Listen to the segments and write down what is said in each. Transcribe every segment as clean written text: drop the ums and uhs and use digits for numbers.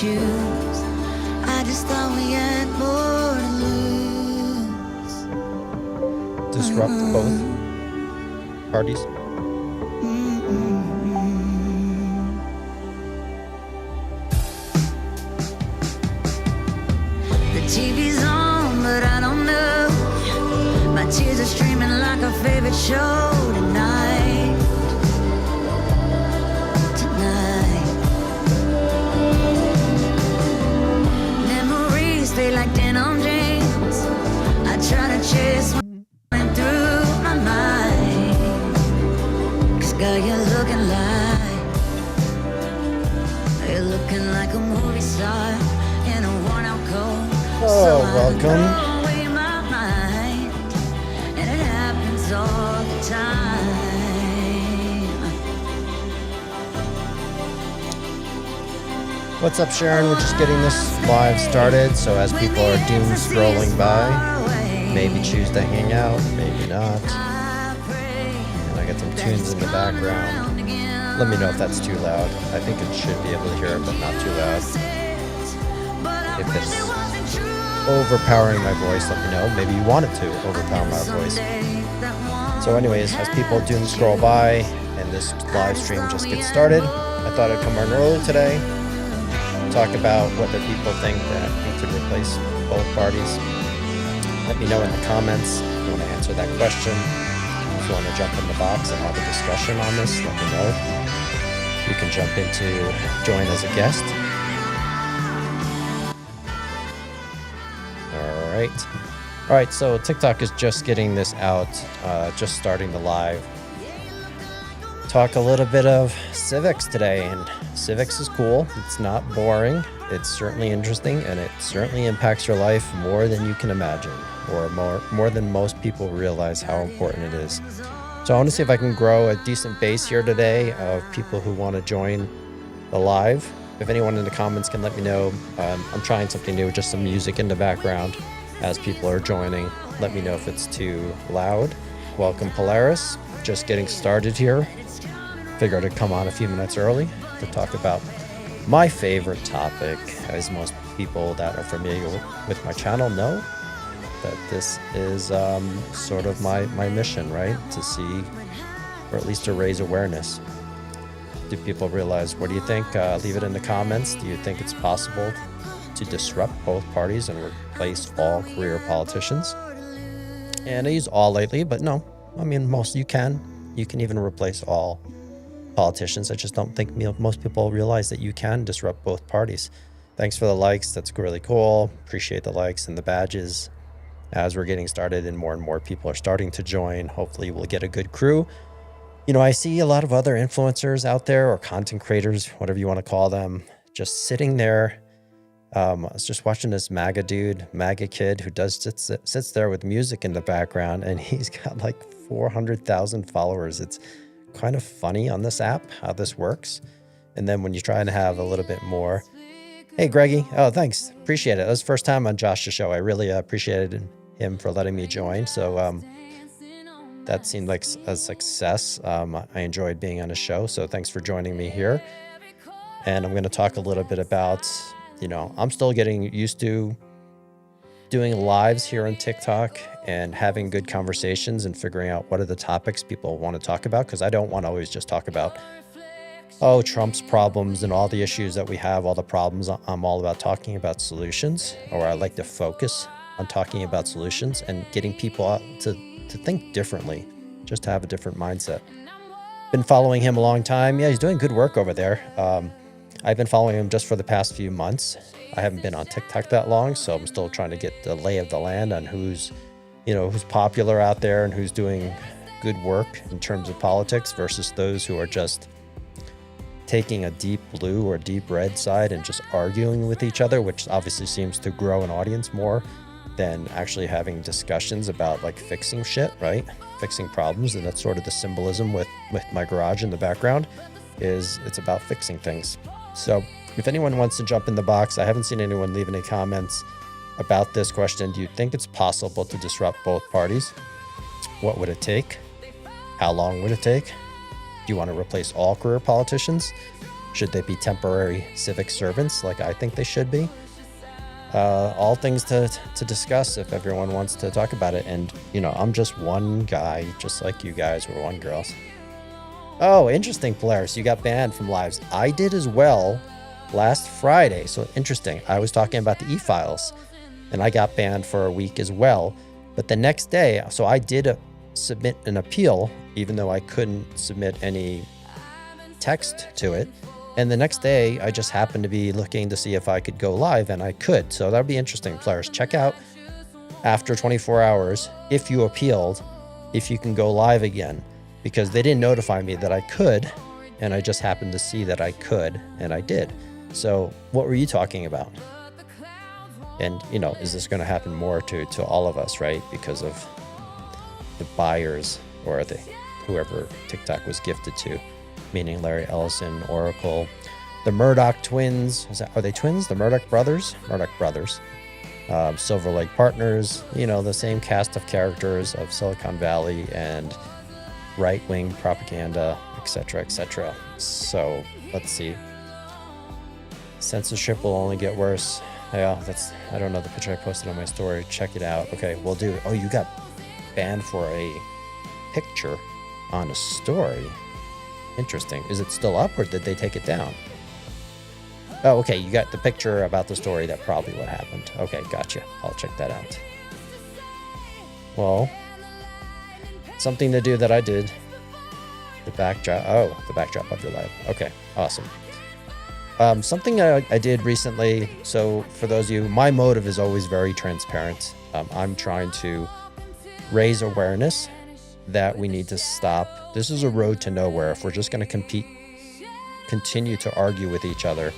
choose. I just thought we had more to lose. Disrupt both parties. The TV's on, but I don't know. My tears are streaming like our favorite show tonight. Memories fade like denim jeans. I try to chase one through my mind. 'Cause girl, you're looking like a movie star in a worn-out coat. Oh, welcome. Away my mind, and it happens all the time. What's up, Sharon? We're just getting this live started, so as people are doom scrolling by, maybe choose to hang out, maybe not. And I got some tunes in the background. Let me know if that's too loud. I think it should be able to hear it, but not too loud. If it's overpowering my voice, let me know. Maybe you want it to overpower my voice. So anyways, as people doom scroll by and this live stream just gets started, I thought I'd come on early today, talk about whether people think that we could replace both parties. Let me know in the comments if you want to answer that question. If you want to jump in the box and have a discussion on this, let me know. You can jump into join as a guest. All right, so TikTok is just getting this out, just starting the live. Talk a little bit of civics today, and civics is cool. It's not boring. It's certainly interesting, and it certainly impacts your life more than you can imagine, or more than most people realize how important it is. So I want to see if I can grow a decent base here today of people who want to join the live. If anyone in the comments can let me know, I'm trying something new, just some music in the background as people are joining. Let me know if it's too loud. Welcome, Polaris. Just getting started here. Figured I'd come on a few minutes early to talk about my favorite topic. As most people that are familiar with my channel know, that this is sort of my mission, right? To see, or at least to raise awareness. Do people realize? What do you think? Leave it in the comments. Do you think it's possible to disrupt both parties and replace all career politicians? And I use all lately, but no. I mean, you can even replace all politicians. I just don't think most people realize that you can disrupt both parties. Thanks for the likes. That's really cool. Appreciate the likes and the badges. As we're getting started and more people are starting to join, hopefully we'll get a good crew. You know, I see a lot of other influencers out there, or content creators, whatever you want to call them, just sitting there. I was just watching this MAGA kid who sits there with music in the background, and he's got like 400,000 followers. It's kind of funny on this app how this works. And then when you try and have a little bit more, hey Greggy, oh thanks, appreciate it. That was the first time on Josh's show. I really appreciated him for letting me join. So that seemed like a success. I enjoyed being on a show, so thanks for joining me here. And I'm going to talk a little bit about, I'm still getting used to doing lives here on TikTok and having good conversations and figuring out what are the topics people want to talk about, because I don't want to always just talk about, Trump's problems and all the issues that we have, all the problems. I'm all about talking about solutions, or I like to focus on talking about solutions and getting people out to think differently, just to have a different mindset. Been following him a long time. Yeah, he's doing good work over there. I've been following him just for the past few months. I haven't been on TikTok that long, so I'm still trying to get the lay of the land on who's popular out there and who's doing good work in terms of politics versus those who are just taking a deep blue or deep red side and just arguing with each other, which obviously seems to grow an audience more than actually having discussions about like fixing shit, right? Fixing problems. And that's sort of the symbolism with my garage in the background, is it's about fixing things. So if anyone wants to jump in the box, I haven't seen anyone leave any comments about this question. Do you think it's possible to disrupt both parties? What would it take? How long would it take? Do you want to replace all career politicians? Should they be temporary civic servants like I think they should be? All things to discuss if everyone wants to talk about it. And, I'm just one guy, just like you guys were one girls. Oh, interesting, Polaris. You got banned from lives. I did as well last Friday. So interesting. I was talking about the e-files and I got banned for a week as well. But the next day, so I did submit an appeal, even though I couldn't submit any text to it. And the next day, I just happened to be looking to see if I could go live, and I could. So that would be interesting, players. Check out after 24 hours, if you appealed, if you can go live again, because they didn't notify me that I could, and I just happened to see that I could, and I did. So what were you talking about? And, is this going to happen more to all of us, right? Because of the buyers or whoever TikTok was gifted to, meaning Larry Ellison, Oracle, the Murdoch twins. Are they twins? The Murdoch brothers? Murdoch brothers. Silver Lake Partners, the same cast of characters of Silicon Valley and right-wing propaganda, etc., etc. So let's see. Censorship will only get worse. Yeah, I don't know the picture I posted on my story. Check it out. Okay, we'll do. Oh, you got banned for a picture on a story. Interesting. Is it still up or did they take it down? Oh, okay. You got the picture about the story. That's probably what happened. Okay, gotcha. I'll check that out. Well, something to do that I did. The backdrop. Oh, the backdrop of your live. Okay, awesome. Something I did recently. So for those of you, my motive is always very transparent. I'm trying to raise awareness that we need to stop. This is a road to nowhere. If we're just going to continue to argue with each other,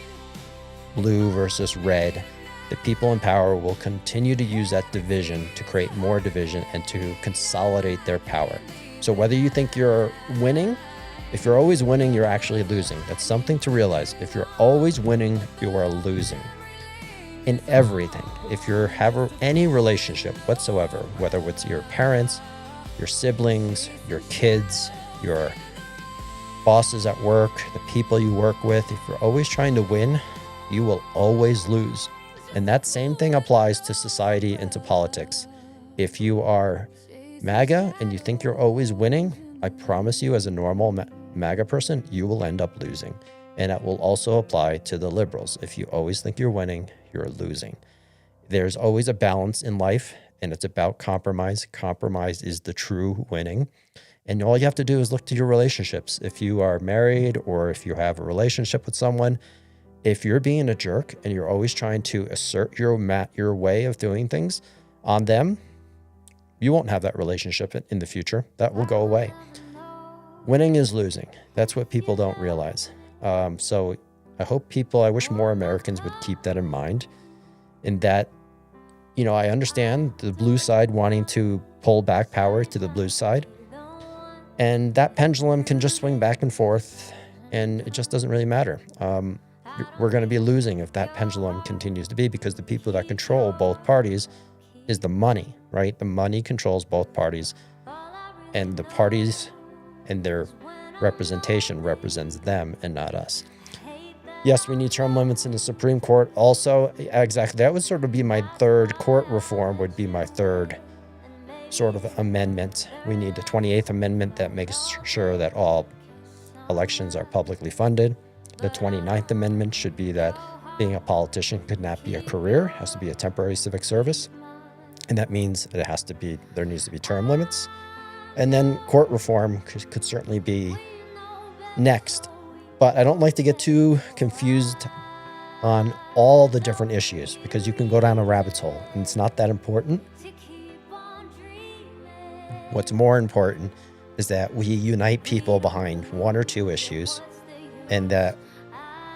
blue versus red, the people in power will continue to use that division to create more division and to consolidate their power. So whether you think you're winning, if you're always winning, you're actually losing. That's something to realize. If you're always winning, you are losing. In everything. If you have any relationship whatsoever, whether it's your parents, your siblings, your kids, your bosses at work, the people you work with, if you're always trying to win, you will always lose. And that same thing applies to society and to politics. If you are MAGA and you think you're always winning, I promise you as a normal MAGA person, you will end up losing. And that will also apply to the liberals. If you always think you're winning, you're losing. There's always a balance in life. And it's about compromise. Compromise is the true winning. And all you have to do is look to your relationships. If you are married or if you have a relationship with someone, if you're being a jerk and you're always trying to assert your way of doing things on them, you won't have that relationship in the future. That will go away. Winning is losing. That's what people don't realize. So I wish more Americans would keep that in mind. In that, I understand the blue side wanting to pull back power to the blue side. And that pendulum can just swing back and forth, and it just doesn't really matter. We're going to be losing if that pendulum continues to be, because the people that control both parties is the money, right? The money controls both parties, and the parties and their representation represents them and not us. Yes, we need term limits in the Supreme Court. Also, exactly, that would sort of be my third court reform, would be my third sort of amendment. We need the 28th Amendment that makes sure that all elections are publicly funded. The 29th Amendment should be that being a politician could not be a career, has to be a temporary civic service. And that means there needs to be term limits. And then court reform could certainly be next. But I don't like to get too confused on all the different issues, because you can go down a rabbit hole and it's not that important. What's more important is that we unite people behind one or two issues and that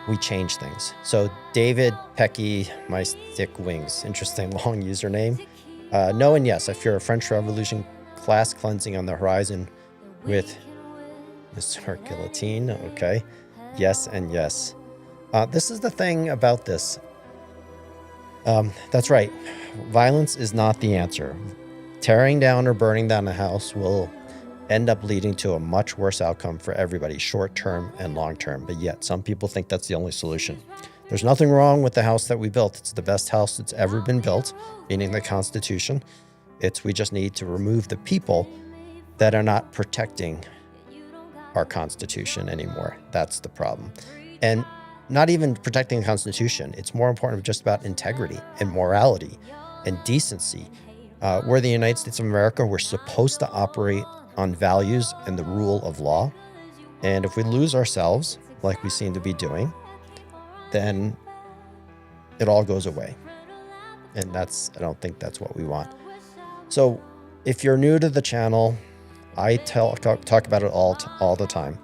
we change things. So David Pecky, my stick wings, interesting long username. No and yes, I fear a French Revolution class cleansing on the horizon with Mr. Guillotine. Okay. Yes and yes. This is the thing about this. That's right. Violence is not the answer. Tearing down or burning down a house will end up leading to a much worse outcome for everybody, short term and long term. But yet some people think that's the only solution. There's nothing wrong with the house that we built. It's the best house that's ever been built, meaning the Constitution. We just need to remove the people that are not protecting our Constitution anymore. That's the problem. And not even protecting the Constitution. It's more important just about integrity and morality and decency. We're the United States of America. We're supposed to operate on values and the rule of law. And if we lose ourselves, like we seem to be doing, then it all goes away. And I don't think that's what we want. So if you're new to the channel, I talk about it all the time.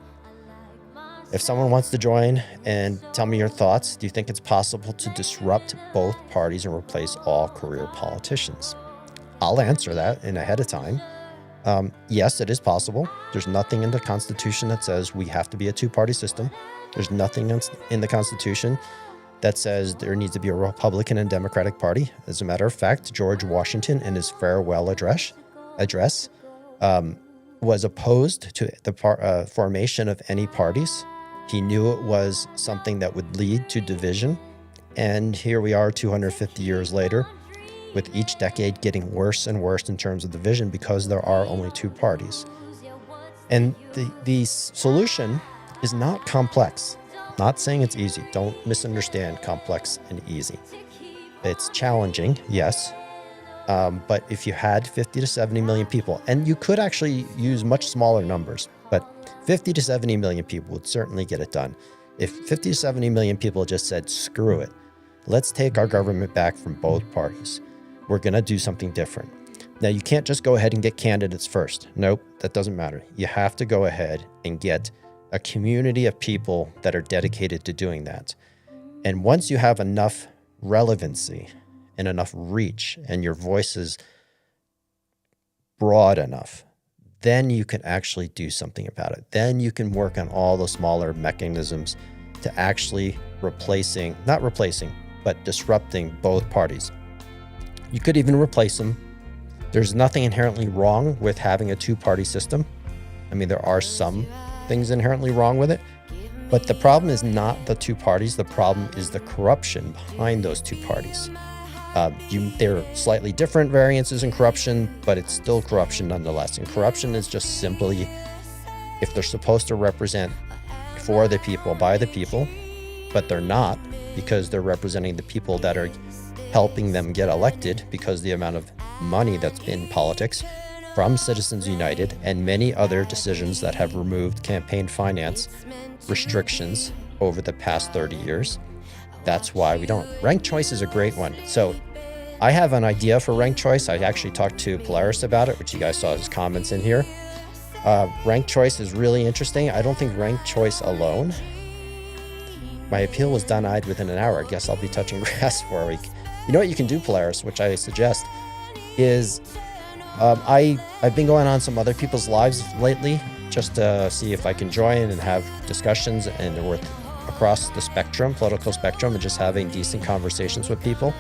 If someone wants to join and tell me your thoughts, do you think it's possible to disrupt both parties and replace all career politicians? I'll answer that ahead of time. Yes, it is possible. There's nothing in the Constitution that says we have to be a two-party system. There's nothing in the Constitution that says there needs to be a Republican and Democratic Party. As a matter of fact, George Washington, in his farewell address, was opposed to the formation of any parties. He knew it was something that would lead to division. And here we are 250 years later, with each decade getting worse and worse in terms of division because there are only two parties. And the solution is not complex. Not saying it's easy. Don't misunderstand complex and easy. It's challenging, yes. But if you had 50 to 70 million people, and you could actually use much smaller numbers, but 50 to 70 million people would certainly get it done. If 50 to 70 million people just said, screw it, let's take our government back from both parties. We're going to do something different. Now, you can't just go ahead and get candidates first. Nope, that doesn't matter. You have to go ahead and get a community of people that are dedicated to doing that. And once you have enough relevancy and enough reach and your voice is broad enough, then you can actually do something about it. Then you can work on all the smaller mechanisms to actually not replacing, but disrupting both parties. You could even replace them. There's nothing inherently wrong with having a two-party system. I mean, there are some things inherently wrong with it, but the problem is not the two parties. The problem is the corruption behind those two parties. They're slightly different variances in corruption, but it's still corruption nonetheless. And corruption is just simply, if they're supposed to represent for the people, by the people, but they're not, because they're representing the people that are helping them get elected, because the amount of money that's in politics from Citizens United and many other decisions that have removed campaign finance restrictions over the past 30 years. That's why we don't. Ranked choice is a great one. So I have an idea for ranked choice. I actually talked to Polaris about it, which you guys saw his comments in here. Ranked choice is really interesting. I don't think ranked choice alone. My appeal was denied within an hour. I guess I'll be touching grass for a week. You know what you can do, Polaris, which I suggest, is I've been going on some other people's lives lately just to see if I can join and have discussions and work across the spectrum, political spectrum, and just having decent conversations with people.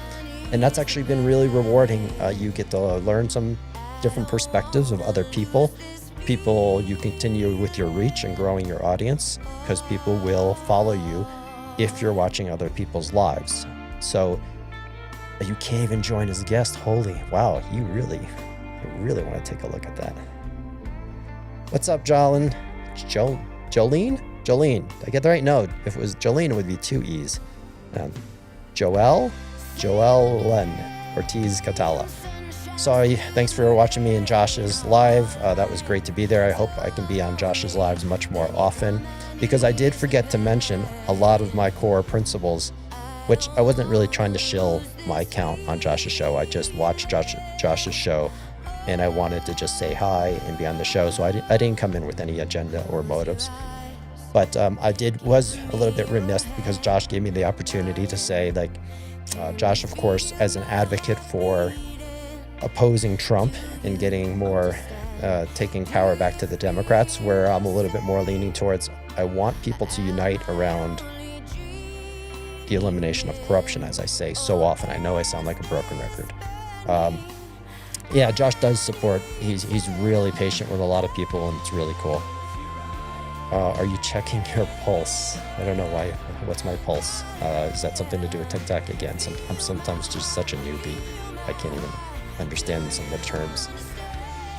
And that's actually been really rewarding. You get to learn some different perspectives of other people. You continue with your reach and growing your audience, because people will follow you if you're watching other people's lives. So you can't even join as a guest. Holy, wow, you really want to take a look at that. What's up, Jolene? Jolene? Did I get the right? No, if it was Jolene, it would be two E's. Joellen Ortiz Catala. Sorry, thanks for watching me in Josh's live. That was great to be there. I hope I can be on Josh's lives much more often, because I did forget to mention a lot of my core principles, which I wasn't really trying to shill my account on Josh's show. I just watched Josh's show, and I wanted to just say hi and be on the show. So I didn't come in with any agenda or motives. But I was a little bit remiss, because Josh gave me the opportunity to say, like, Josh, of course, as an advocate for opposing Trump and getting more, taking power back to the Democrats, where I'm a little bit more leaning towards, I want people to unite around the elimination of corruption, as I say so often. I know I sound like a broken record. Yeah, Josh does support. He's really patient with a lot of people, and it's really cool. Are you checking your pulse? I don't know why. What's my pulse? Is that something to do with TikTok? Again, I'm sometimes just such a newbie. I can't even understand some of the terms.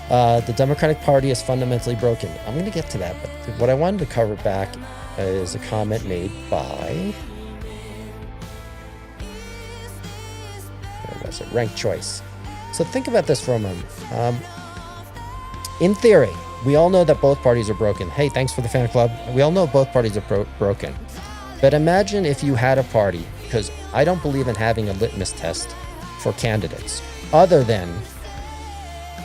The Democratic Party is fundamentally broken. I'm going to get to that, but what I wanted to cover back is a comment made by, where was it? Rank Choice. So think about this for a moment. In theory, we all know that both parties are broken. Hey, thanks for the fan club. We all know both parties are broken. But imagine if you had a party, because I don't believe in having a litmus test for candidates, other than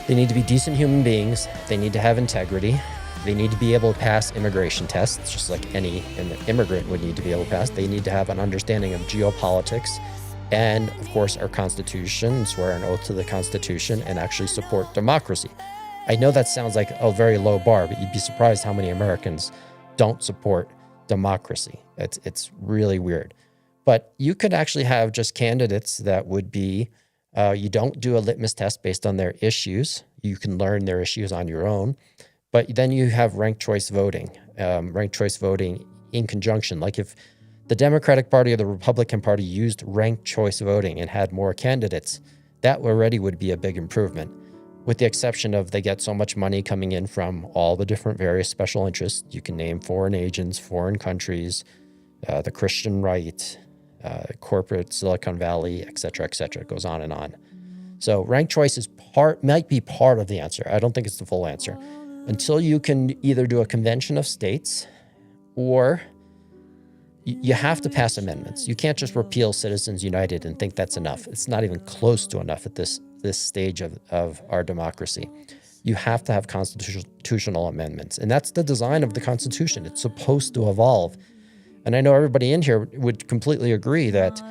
they need to be decent human beings, they need to have integrity, they need to be able to pass immigration tests, just like any immigrant would need to be able to pass. They need to have an understanding of geopolitics and, of course, our Constitution, swear an oath to the Constitution, and actually support democracy. I know that sounds like a very low bar, but you'd be surprised how many Americans don't support democracy. It's really weird. But you could actually have just candidates that would be, you don't do a litmus test based on their issues. You can learn their issues on your own. But then you have ranked choice voting in conjunction. Like if the Democratic Party or the Republican Party used ranked choice voting and had more candidates, that already would be a big improvement. With the exception of they get so much money coming in from all the different various special interests. You can name foreign agents, foreign countries, the Christian right, corporate Silicon Valley, et cetera, et cetera. It goes on and on. So ranked choice might be part of the answer. I don't think it's the full answer. Until you can either do a convention of states or you have to pass amendments. You can't just repeal Citizens United and think that's enough. It's not even close to enough at this stage of our democracy. You have to have constitutional amendments. And that's the design of the Constitution. It's supposed to evolve. And I know everybody in here would completely agree that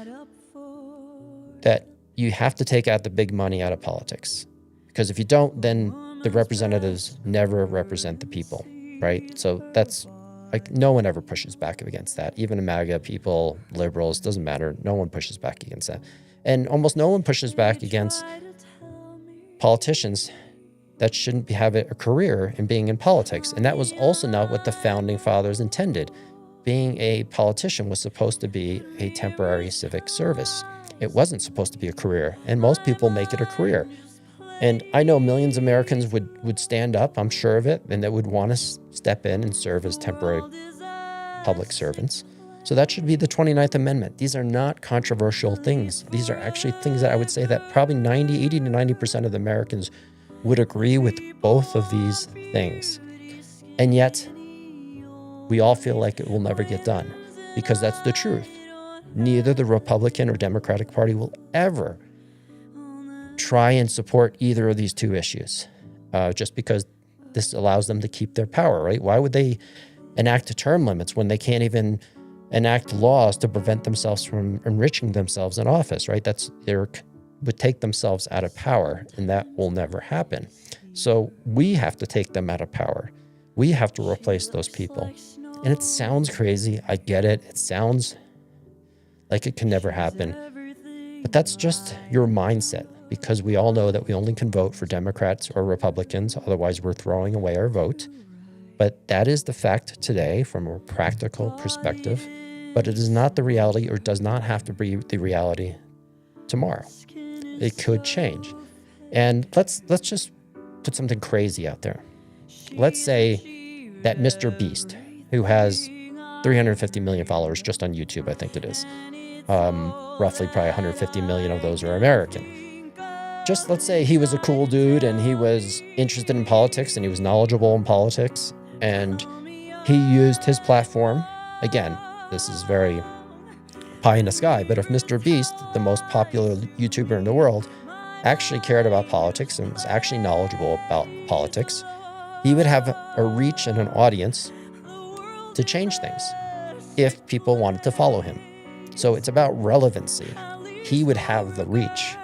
you have to take out the big money out of politics. Because if you don't, then the representatives never represent the people, right? So that's like, no one ever pushes back against that. Even MAGA people, liberals, doesn't matter. No one pushes back against that. And almost no one pushes back against politicians that shouldn't have a career in being in politics. And that was also not what the founding fathers intended. Being a politician was supposed to be a temporary civic service. It wasn't supposed to be a career. And most people make it a career. And I know millions of Americans would stand up, I'm sure of it, and that would want to step in and serve as temporary public servants. So that should be the 29th Amendment. These are not controversial things. These are actually things that I would say that probably 80 to 90% of the Americans would agree with both of these things. And yet, we all feel like it will never get done because that's the truth. Neither the Republican or Democratic Party will ever try and support either of these two issues, just because this allows them to keep their power, right? Why would they enact term limits when they can't even enact laws to prevent themselves from enriching themselves in office, right? Would take themselves out of power, and that will never happen. So we have to take them out of power. We have to replace those people. And it sounds crazy. I get it. It sounds like it can never happen. But that's just your mindset, because we all know that we only can vote for Democrats or Republicans. Otherwise, we're throwing away our vote. But that is the fact today from a practical perspective. But it is not the reality, or does not have to be the reality tomorrow. It could change. And let's just put something crazy out there. Let's say that Mr. Beast, who has 350 million followers just on YouTube, I think it is. Roughly probably 150 million of those are American. Just let's say he was a cool dude and he was interested in politics and he was knowledgeable in politics and he used his platform. Again, this is very pie in the sky, but if Mr. Beast, the most popular YouTuber in the world, actually cared about politics and was actually knowledgeable about politics, he would have a reach and an audience to change things if people wanted to follow him. So it's about relevancy. He would have the reach.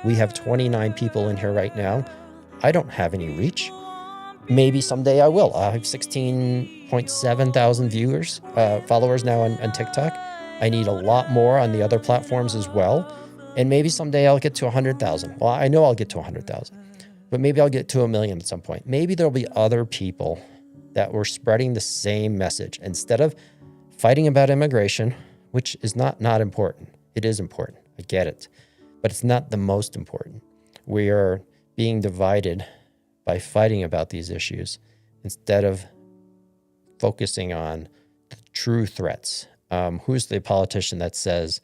We have 29 people in here right now. I don't have any reach. Maybe someday I will. I have 16.7 thousand followers now on TikTok. I need a lot more on the other platforms as well. And maybe someday I'll get to 100,000. Well, I know I'll get to 100,000. but maybe I'll get to 1 million at some point. Maybe there'll be other people that were spreading the same message. Instead of fighting about immigration, which is not important. It is important. I get it. But it's not the most important. We are being divided by fighting about these issues instead of focusing on the true threats. Who's the politician that says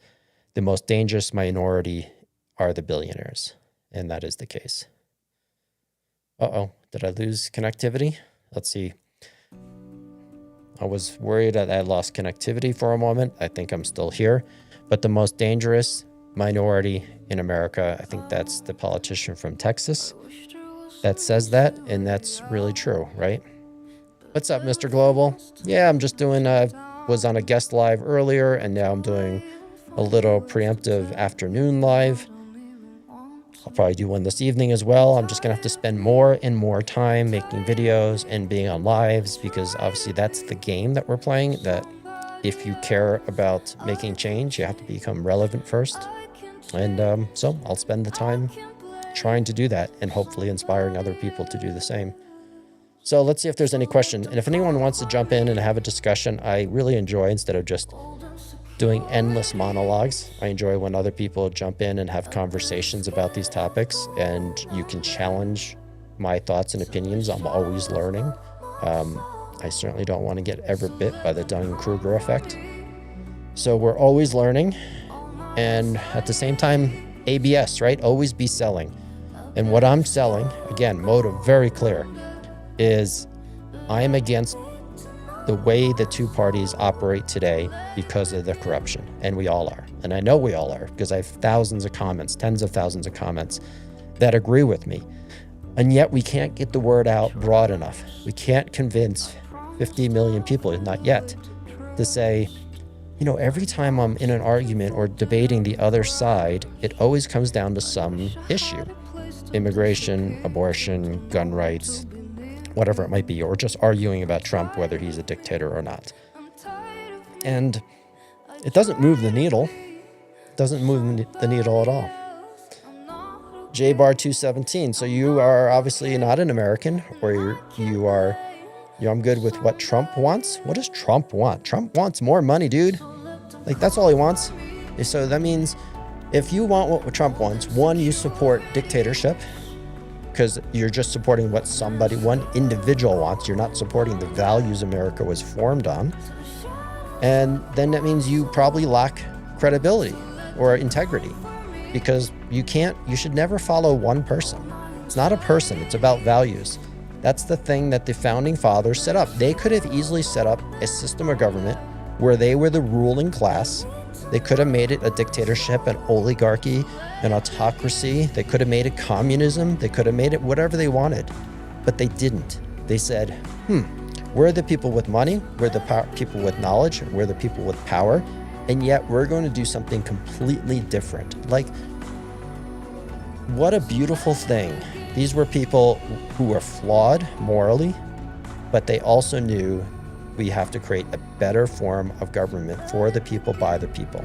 the most dangerous minority are the billionaires? And that is the case. Uh-oh, did I lose connectivity? Let's see. I was worried that I lost connectivity for a moment. I think I'm still here. But the most dangerous minority in America, I think that's the politician from Texas that says that, and that's really true, right? What's up, Mr. Global? Yeah, I'm just doing, was on a guest live earlier, and now I'm doing a little preemptive afternoon live. I'll probably do one this evening as well. I'm just going to have to spend more and more time making videos and being on lives, because obviously that's the game that we're playing, that if you care about making change, you have to become relevant first. And so I'll spend the time trying to do that and hopefully inspiring other people to do the same. So let's see if there's any questions. And if anyone wants to jump in and have a discussion, I really enjoy, instead of just doing endless monologues, I enjoy when other people jump in and have conversations about these topics, and you can challenge my thoughts and opinions. I'm always learning. I certainly don't want to get ever bit by the Dunning-Kruger effect. So we're always learning. And at the same time, ABS, right? Always be selling. And what I'm selling, again, motive very clear, is I am against the way the two parties operate today because of the corruption. And we all are. And I know we all are, because I have thousands of comments, tens of thousands of comments that agree with me. And yet we can't get the word out broad enough. We can't convince 50 million people, not yet, to say, you know, every time I'm in an argument or debating the other side, it always comes down to some issue. Immigration, abortion, gun rights, whatever it might be, or just arguing about Trump, whether he's a dictator or not. And it doesn't move the needle. It doesn't move the needle at all. JBar217. So you are obviously not an American, or you are, I'm good with what Trump wants. What does Trump want? Trump wants more money, dude. Like, that's all he wants. So that means if you want what Trump wants, one, you support dictatorship, because you're just supporting what one individual wants. You're not supporting the values America was formed on. And then that means you probably lack credibility or integrity, because you should never follow one person. It's not a person, it's about values. That's the thing that the founding fathers set up. They could have easily set up a system of government where they were the ruling class. They could have made it a dictatorship, an oligarchy, an autocracy. They could have made it communism. They could have made it whatever they wanted, but they didn't. They said, we're the people with money, we're the people with knowledge, we're the people with power, and yet we're going to do something completely different. Like, what a beautiful thing. These were people who were flawed morally, but they also knew we have to create a better form of government for the people, by the people.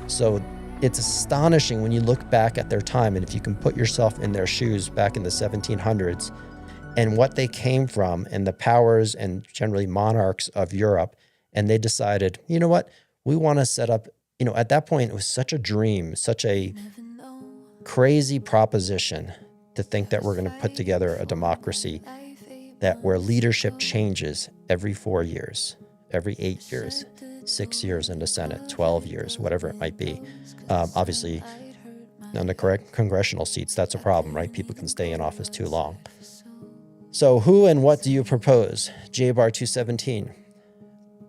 So it's astonishing when you look back at their time, and if you can put yourself in their shoes back in the 1700s and what they came from, and the powers and generally monarchs of Europe, and they decided, you know what, we want to set up, at that point, it was such a dream, such a crazy proposition to think that we're going to put together a democracy where leadership changes every 4 years, every 8 years, 6 years in the Senate, 12 years, whatever it might be. Obviously, on the correct congressional seats, that's a problem, right? People can stay in office too long. So who and what do you propose? JBar217.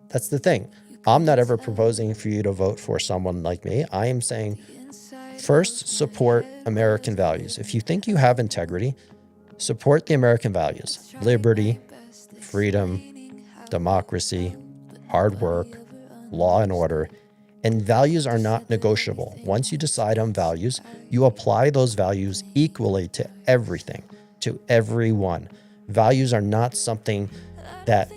That's the thing. I'm not ever proposing for you to vote for someone like me. I am saying, first, support American values. If you think you have integrity, support the American values: liberty, freedom, democracy, hard work, law and order. And values are not negotiable. Once you decide on values, you apply those values equally to everything, to everyone. Values are not something that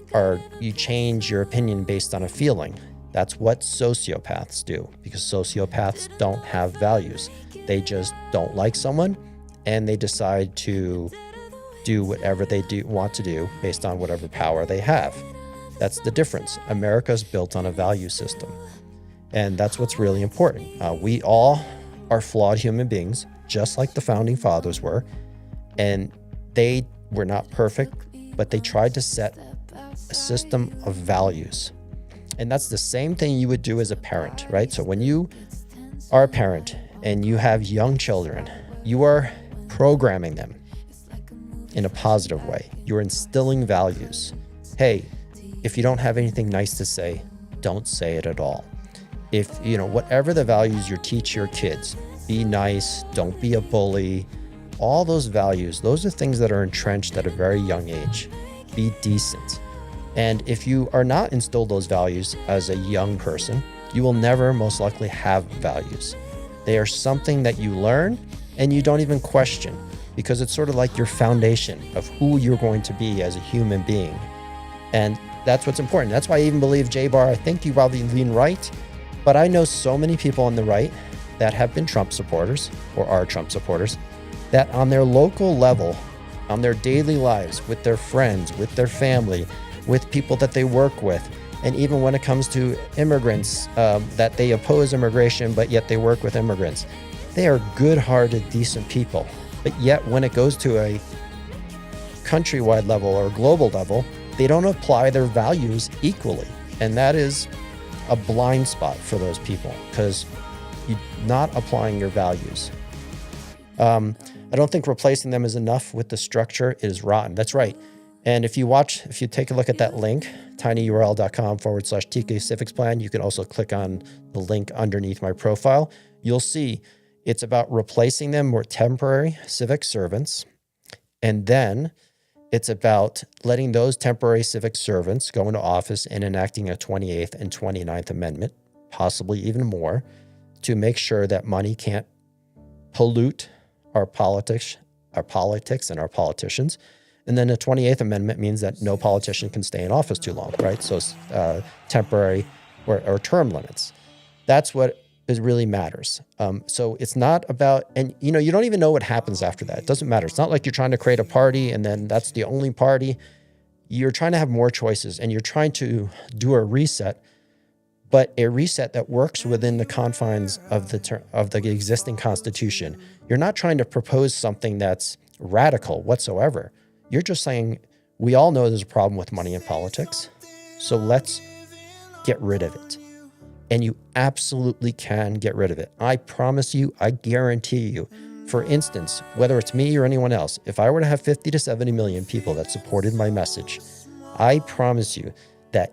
you change your opinion based on a feeling. That's what sociopaths do, because sociopaths don't have values. They just don't like someone and they decide to do whatever they want to do based on whatever power they have. That's the difference. America's built on a value system, and that's what's really important. We all are flawed human beings, just like the founding fathers were, and they were not perfect, but they tried to set a system of values. And that's the same thing you would do as a parent, right? So when you are a parent and you have young children, you are programming them in a positive way. You're instilling values. Hey, if you don't have anything nice to say, don't say it at all. If, whatever the values you teach your kids, be nice, don't be a bully, all those values, those are things that are entrenched at a very young age. Be decent. And if you are not instilled those values as a young person, you will never most likely have values. They are something that you learn and you don't even question, because it's sort of like your foundation of who you're going to be as a human being. And that's what's important. That's why I even believe, J-Bar, I think you probably lean right, but I know so many people on the right that have been Trump supporters or are Trump supporters that on their local level, on their daily lives, with their friends, with their family, with people that they work with, and even when it comes to immigrants, that they oppose immigration, but yet they work with immigrants. They are good-hearted, decent people. But yet when it goes to a countrywide level or global level, they don't apply their values equally. And that is a blind spot for those people, because you're not applying your values. I don't think replacing them is enough with the structure. It is rotten. That's right. And if you take a look at that link, tinyurl.com/TK Civics Plan, you can also click on the link underneath my profile. You'll see it's about replacing them with temporary civic servants. And then it's about letting those temporary civic servants go into office and enacting a 28th and 29th Amendment, possibly even more, to make sure that money can't pollute our politics and our politicians. And then the 28th Amendment means that no politician can stay in office too long, right? So temporary or term limits. That's what really matters. So it's not about, and you don't even know what happens after that. It doesn't matter. It's not like you're trying to create a party and then that's the only party. You're trying to have more choices and you're trying to do a reset, but a reset that works within the confines of the existing Constitution. You're not trying to propose something that's radical whatsoever. You're just saying, we all know there's a problem with money in politics, so let's get rid of it. And you absolutely can get rid of it. I promise you, I guarantee you. For instance, whether it's me or anyone else, if I were to have 50 to 70 million people that supported my message, I promise you that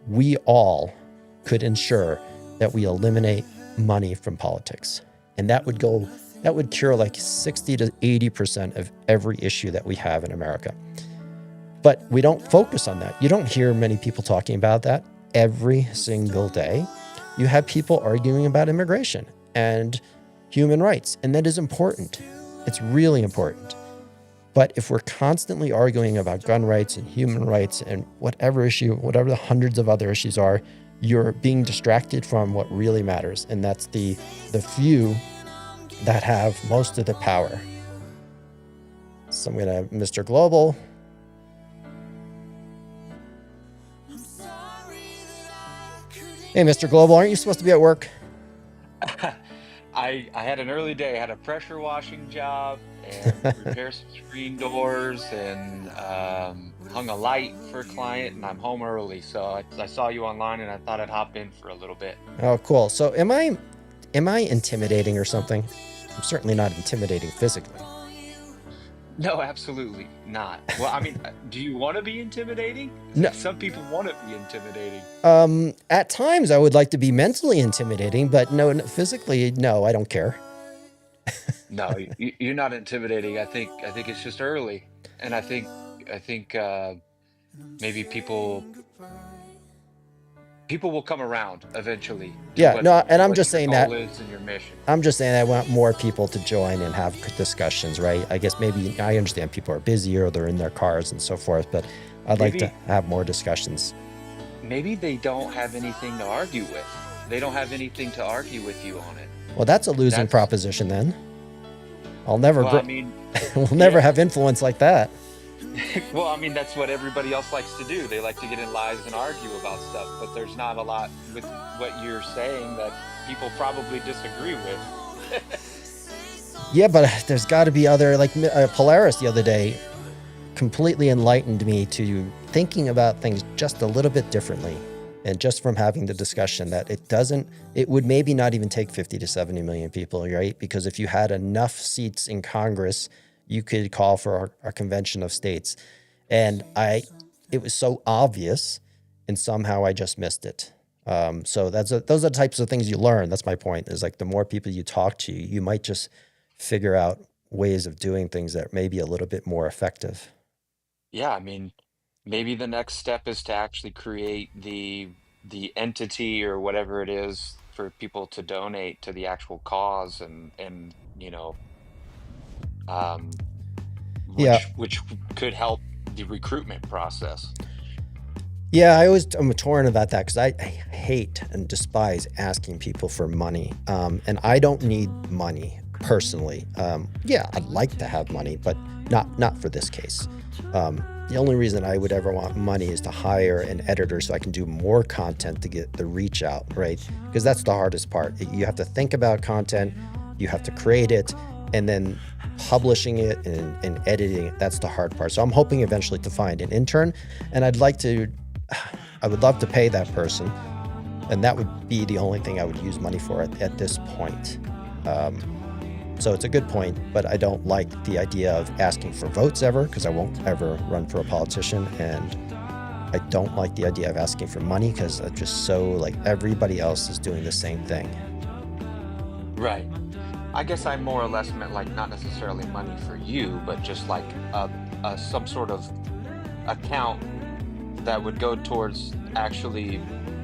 we all could ensure that we eliminate money from politics. And that would cure like 60 to 80% of every issue that we have in America. But we don't focus on that. You don't hear many people talking about that every single day. You have people arguing about immigration and human rights, and that is important. It's really important. But if we're constantly arguing about gun rights and human rights and whatever the hundreds of other issues are, you're being distracted from what really matters, and that's the few that have most of the power. So I'm gonna have Mr. Global. Hey, Mr. Global, aren't you supposed to be at work? I had an early day. I had a pressure washing job and repaired some screen doors and hung a light for a client, and I'm home early. So I saw you online and I thought I'd hop in for a little bit. Oh, cool. So am I intimidating or something? I'm certainly not intimidating physically. No, absolutely not. Well, I mean, do you want to be intimidating? No. Some people want to be intimidating. At times I would like to be mentally intimidating, but no, physically, no, I don't care. No, you're not intimidating. I think it's just early, and I think maybe people will come around eventually. Yeah, no, and I'm just saying that. Is in your mission. I'm just saying I want more people to join and have discussions, right? I guess maybe I understand people are busy or they're in their cars and so forth, but I'd like to have more discussions. Maybe they don't have anything to argue with. They don't have anything to argue with you on it. Well, that's a losing proposition then. I'll never, Well, I mean, we'll never yeah. have influence like that. Well, I mean, that's what everybody else likes to do. They like to get in lives and argue about stuff, but there's not a lot with what you're saying that people probably disagree with. Yeah, but there's got to be other, like Polaris the other day completely enlightened me to thinking about things just a little bit differently. And just from having the discussion that it would maybe not even take 50 to 70 million people, right? Because if you had enough seats in Congress, you could call for a convention of states. And it was so obvious, and somehow I just missed it. So those are the types of things you learn. That's my point, is like the more people you talk to, you might just figure out ways of doing things that may be a little bit more effective. Yeah, I mean, maybe the next step is to actually create the entity or whatever it is for people to donate to the actual cause and um, Yeah. which could help the recruitment process. Yeah, I'm torn about that because I hate and despise asking people for money. And I don't need money personally. Yeah, I'd like to have money, but not for this case. The only reason I would ever want money is to hire an editor so I can do more content to get the reach out, right? Because that's the hardest part. You have to think about content, you have to create it, and then publishing it and editing it, that's the hard part. So I'm hoping eventually to find an intern, and I would love to pay that person, and that would be the only thing I would use money for at this point. So it's a good point, but I don't like the idea of asking for votes ever, because I won't ever run for a politician, and I don't like the idea of asking for money because I'm just so like everybody else is doing the same thing. Right. I guess I more or less meant like not necessarily money for you, but just like some sort of account that would go towards actually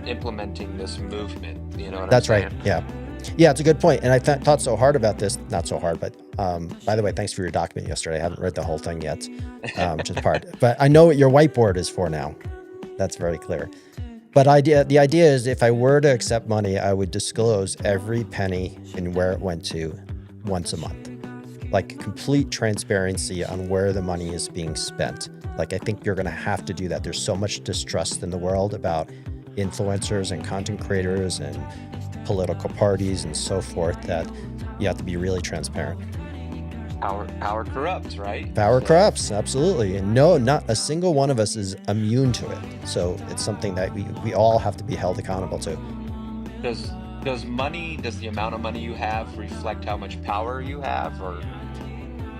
implementing this movement. You know what That's I'm right. saying? Yeah. Yeah, it's a good point. And I thought so hard about this. Not so hard, but by the way, thanks for your document yesterday. I haven't read the whole thing yet, which is part. But I know what your whiteboard is for now. That's very clear. But the idea is if I were to accept money, I would disclose every penny and where it went to once a month. Like complete transparency on where the money is being spent. Like I think you're going to have to do that. There's so much distrust in the world about influencers and content creators and political parties and so forth that you have to be really transparent. Power corrupts, right? Power So, corrupts, absolutely. And no, not a single one of us is immune to it. So it's something that we all have to be held accountable to. does does the amount of money you have reflect how much power you have, or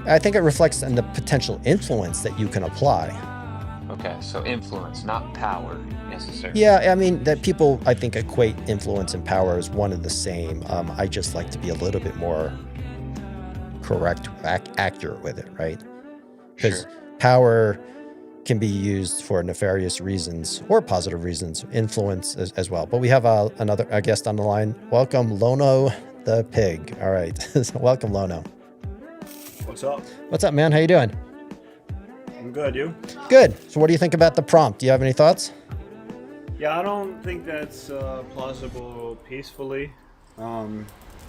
I think it reflects on the potential influence that you can apply. okay, so influence, not power necessarily. Yeah, I mean, that people, I think, equate influence and power as one and the same. I just like to be a little bit more correct, accurate with it, right? Because Sure. power can be used for nefarious reasons or positive reasons, influence as well. But we have another guest on the line. Welcome, Lono the pig. All right. So welcome, Lono. What's up? What's up, man? How you doing? I'm good, you? Good. So what do you think about the prompt? Do you have any thoughts? Yeah, I don't think that's plausible peacefully.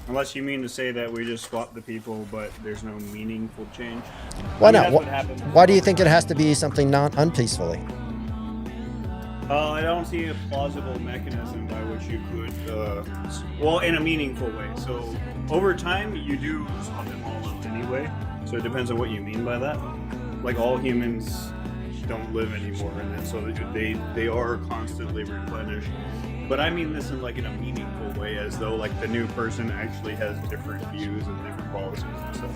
Unless you mean to say that we just swap the people, but there's no meaningful change. Why I mean, not? that's what happened. Why do you think it has to be something not unpeacefully? I don't see a plausible mechanism by which you could, well, in a meaningful way. So over time, you do swap them all out anyway. So it depends on what you mean by that. Like all humans don't live anymore, and then so they are constantly replenished. But I mean this in a meaningful way, as though like the new person actually has different views and different policies and stuff.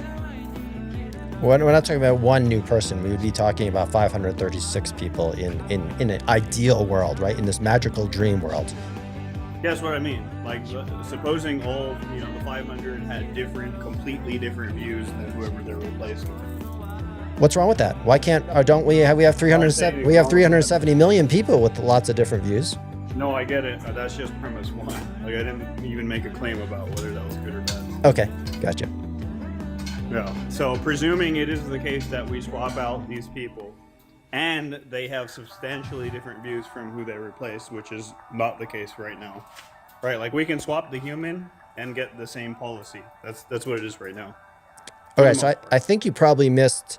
We're not talking about one new person. We would be talking about 536 people in an ideal world, right? In this magical dream world. Yeah, that's what I mean. Like, supposing all the 500 had completely different views than whoever they're replacing. What's wrong with that? Why can't? Don't we have 307? We have 370 million people with lots of different views. No, I get it. That's just premise one. Like, I didn't even make a claim about whether that was good or bad. Okay, gotcha. Yeah. So, presuming it is the case that we swap out these people, and they have substantially different views from who they replace, which is not the case right now. Right? Like, we can swap the human and get the same policy. That's what it is right now. Okay, so I think you probably missed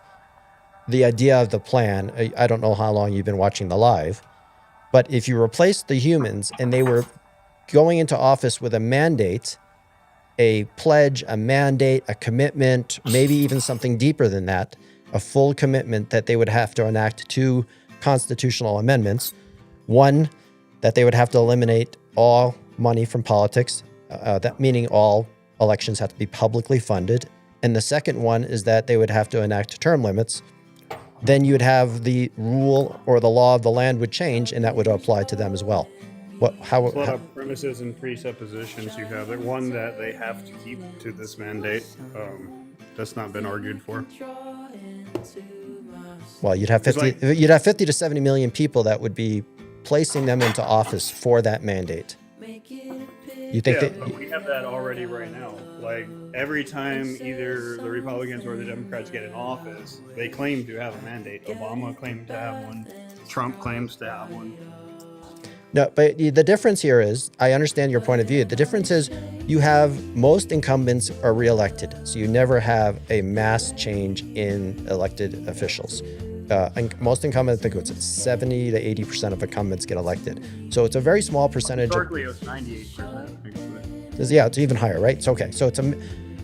the idea of the plan. I don't know how long you've been watching the live, but if you replace the humans and they were going into office with a mandate, a pledge, a mandate, a commitment, maybe even something deeper than that, a full commitment that they would have to enact 2 constitutional amendments. One, that they would have to eliminate all money from politics, that meaning all elections have to be publicly funded. And the second one is that they would have to enact term limits. Then you'd have the rule or the law of the land would change, and that would apply to them as well. A lot of premises and presuppositions you have. One, that they have to keep to this mandate. That's not been argued for. Well, you'd have 50 to 70 million people that would be placing them into office for that mandate. You think but we have that already right now. Like every time either the Republicans or the Democrats get in office, they claim to have a mandate. Obama claimed to have one. Trump claims to have one. No, but the difference here is, I understand your point of view. The difference is you have most incumbents are reelected. So you never have a mass change in elected officials. And most incumbents, I think it's 70 to 80% of incumbents get elected. So it's a very small percentage. Historically, it was 98%. Yeah, it's even higher, right? So, okay.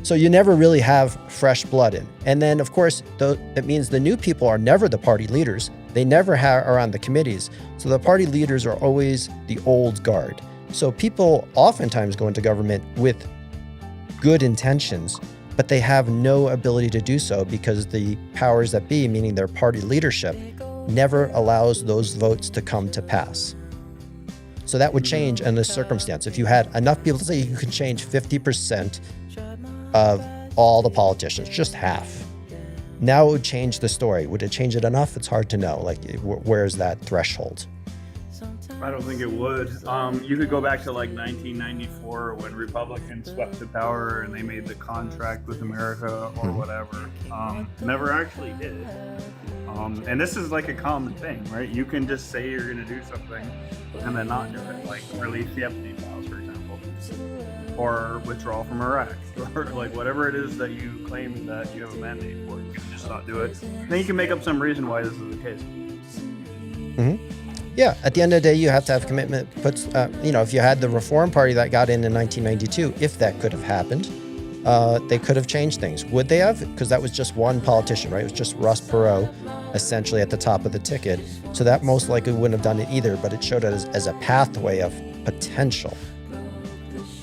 So you never really have fresh blood in. And then, of course, it means the new people are never the party leaders. They never are on the committees. So the party leaders are always the old guard. So people oftentimes go into government with good intentions, but they have no ability to do so because the powers that be, meaning their party leadership, never allows those votes to come to pass. So that would change in this circumstance. If you had enough people to say you could change 50% of all the politicians, just half. Now it would change the story. Would it change it enough? It's hard to know. Like, where's that threshold? I don't think it would. You could go back to like 1994 when Republicans swept to power and they made the contract with America or whatever. Never actually did it. And this is like a common thing, right? You can just say you're going to do something and then not do it, like release the Epstein files, for example, or withdrawal from Iraq, or like whatever it is that you claim that you have a mandate for. You can just not do it. Then you can make up some reason why this is the case. Yeah, at the end of the day, you have to have commitment. If you had the Reform Party that got in 1992, if that could have happened, they could have changed things. Would they have? Because that was just one politician, right? It was just Ross Perot, essentially at the top of the ticket. So that most likely wouldn't have done it either, but it showed it as a pathway of potential.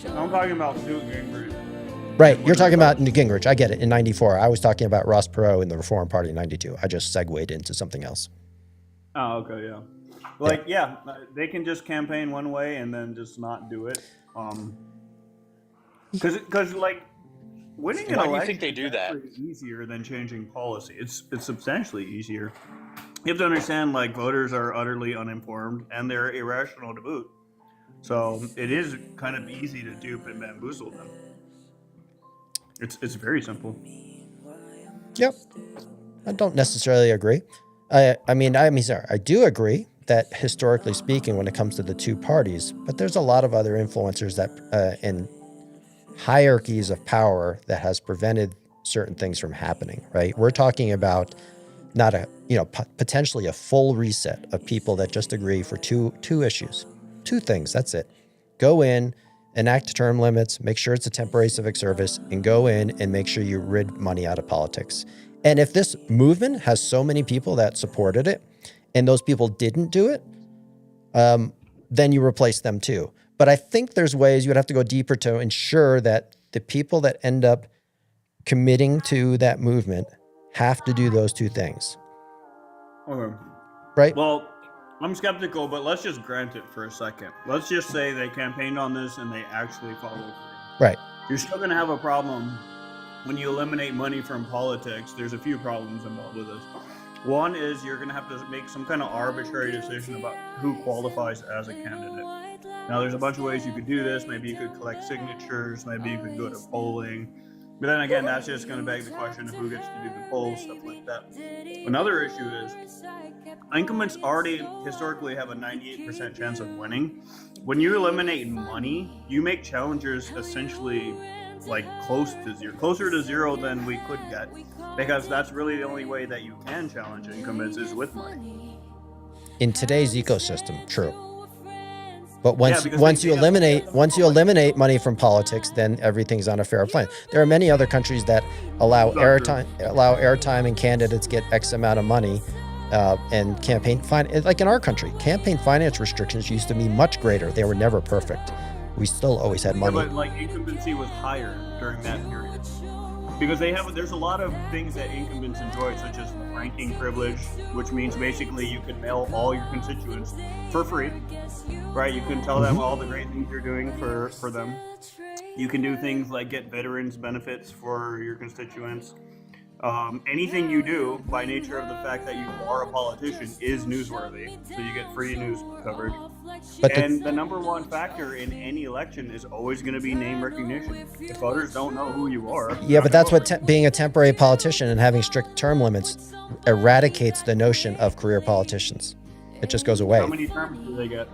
I'm talking about Newt Gingrich. Right, you're talking about Newt Gingrich. I get it, in 94. I was talking about Ross Perot in the Reform Party in 92. I just segued into something else. Oh, okay, yeah. They can just campaign one way and then just not do it. Because like winning an Why do you election think they do that? is easier than changing policy. It's substantially easier. You have to understand, like, voters are utterly uninformed and they're irrational to boot. So it is kind of easy to dupe and bamboozle them. It's very simple. Yep, I don't necessarily agree. I do agree that historically speaking, when it comes to the two parties, but there's a lot of other influencers that in hierarchies of power that has prevented certain things from happening, right? We're talking about not potentially a full reset of people that just agree for two issues, two things. That's it. Go in, enact term limits, make sure it's a temporary civic service, and go in and make sure you rid money out of politics. And if this movement has so many people that supported it, and those people didn't do it, then you replace them too. But I think there's ways you would have to go deeper to ensure that the people that end up committing to that movement have to do those two things. Okay. Right? Well, I'm skeptical, but let's just grant it for a second. Let's just say they campaigned on this and they actually followed through. Right. You're still going to have a problem when you eliminate money from politics. There's a few problems involved with this. One is you're going to have to make some kind of arbitrary decision about who qualifies as a candidate. Now, there's a bunch of ways you could do this. Maybe you could collect signatures. Maybe you could go to polling. But then again, that's just going to beg the question of who gets to do the polls, stuff like that. Another issue is incumbents already historically have a 98% chance of winning. When you eliminate money, you make challengers essentially like closer to zero than we could get, because that's really the only way that you can challenge incumbents is with money. In today's ecosystem, true. But because once they you have- eliminate money from politics, then everything's on a fair plane. There are many other countries that allow airtime and candidates get X amount of money, and like in our country, campaign finance restrictions used to be much greater. They were never perfect. We still always had money. But like incumbency was higher during that period, because there's a lot of things that incumbents enjoy, such as ranking privilege, which means basically you can mail all your constituents for free, right? You can tell them all the great things you're doing for them. You can do things like get veterans benefits for your constituents. Anything you do, by nature of the fact that you are a politician, is newsworthy, so you get free news coverage. But The number one factor in any election is always going to be name recognition. If voters don't know who you are, yeah, but that's what being a temporary politician and having strict term limits eradicates the notion of career politicians. It just goes away. How many terms do they get?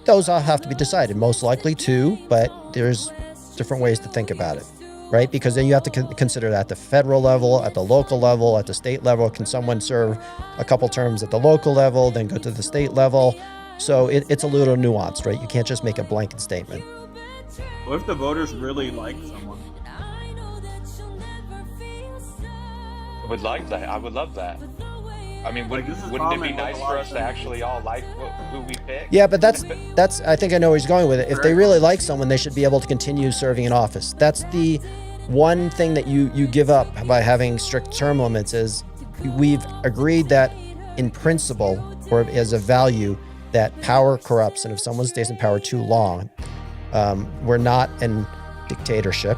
Those all have to be decided. Most likely 2, but there's different ways to think about it, right? Because then you have to consider that at the federal level, at the local level, at the state level. Can someone serve a couple terms at the local level, then go to the state level? So it's a little nuanced, right? You can't just make a blanket statement. What if the voters really like someone? I would like that. I would love that. I mean, Like, this is wouldn't it common be with nice a lot for of us to things. actually all like who we pick? Yeah, but that's I think I know where he's going with it. If they really like someone, they should be able to continue serving in office. That's the one thing that you give up by having strict term limits is we've agreed that in principle or as a value that power corrupts, and if someone stays in power too long, we're not in dictatorship.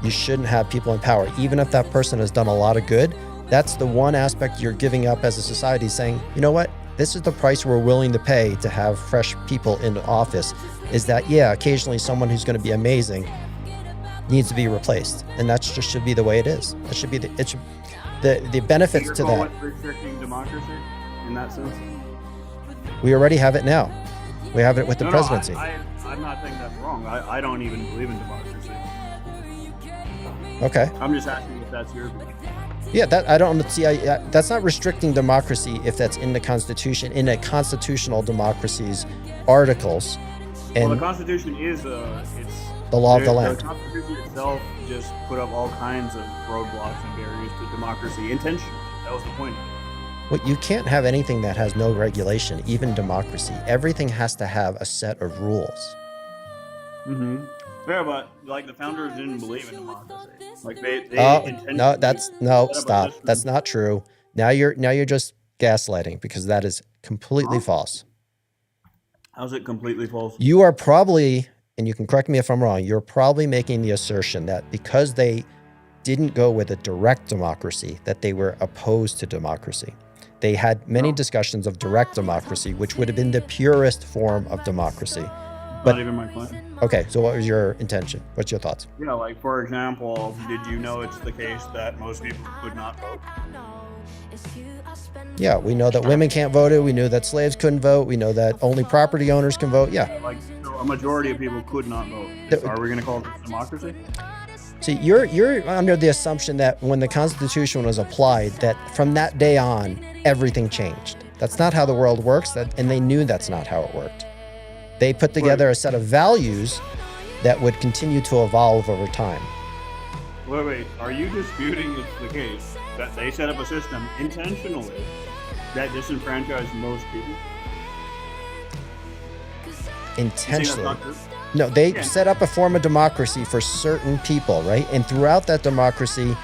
You shouldn't have people in power, even if that person has done a lot of good. That's the one aspect you're giving up as a society, saying, you know what, this is the price we're willing to pay to have fresh people in office, is that, yeah, occasionally someone who's going to be amazing needs to be replaced. And that just should be the way it is. It should be the benefits to that. What's restricting democracy in that sense? We already have it now. We have it with the presidency. I'm not saying that's wrong. I don't even believe in democracy. Okay. I'm just asking if that's your view. Yeah, that I don't see. That's not restricting democracy if that's in the Constitution, in a constitutional democracy's articles, Well, the and Constitution is it's the law of the The land. Constitution itself just put up all kinds of roadblocks and barriers to democracy intentionally. That was the point. Well, you can't have anything that has no regulation, even democracy. Everything has to have a set of rules. Mm-hmm. Yeah, but like the founders didn't believe in democracy. Like they Oh intentionally no, that's no set up a stop. system. That's not true. Now you're just gaslighting, because that is completely false. How's it completely false? You are probably, and you can correct me if I'm wrong, you're probably making the assertion that because they didn't go with a direct democracy, that they were opposed to democracy. They had many discussions of direct democracy, which would have been the purest form of democracy. Not even my point. Okay, so what was your intention? What's your thoughts? Yeah, like for example, did you know it's the case that most people could not vote? Yeah, we know that women can't vote. We knew that slaves couldn't vote. We know that only property owners can vote. Yeah. Like so a majority of people could not vote. Are we going to call this democracy? See, you're under the assumption that when the Constitution was applied, that from that day on, everything changed. That's not how the world works, and they knew that's not how it worked. They put together a set of values that would continue to evolve over time. Wait. Are you disputing it's the case that they set up a system intentionally that disenfranchised most people? You think that's Intentionally. not true? No, they set up a form of democracy for certain people, right? And throughout that democracy,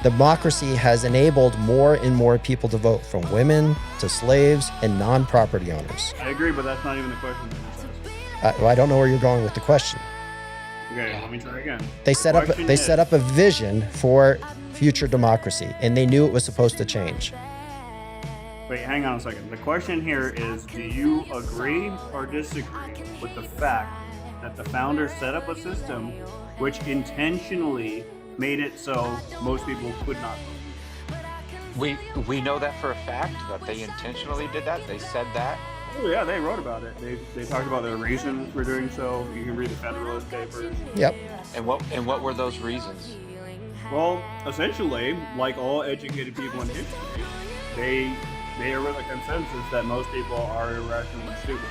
democracy has enabled more and more people to vote, from women to slaves and non-property owners. I agree, but that's not even the question. I don't know where you're going with the question. Okay, let me try again. They set up a vision for future democracy, and they knew it was supposed to change. Wait, hang on a second. The question here is, do you agree or disagree with the fact that the founders set up a system which intentionally made it so most people could not vote? We know that for a fact that they intentionally did that. They said that. Oh yeah, they wrote about it. They talked about their reasons for doing so. You can read the Federalist Papers. Yep. And what were those reasons? Well, essentially, like all educated people in history, they are with a consensus that most people are irrational and stupid.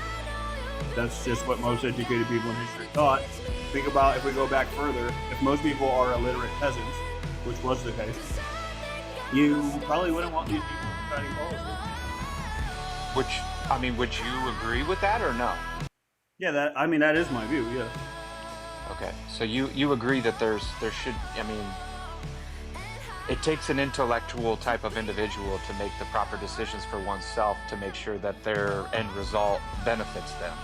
That's just what most educated people in history thought. Think about if we go back further, if most people are illiterate peasants, which was the case, you probably wouldn't want these people deciding policy. Which, I mean, would you agree with that or no? Yeah, that is my view. Yeah. Okay, so you agree that there should, I mean, it takes an intellectual type of individual to make the proper decisions for oneself to make sure that their end result benefits them.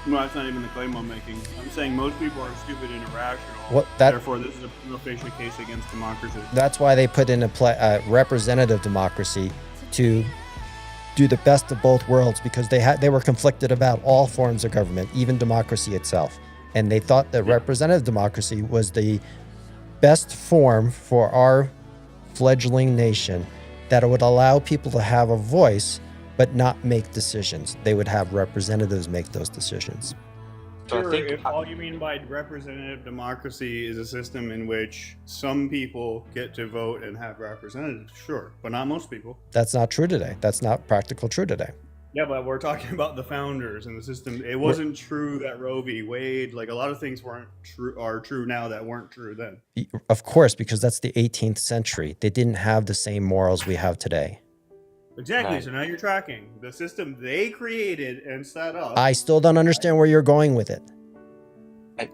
No, that's not even the claim I'm making. I'm saying most people are stupid and irrational. Therefore, this is a prima facie case against democracy. That's why they put in a representative democracy to do the best of both worlds, because they were conflicted about all forms of government, even democracy itself. And they thought that representative democracy was the best form for our fledgling nation, that it would allow people to have a voice but not make decisions. They would have representatives make those decisions. So Sure, I think if all you mean by representative democracy is a system in which some people get to vote and have representatives, sure, but not most people. That's not true today. That's not practical true today. Yeah, but we're talking about the founders and the system. It wasn't true that Roe v. Wade, like a lot of things are true now that weren't true then. Of course, because that's the 18th century. They didn't have the same morals we have today. Exactly. Right. So now you're tracking the system they created and set up. I still don't understand where you're going with it.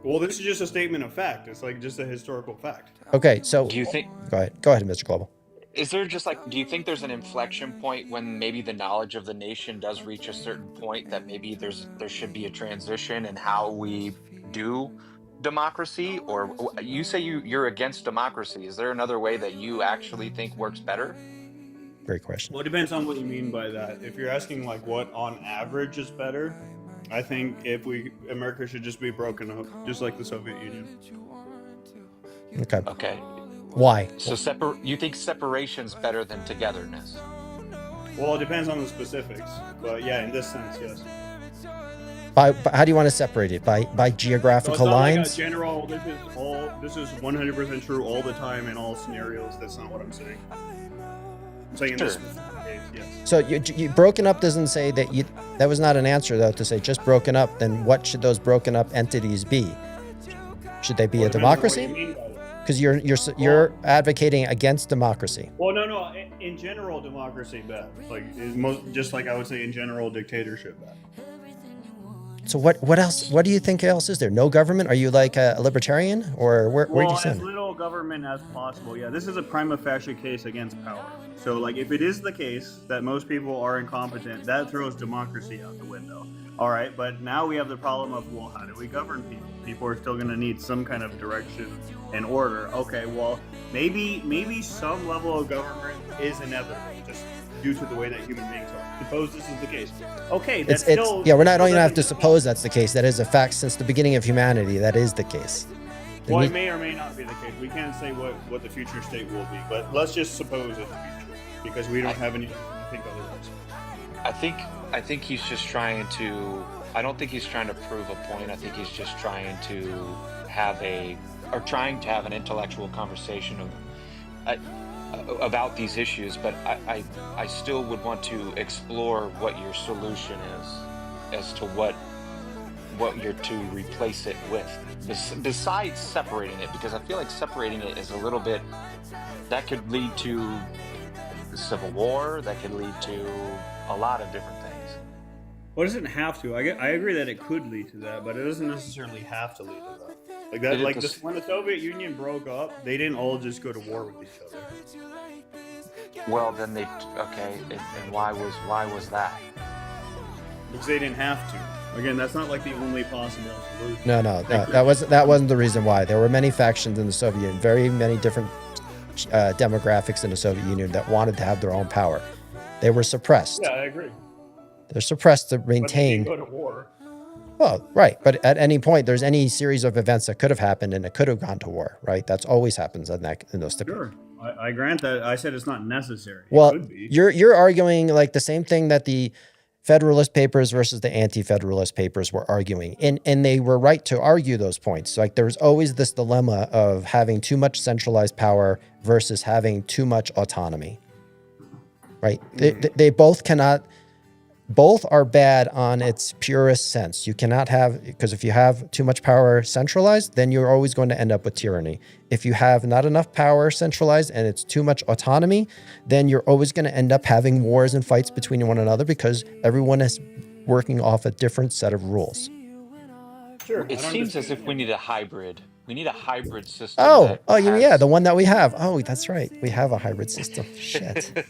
Well, this is just a statement of fact. It's like just a historical fact. Okay, so do you think, go ahead, Mr. Global. is there just like, do you think there's an inflection point when maybe the knowledge of the nation does reach a certain point that maybe there should be a transition in how we do democracy? Or you say you're against democracy. Is there another way that you actually think works better? Great question. Well, it depends on what you mean by that. If you're asking like what on average is better, I think America should just be broken up, just like the Soviet Union. Okay. Okay. Why? So you think separation's better than togetherness? Well, it depends on the specifics, but yeah, in this sense, yes. By how do you want to separate it? By geographical Well, it's not lines? like a general. This is 100% true all the time in all scenarios. That's not what I'm saying. I'm saying in this Sure. case, yes. So you broken up doesn't say that was not an answer though, to say just broken up. Then what should those broken up entities be? Should they be Well, a it depends on what democracy? you mean by that. Because you're advocating against democracy. Well, no. In general, democracy bad. Like just like I would say in general, dictatorship bad. So what else? What do you think else is there? No government? Are you like a libertarian, or where do you Well, as stand? little government as possible. Yeah, this is a prima facie case against power. So, like, if it is the case that most people are incompetent, that throws democracy out the window. All right, but now we have the problem of, well, how do we govern people? People are still going to need some kind of direction and order. Okay, well, maybe some level of government is inevitable, just due to the way that human beings are. Suppose this is the case. Okay, that's still yeah. We're not still even have to doesn't- suppose that's the case. That is a fact since the beginning of humanity. That is the case. Well, we- it may or may not be the case. We can't say what the future state will be, but let's just suppose it's future because we don't have any reason to think otherwise. I think he's just trying to. I don't think he's trying to prove a point. I think he's just trying to have an intellectual conversation about these issues. But I still would want to explore what your solution is as to what you're to replace it with, besides separating it, because I feel like separating it is a little bit, that could lead to civil war, that could lead to a lot of different things. Well, it doesn't have to. I agree that it could lead to that, but it doesn't necessarily have to lead to that. Like that, Did it when the Soviet Union broke up, they didn't all just go to war with each other. Well, then and why was that? Because they didn't have to. Again, that's not like the only possible solution. No. That wasn't the reason why. There were many factions in the Soviet Union, very many different demographics in the Soviet Union that wanted to have their own power. They were suppressed. Yeah, I agree. They're suppressed to But they maintain. didn't go to war. Well, right. But at any point, there's any series of events that could have happened and it could have gone to war, right? That's always happens in those types. Sure, I grant that. I said it's not necessary. It Well, could be. you're arguing like the same thing that the Federalist Papers versus the Anti-Federalist Papers were arguing. And they were right to argue those points. Like there was always this dilemma of having too much centralized power versus having too much autonomy, right? They both cannot, both are bad on its purest sense. You cannot have, because if you have too much power centralized, then you're always going to end up with tyranny. If you have not enough power centralized and it's too much autonomy, then you're always going to end up having wars and fights between one another because everyone is working off a different set of rules. Sure. It seems as if we need a hybrid. We need a hybrid system. Yeah, the one that we have. Oh, that's right. We have a hybrid system. Shit.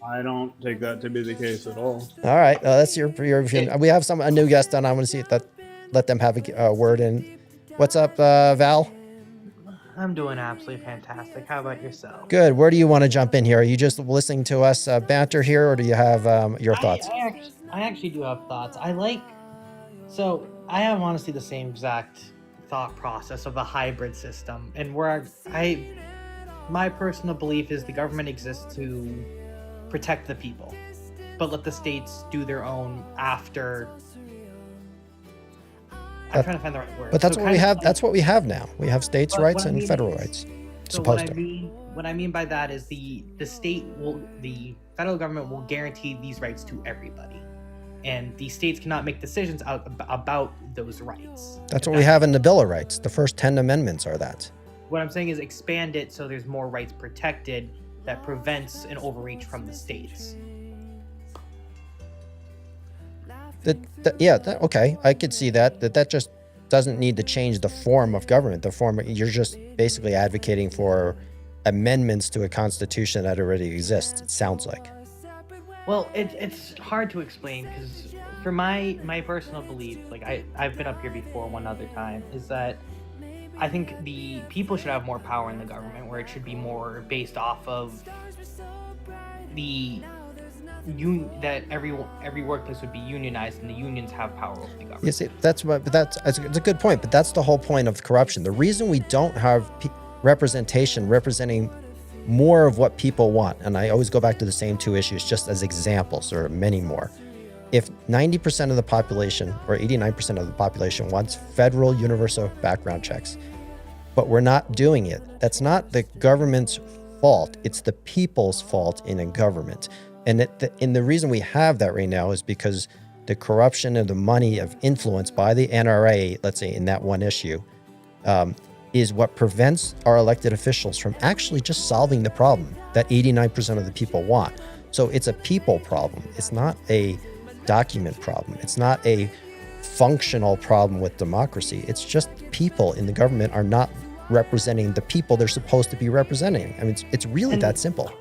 I don't take that to be the case at all. All right, that's your review. We have a new guest on. I want to see that. Let them have a word in. What's up, Val? I'm doing absolutely fantastic. How about yourself? Good. Where do you want to jump in here? Are you just listening to us banter here, or do you have your thoughts? I actually do have thoughts. I have honestly the same exact thought process of the hybrid system, and my personal belief is the government exists to protect the people, but let the states do their own after. I'm trying to find the right word. But that's So what we kind of have. like- That's what we have now. We have states' But rights what I and mean federal is- rights. So what I mean by that is the federal government will guarantee these rights to everybody, and the states cannot make decisions about those rights. That's what we have in the Bill of Rights. The first 10 amendments are that. What I'm saying is expand it so there's more rights protected that prevents an overreach from the states. Okay, I could see that. That just doesn't need to change the form of government. You're just basically advocating for amendments to a constitution that already exists. It sounds like. Well, it's hard to explain because for my personal belief, like I've been up here before one other time, is that I think the people should have more power in the government, where it should be more based off of the that every workplace would be unionized and the unions have power over the government. Yes, it's a good point, but that's the whole point of corruption. The reason we don't have representation representing more of what people want, and I always go back to the same two issues just as examples, or many more. If 90% of the population or 89% of the population wants federal universal background checks, but we're not doing it, that's not the government's fault. It's the people's fault in a government. And the reason we have that right now is because the corruption and the money of influence by the NRA, let's say in that one issue, is what prevents our elected officials from actually just solving the problem that 89% of the people want. So it's a people problem. It's not a document problem. It's not a functional problem with democracy. It's just people in the government are not representing the people they're supposed to be representing. I mean, it's really that simple.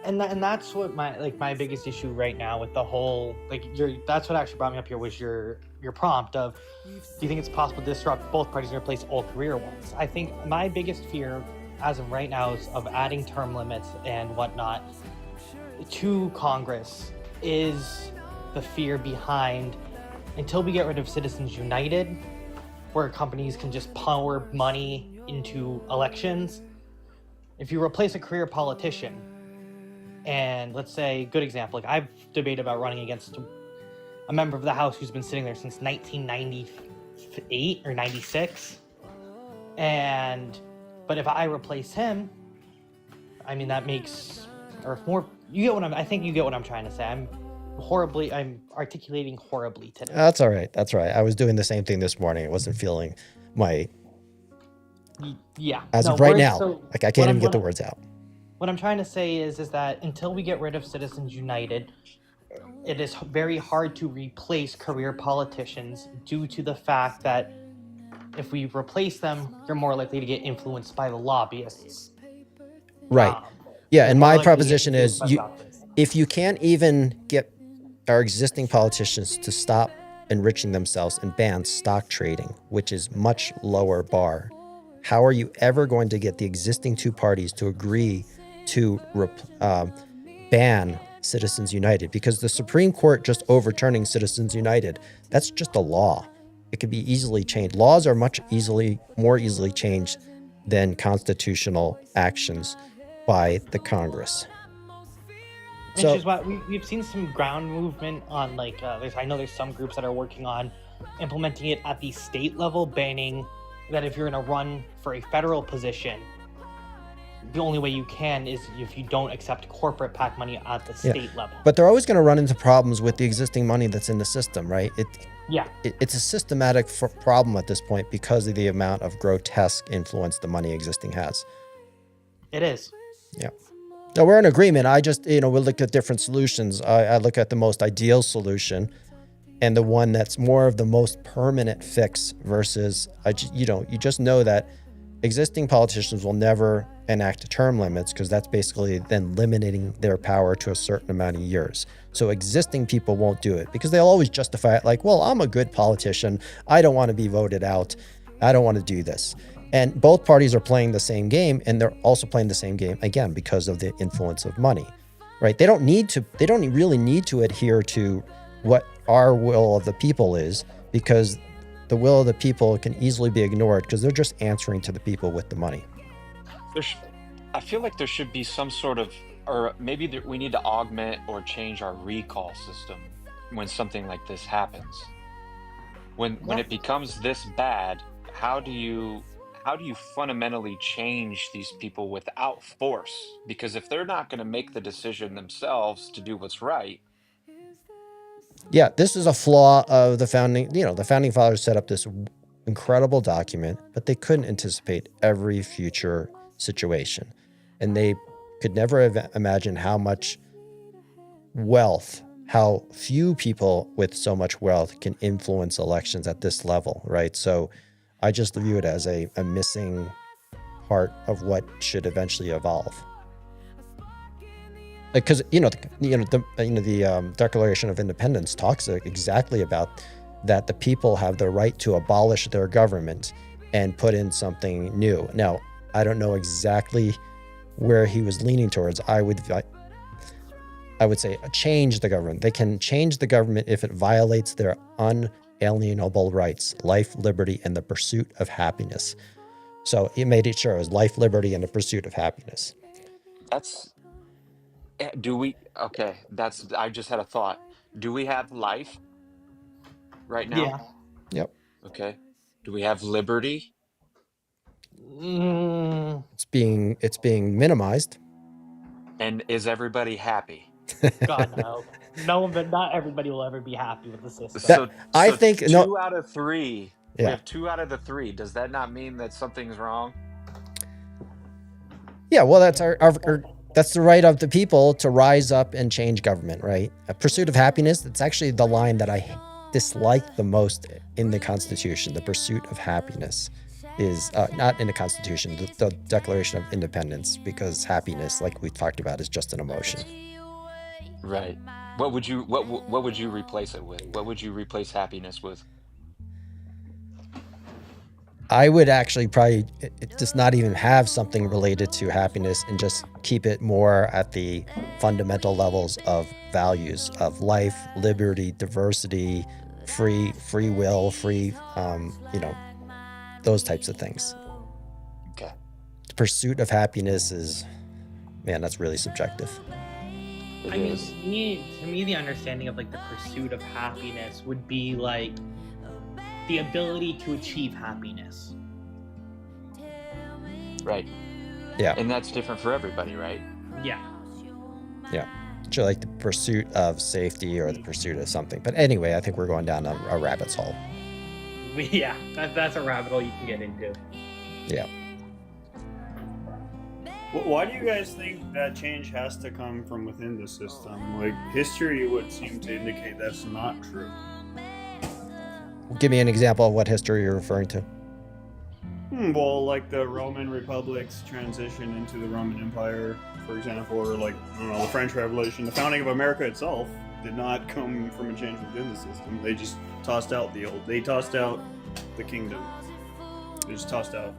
And that's what my biggest issue right now with the whole that's what actually brought me up here was your prompt of, do you think it's possible to disrupt both parties and replace all career ones? I think my biggest fear as of right now is of adding term limits and whatnot to Congress is the fear behind, until we get rid of Citizens United, where companies can just pour money into elections. If you replace a career politician, and let's say, good example, like I've debated about running against a member of the House who's been sitting there since 1998 or 96. But if I replace him, I mean, that makes, or more, I think you get what I'm trying to say. I'm articulating horribly today. That's all right. That's right. I was doing the same thing this morning. I wasn't feeling of right now, I can't even get the words out. What I'm trying to say is that until we get rid of Citizens United, it is very hard to replace career politicians due to the fact that if we replace them, you're more likely to get influenced by the lobbyists. Right. And my proposition is, if you can't even get our existing politicians to stop enriching themselves and ban stock trading, which is much lower bar, how are you ever going to get the existing two parties to agree to ban Citizens United? Because the Supreme Court just overturning Citizens United, that's just a law. It can be easily changed. Laws are more easily changed than constitutional actions by the Congress. Which So is why we've seen some ground movement on like I know there's some groups that are working on implementing it at the state level, banning that if you're going to run for a federal position, the only way you can is if you don't accept corporate PAC money at the Yeah. state level. but they're always going to run into problems with the existing money that's in the system, right? Yeah, It's a systematic problem at this point because of the amount of grotesque influence the money existing has. it is. Yeah. No, we're in agreement. I just, we'll look at different solutions. I look at the most ideal solution and the one that's more of the most permanent fix versus, you just know that existing politicians will never enact term limits because that's basically then limiting their power to a certain amount of years. So existing people won't do it because they'll always justify it like, well, I'm a good politician. I don't want to be voted out. I don't want to do this. And both parties are playing the same game, and they're also playing the same game again because of the influence of money, right? They don't really need to adhere to what our will of the people is because the will of the people can easily be ignored because they're just answering to the people with the money. I feel like there should be some sort of, or maybe we need to augment or change our recall system when something like this happens. When it becomes this bad, how do you fundamentally change these people without force? Because if they're not going to make the decision themselves to do what's right. Yeah, this is a flaw of the founding. The founding fathers set up this incredible document, but they couldn't anticipate every future situation. And they could never imagine how much wealth, how few people with so much wealth can influence elections at this level, right? So I just view it as a missing part of what should eventually evolve. Because the Declaration of Independence talks exactly about that the people have the right to abolish their government and put in something new. Now, I don't know exactly where he was leaning towards. I would say change the government. They can change the government if it violates their unalienable rights, life, liberty, and the pursuit of happiness. So he made it sure it was life, liberty, and the pursuit of happiness. I just had a thought. Do we have life right now? Yeah. Yep. Okay. Do we have liberty? Mm, It's being minimized. And is everybody happy? God no, no, but not everybody will ever be happy with the system. I think two no. out of three. Yeah. We have 2 out of the 3. Does that not mean that something's wrong? Yeah. Well, that's that's the right of the people to rise up and change government, right? A pursuit of happiness. That's actually the line that I dislike the most in the Constitution. The pursuit of happiness is not in the Constitution, the Declaration of Independence, because happiness, like we talked about, is just an emotion. Right. What would you replace it with? What would you replace happiness with? I would actually probably just not even have something related to happiness and just keep it more at the fundamental levels of values of life, liberty, diversity, free will, those types of things. Okay. The pursuit of happiness is, man, that's really subjective. It I mean, is. to me, the understanding of like the pursuit of happiness would be like the ability to achieve happiness. Right. Yeah. And that's different for everybody, right? Yeah. So like the pursuit of safety or the pursuit of something. But anyway, I think we're going down a rabbit's hole. Yeah, that's a rabbit hole you can get into. Yeah. Why do you guys think that change has to come from within the system? Like, history would seem to indicate that's not true. Give me an example of what history you're referring to. Well, like the Roman Republic's transition into the Roman Empire, for example, or like, I don't know, the French Revolution. The founding of America itself did not come from a change within the system. They just tossed out they tossed out the kingdom. They just tossed out.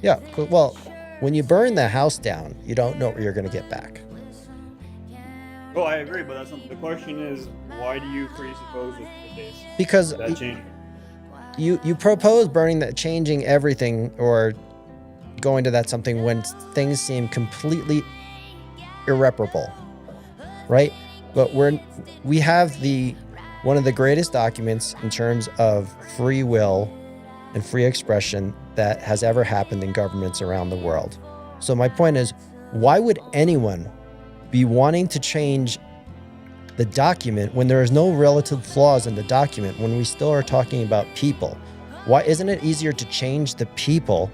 Yeah. Well, when you burn the house down, you don't know what you're going to get back. Oh, I agree, but that's not, the question is, why do you presuppose the case Because that change? you propose changing everything or going to that something when things seem completely irreparable. right? But we have one of the greatest documents in terms of free will and free expression that has ever happened in governments around the world. So my point is, why would anyone be wanting to change the document when there is no relative flaws in the document, when we still are talking about people? Why isn't it easier to change the people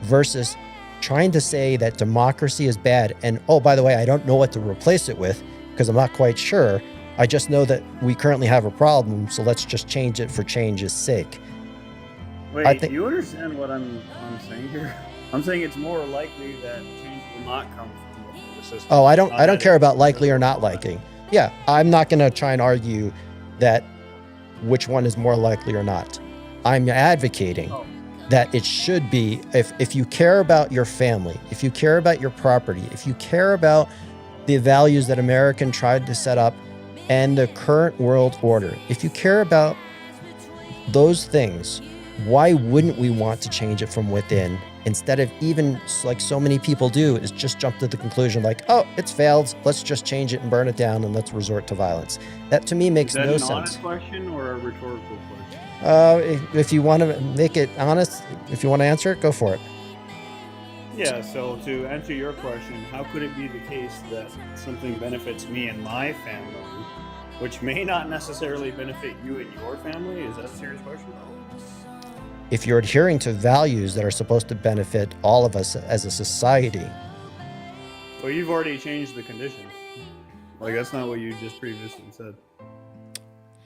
versus trying to say that democracy is bad? And oh, by the way, I don't know what to replace it with because I'm not quite sure. I just know that we currently have a problem, so let's just change it for change's sake. Wait, do you understand what I'm saying here? I'm saying it's more likely that change will not come from the system. Oh, I don't care about likely or not liking. Yeah, I'm not going to try and argue that which one is more likely or not. I'm advocating that it should be, if you care about your family, if you care about your property, if you care about the values that American tried to set up and the current world order, if you care about those things, why wouldn't we want to change it from within instead of, even like so many people do, is just jump to the conclusion like, oh, it's failed, let's just change it and burn it down and let's resort to violence. That to me makes no sense. Is that an honest question or a rhetorical question? If you want to make it honest, if you want to answer it, go for it. Yeah, so to answer your question, how could it be the case that something benefits me and my family, which may not necessarily benefit you and your family? Is that a serious question? If you're adhering to values that are supposed to benefit all of us as a society. Well, you've already changed the conditions. Like, that's not what you just previously said.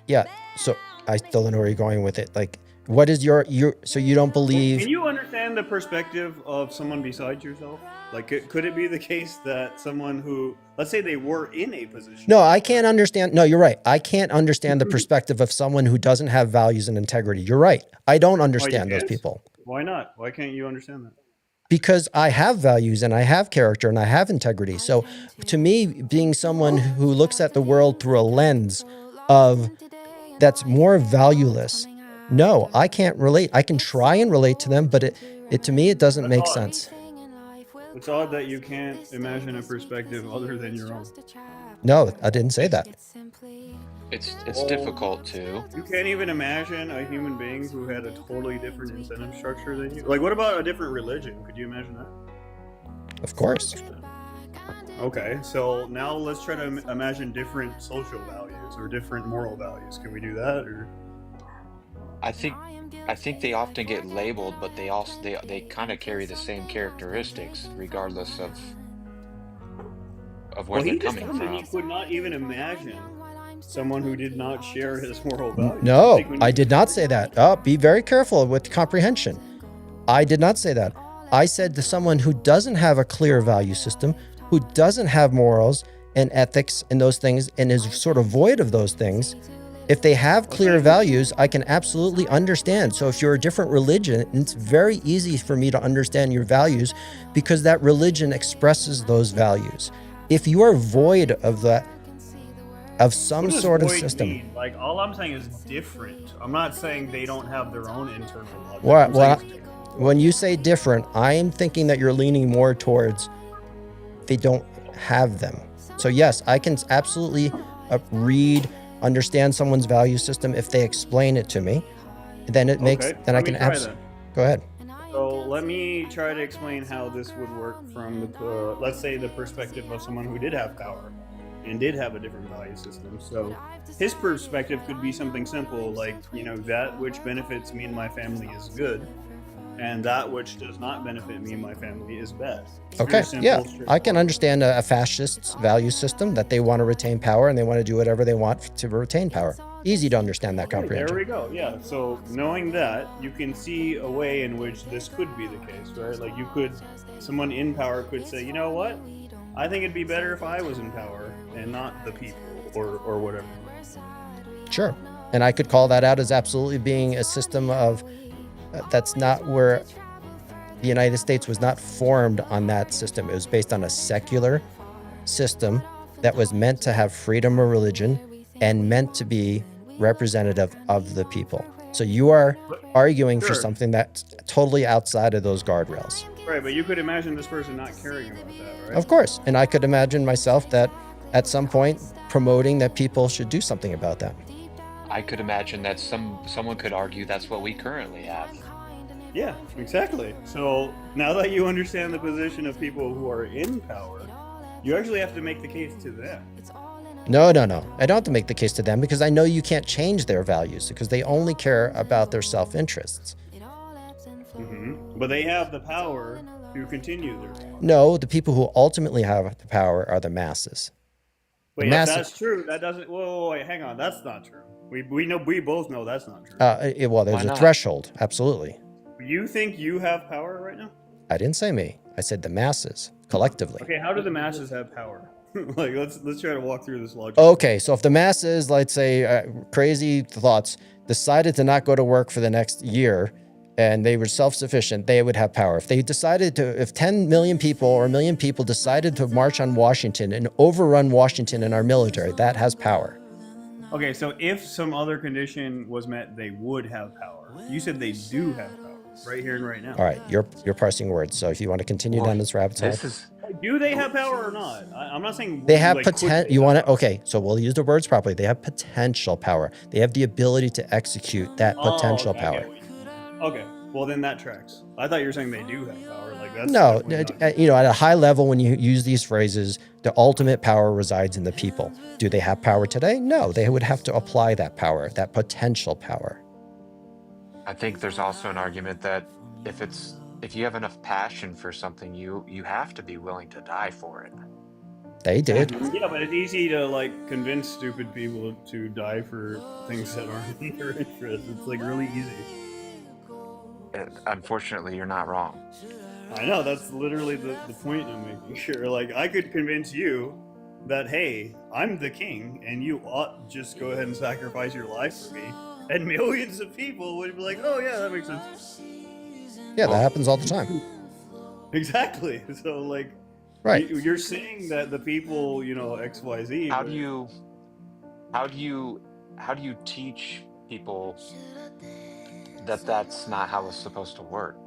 Yeah, so I still don't know where you're going with it. Like, what is your so you don't believe... Can you understand the perspective of someone besides yourself? Like, could it be the case that someone who, let's say they were in a position... No, I can't understand. No, you're right. I can't understand the perspective of someone who doesn't have values and integrity. You're right. I don't understand those people. Why not? Why can't you understand that? Because I have values and I have character and I have integrity. So to me, being someone who looks at the world through a lens of that's more valueless, no, I can't relate. I can try and relate to them, but it to me, it doesn't make sense. It's odd that you can't imagine a perspective other than your own. No, I didn't say that. It's difficult to. You can't even imagine a human being who had a totally different incentive structure than you. Like, what about a different religion? Could you imagine that? Of course. Okay, so now let's try to imagine different social values or different moral values. Can we do that? Or I think they often get labeled, but they kind of carry the same characteristics regardless of where they're coming from. You could not even imagine someone who did not share his moral values. No, I did not say that. Oh, be very careful with comprehension. I did not say that. I said to someone who doesn't have a clear value system, who doesn't have morals and ethics and those things, and is sort of void of those things, if they have clear values, I can absolutely understand. So if you're a different religion, it's very easy for me to understand your values because that religion expresses those values. If you are void of that, of some sort of system. Mean? Like, all I'm saying is different. I'm not saying they don't have their own internal logic. Well, when you say different, I am thinking that you're leaning more towards they don't have them. So yes, I can absolutely understand someone's value system if they explain it to me. Then it makes, then I can absolutely, go ahead. So let me try to explain how this would work from the, let's say, the perspective of someone who did have power and did have a different value system. So his perspective could be something simple, like, you know, that which benefits me and my family is good, and that which does not benefit me and my family is bad. Okay, yeah, I can understand a fascist value system that they want to retain power and they want to do whatever they want to retain power. Easy to understand that comprehension. There we go, yeah. So knowing that, you can see a way in which this could be the case, right? Like, you could, someone in power could say, you know what? I think it'd be better if I was in power and not the people or whatever. Sure. And I could call that out as absolutely being a system of, that's not where the United States was not formed on that system. It was based on a secular system that was meant to have freedom of religion and meant to be representative of the people. So you are arguing for something that's totally outside of those guardrails. Right, but you could imagine this person not caring about that, right? Of course. And I could imagine myself that at some point promoting that people should do something about that. I could imagine that someone could argue that's what we currently have. Yeah, exactly. So now that you understand the position of people who are in power, you actually have to make the case to them. No. I don't have to make the case to them because I know you can't change their values because they only care about their self-interests. But they have the power to continue their power. No, the people who ultimately have the power are the masses. But The if masses- that's true, that doesn't. Whoa, wait, hang on. That's not true. We both know that's not true. Well, there's Why a not? threshold. Absolutely. You think you have power right now? I didn't say me. I said the masses collectively. Okay, how do the masses have power? Like, let's try to walk through this logic. Okay, so if the masses, let's say, crazy thoughts, decided to not go to work for the next year and they were self-sufficient, they would have power. If they decided to, if 10 million people or a million people decided to march on Washington and overrun Washington and our military, that has power. Okay, so if some other condition was met, they would have power. You said they do have power right here and right now. All right, you're parsing words. So if you want to continue Boy, down this rabbit hole, This is Do they have power or not? I'm not saying they have like, could potential. they You have want to? power? Okay, so we'll use the words properly. They have potential power. They have the ability to execute that potential okay, I power. get what you mean. Okay, well then that tracks. I thought you were saying they do have power. Like that's No, definitely not- you know, at a high level, when you use these phrases, the ultimate power resides in the people. Do they have power today? No, they would have to apply that power, that potential power. I think there's also an argument that if you have enough passion for something, you have to be willing to die for it. They did. Yeah, but it's easy to like convince stupid people to die for things that aren't in their interest. It's like really easy. Unfortunately, you're not wrong. I know, that's literally the point I'm making sure. Like, I could convince you that, hey, I'm the king, and you ought just go ahead and sacrifice your life for me. And millions of people would be like, oh, yeah, that makes sense. Yeah, that happens all the time. Exactly. So, like, Right. you're saying that the people, you know, XYZ. How but- do you teach people that that's not how it's supposed to work?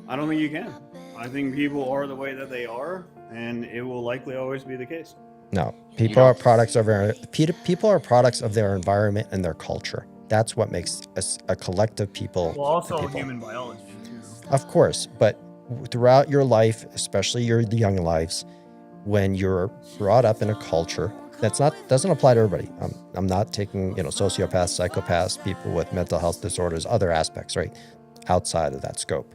I don't think you can. I think people are the way that they are, and it will likely always be the case. No, people are products of their environment and their culture. That's what makes us a collective people. Well, also people. human biology, too. Of course, but throughout your life, especially your young lives, when you're brought up in a culture doesn't apply to everybody. I'm not taking sociopaths, psychopaths, people with mental health disorders, other aspects, right, outside of that scope.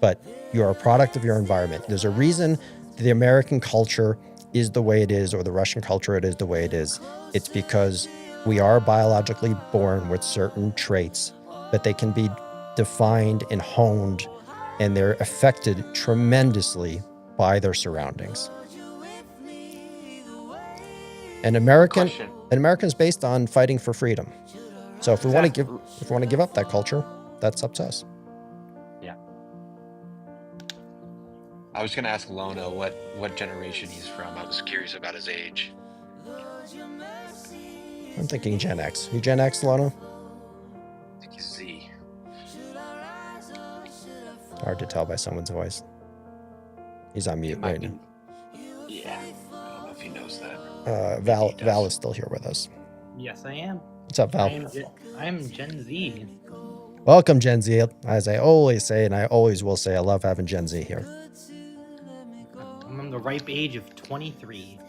But you're a product of your environment. There's a reason the American culture is the way it is, or the Russian culture it is the way it is. It's because we are biologically born with certain traits, but they can be defined and honed, and they're affected tremendously by their surroundings. An American is based on fighting for freedom. So if we want to give up that culture, that's up to us. I was going to ask Lona what generation he's from. I was curious about his age. I'm thinking Gen X. You Gen X, Lona? I think he's Z. Hard to tell by someone's voice. He's on mute It might right be. now. Yeah, I don't know if he knows that. Val is still here with us. Yes, I am. What's up, Val? I'm Gen Z. Welcome, Gen Z. As I always say, and I always will say, I love having Gen Z here. I'm on the ripe age of 23.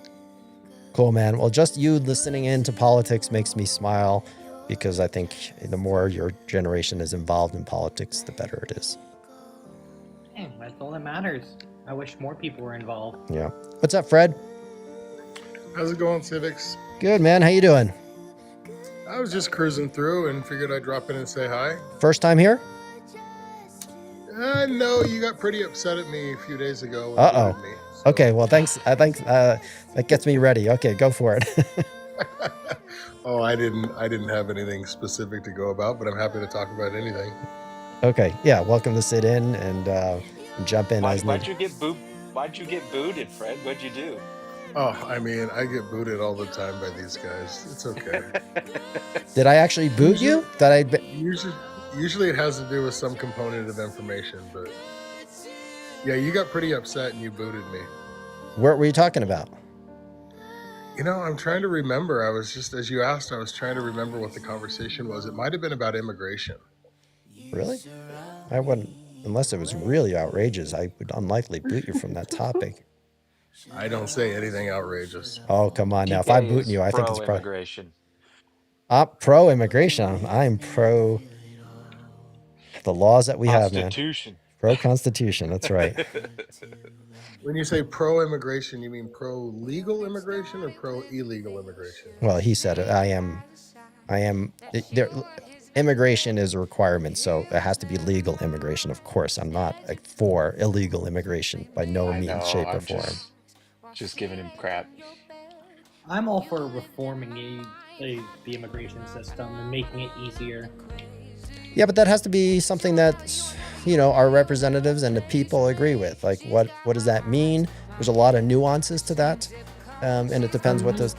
Cool, man. Well, just you listening into politics makes me smile, because I think the more your generation is involved in politics, the better it is. Hey, that's all that matters. I wish more people were involved. Yeah. What's up, Fred? How's it going, Civics? Good, man. How you doing? I was just cruising through and figured I'd drop in and say hi. First time here? No, you got pretty upset at me a few days ago. when you Uh-oh. booted me, so- Okay, well, thanks. I think that gets me ready. Okay, go for it. Oh, I didn't have anything specific to go about, but I'm happy to talk about anything. Okay, yeah. Welcome to sit in and jump in as Why'd needed. you get booted, Fred? What'd you do? Oh, I mean, I get booted all the time by these guys. It's okay. Did I actually boot you? Usually it has to do with some component of information, but yeah, you got pretty upset and you booted me. What were you talking about? You know, I'm trying to remember. I was just, as you asked, I was trying to remember what the conversation was. It might have been about immigration. Really? I wouldn't, unless it was really outrageous, I would unlikely boot you from that topic. I don't say anything outrageous. Oh, come on now. If I'm TK booting is you, I think it's probably pro-immigration. pro-immigration. I'm pro the laws that we have, man. Constitution. Pro-constitution. That's right. When you say pro-immigration, you mean pro-legal immigration or pro-illegal immigration? Well, he said it. I am. There, immigration is a requirement, so it has to be legal immigration. Of course, I'm not like for illegal immigration by no I means, know, shape, or I'm form. just giving him crap. I'm all for reforming the immigration system and making it easier. Yeah, but that has to be something that, you know, our representatives and the people agree with. Like, what does that mean? There's a lot of nuances to that, and it depends what those.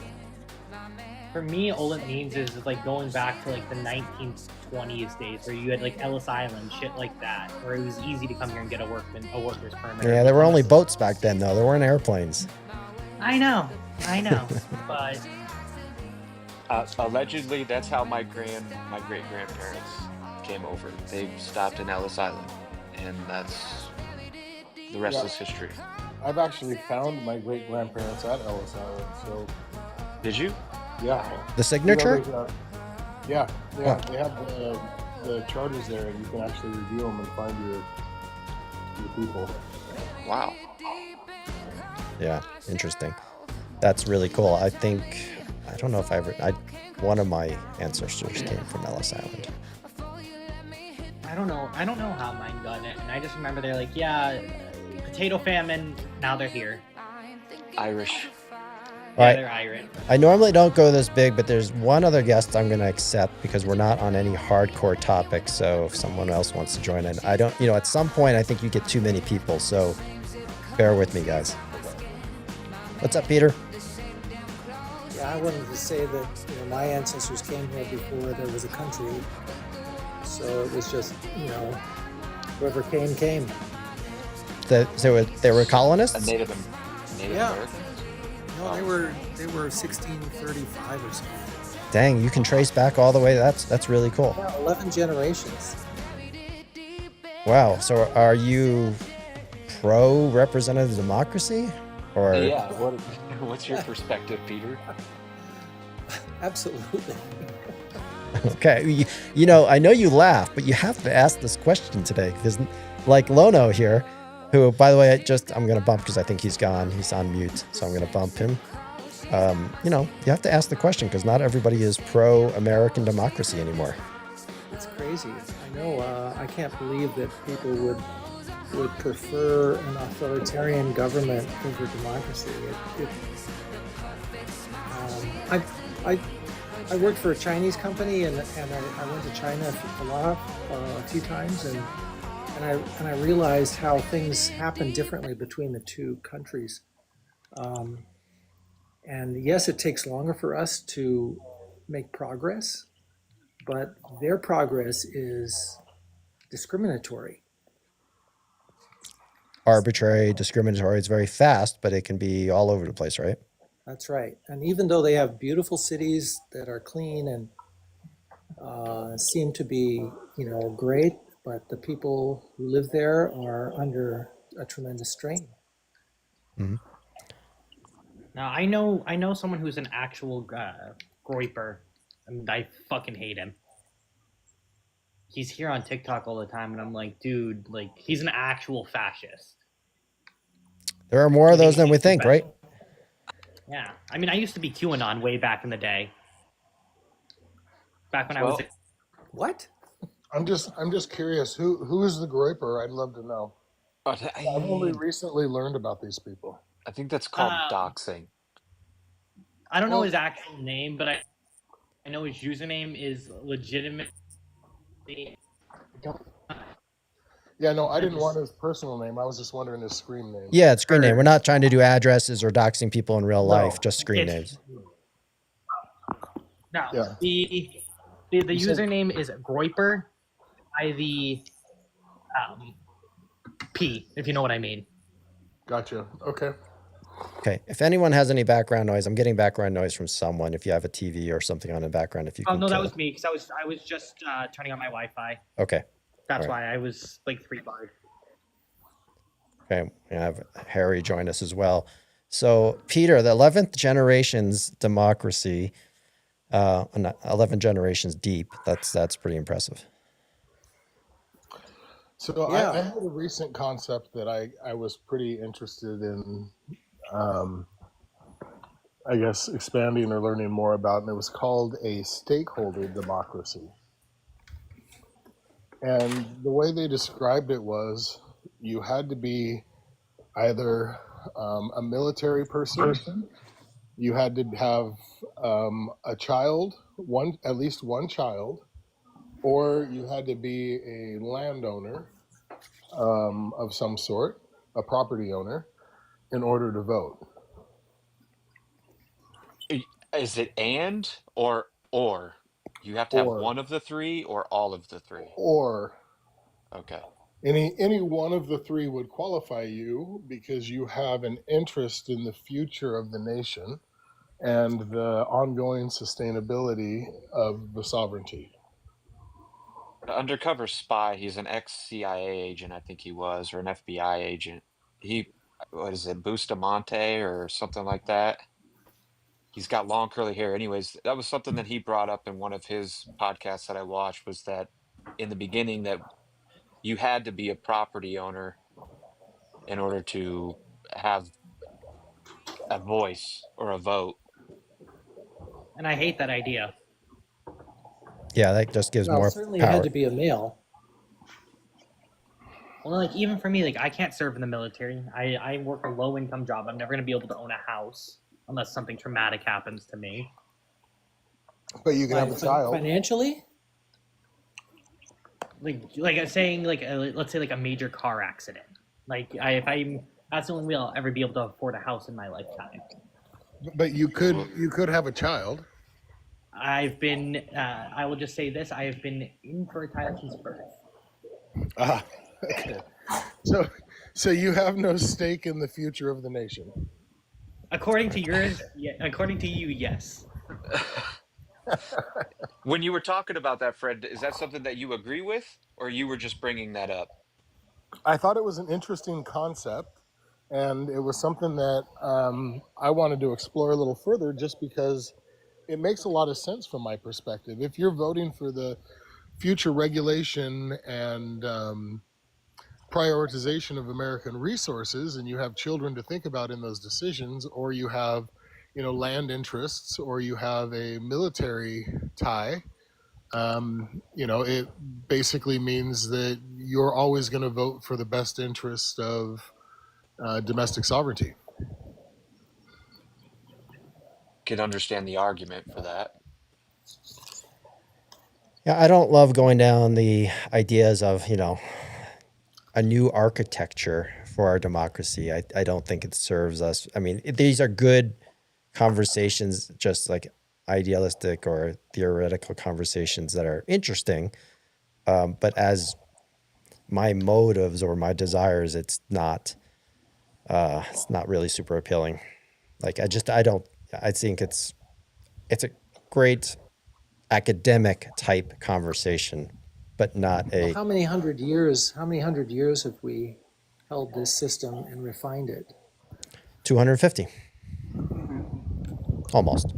For me, all it means is like going back to like the 1920s days where you had like Ellis Island, shit like that, where it was easy to come here and get a worker's permit. Yeah, there were only boats back then, though. There weren't airplanes. I know, but Allegedly, that's how my great grandparents came over. They stopped in Ellis Island, and that's the rest is history. I've actually found my great grandparents at Ellis Island. So, Did you? yeah. The signature? Yeah. Wow. They have the charges there, and you can actually review them and find your people. Wow. Yeah, interesting. That's really cool. I don't know if one of my ancestors came from Ellis Island. I don't know how mine got it, and I just remember they're like, yeah, potato famine. Now they're here. Irish. Yeah, Right. they're Irish. I normally don't go this big, but there's one other guest I'm going to accept because we're not on any hardcore topic. So if someone else wants to join in, I don't, at some point I think you get too many people. So bear with me, guys. What's up, Peter? Yeah, I wanted to say that my ancestors came here before there was a country, so it was just whoever came. So they were A colonists? Native Yeah. American. No, they were 1635 or something. Dang, you can trace back all the way. That's really cool. Yeah, 11 generations. Wow. So are you pro representative democracy, or Yeah. What's your perspective, Peter? Absolutely. okay? I know you laugh, but you have to ask this question today because, like Lono here, who, by the way, I'm gonna bump because I think he's gone. He's on mute, so I'm gonna bump him. You have to ask the question because not everybody is pro-American democracy anymore. It's crazy. I know. I can't believe that people would prefer an authoritarian government over democracy. I worked for a Chinese company, and I went to China a few times, and I realized how things happen differently between the two countries. And yes, it takes longer for us to make progress, but their progress is discriminatory. Arbitrary, discriminatory. It's very fast, but it can be all over the place, right? That's right. And even though they have beautiful cities that are clean and seem to be, great, but the people who live there are under a tremendous strain. Mm-hmm. Now I know someone who's an actual groiper, and I fucking hate him. He's here on TikTok all the time, and I'm like, dude, like he's an actual fascist. There are more of those than we think, right? Yeah, I mean, I used to be QAnon way back in the day. Back when I was. What? I'm just curious. Who is the groiper? I'd love to know. But I've only recently learned about these people. I think that's called doxing. I don't know his actual name, but I know his username is legitimate. Yeah, no, I didn't want his personal name. I was just wondering his screen name. Yeah, it's screen name. We're not trying to do addresses or doxing people in real life, just screen It's- names. No, Yeah. the username is Groiper by the P, if you know what I mean. Gotcha. Okay. Okay. If anyone has any background noise, I'm getting background noise from someone. If you have a TV or something on in the background, if you Oh can no, that kill was it. me because I was just turning on my Wi-Fi. Okay. That's All right. why I was like 3-barred. Okay. We have Harry join us as well. So, Peter, the 11th generation's democracy, 11 generations deep. That's pretty impressive. So Yeah. I had a recent concept that I was pretty interested in, I guess, expanding or learning more about, and it was called a stakeholder democracy. And the way they described it was you had to be either a military person, you had to have a child, at least one child, or you had to be a landowner of some sort, a property owner, in order to vote. Is it and or? You have to have Or, one of the three or all of the three. or Okay. any one of the three would qualify you because you have an interest in the future of the nation and the ongoing sustainability of the sovereignty. The undercover spy, he's an ex-CIA agent, I think he was, or an FBI agent. What is it, Bustamante or something like that? He's got long curly hair. Anyways, that was something that he brought up in one of his podcasts that I watched, was that in the beginning that you had to be a property owner in order to have a voice or a vote. And I hate that idea. Yeah, that just gives Well, more certainly power. you had to be a male. Well, like even for me, like I can't serve in the military. I work a low income job. I'm never gonna be able to own a house unless something traumatic happens to me. But you can have a child. Financially? Like I'm saying, like let's say like a major car accident. Like that's the only way I'll ever be able to afford a house in my lifetime. But you could have a child. I've been I will just say this: I have been infertile since birth. Ah, okay. So you have no stake in the future of the nation. According to yours, yeah. According to you, yes. When you were talking about that, Fred, is that something that you agree with, or you were just bringing that up? I thought it was an interesting concept, and it was something that I wanted to explore a little further just because it makes a lot of sense from my perspective. If you're voting for the future regulation and prioritization of American resources, and you have children to think about in those decisions, or you have, land interests, or you have a military tie, it basically means that you're always going to vote for the best interest of domestic sovereignty. Can understand the argument for that. Yeah, I don't love going down the ideas of, a new architecture for our democracy. I don't think it serves us. I mean, these are good conversations, just like idealistic or theoretical conversations that are interesting. But as my motives or my desires, it's not really super appealing. Like, I think it's a great academic type conversation, but not a. How many hundred years have we held this system and refined it? 250. Almost.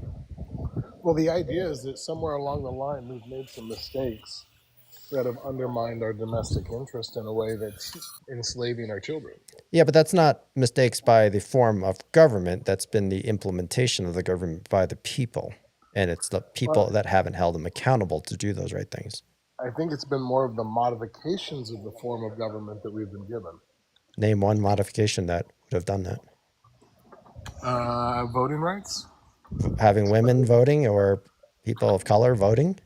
Well, the idea is that somewhere along the line we've made some mistakes that have undermined our domestic interest in a way that's enslaving our children. Yeah, but that's not mistakes by the form of government. That's been the implementation of the government by the people. And it's the people that haven't held them accountable to do those right things. I think it's been more of the modifications of the form of government that we've been given. Name one modification that would have done that. Voting rights? Having women voting or people of color voting?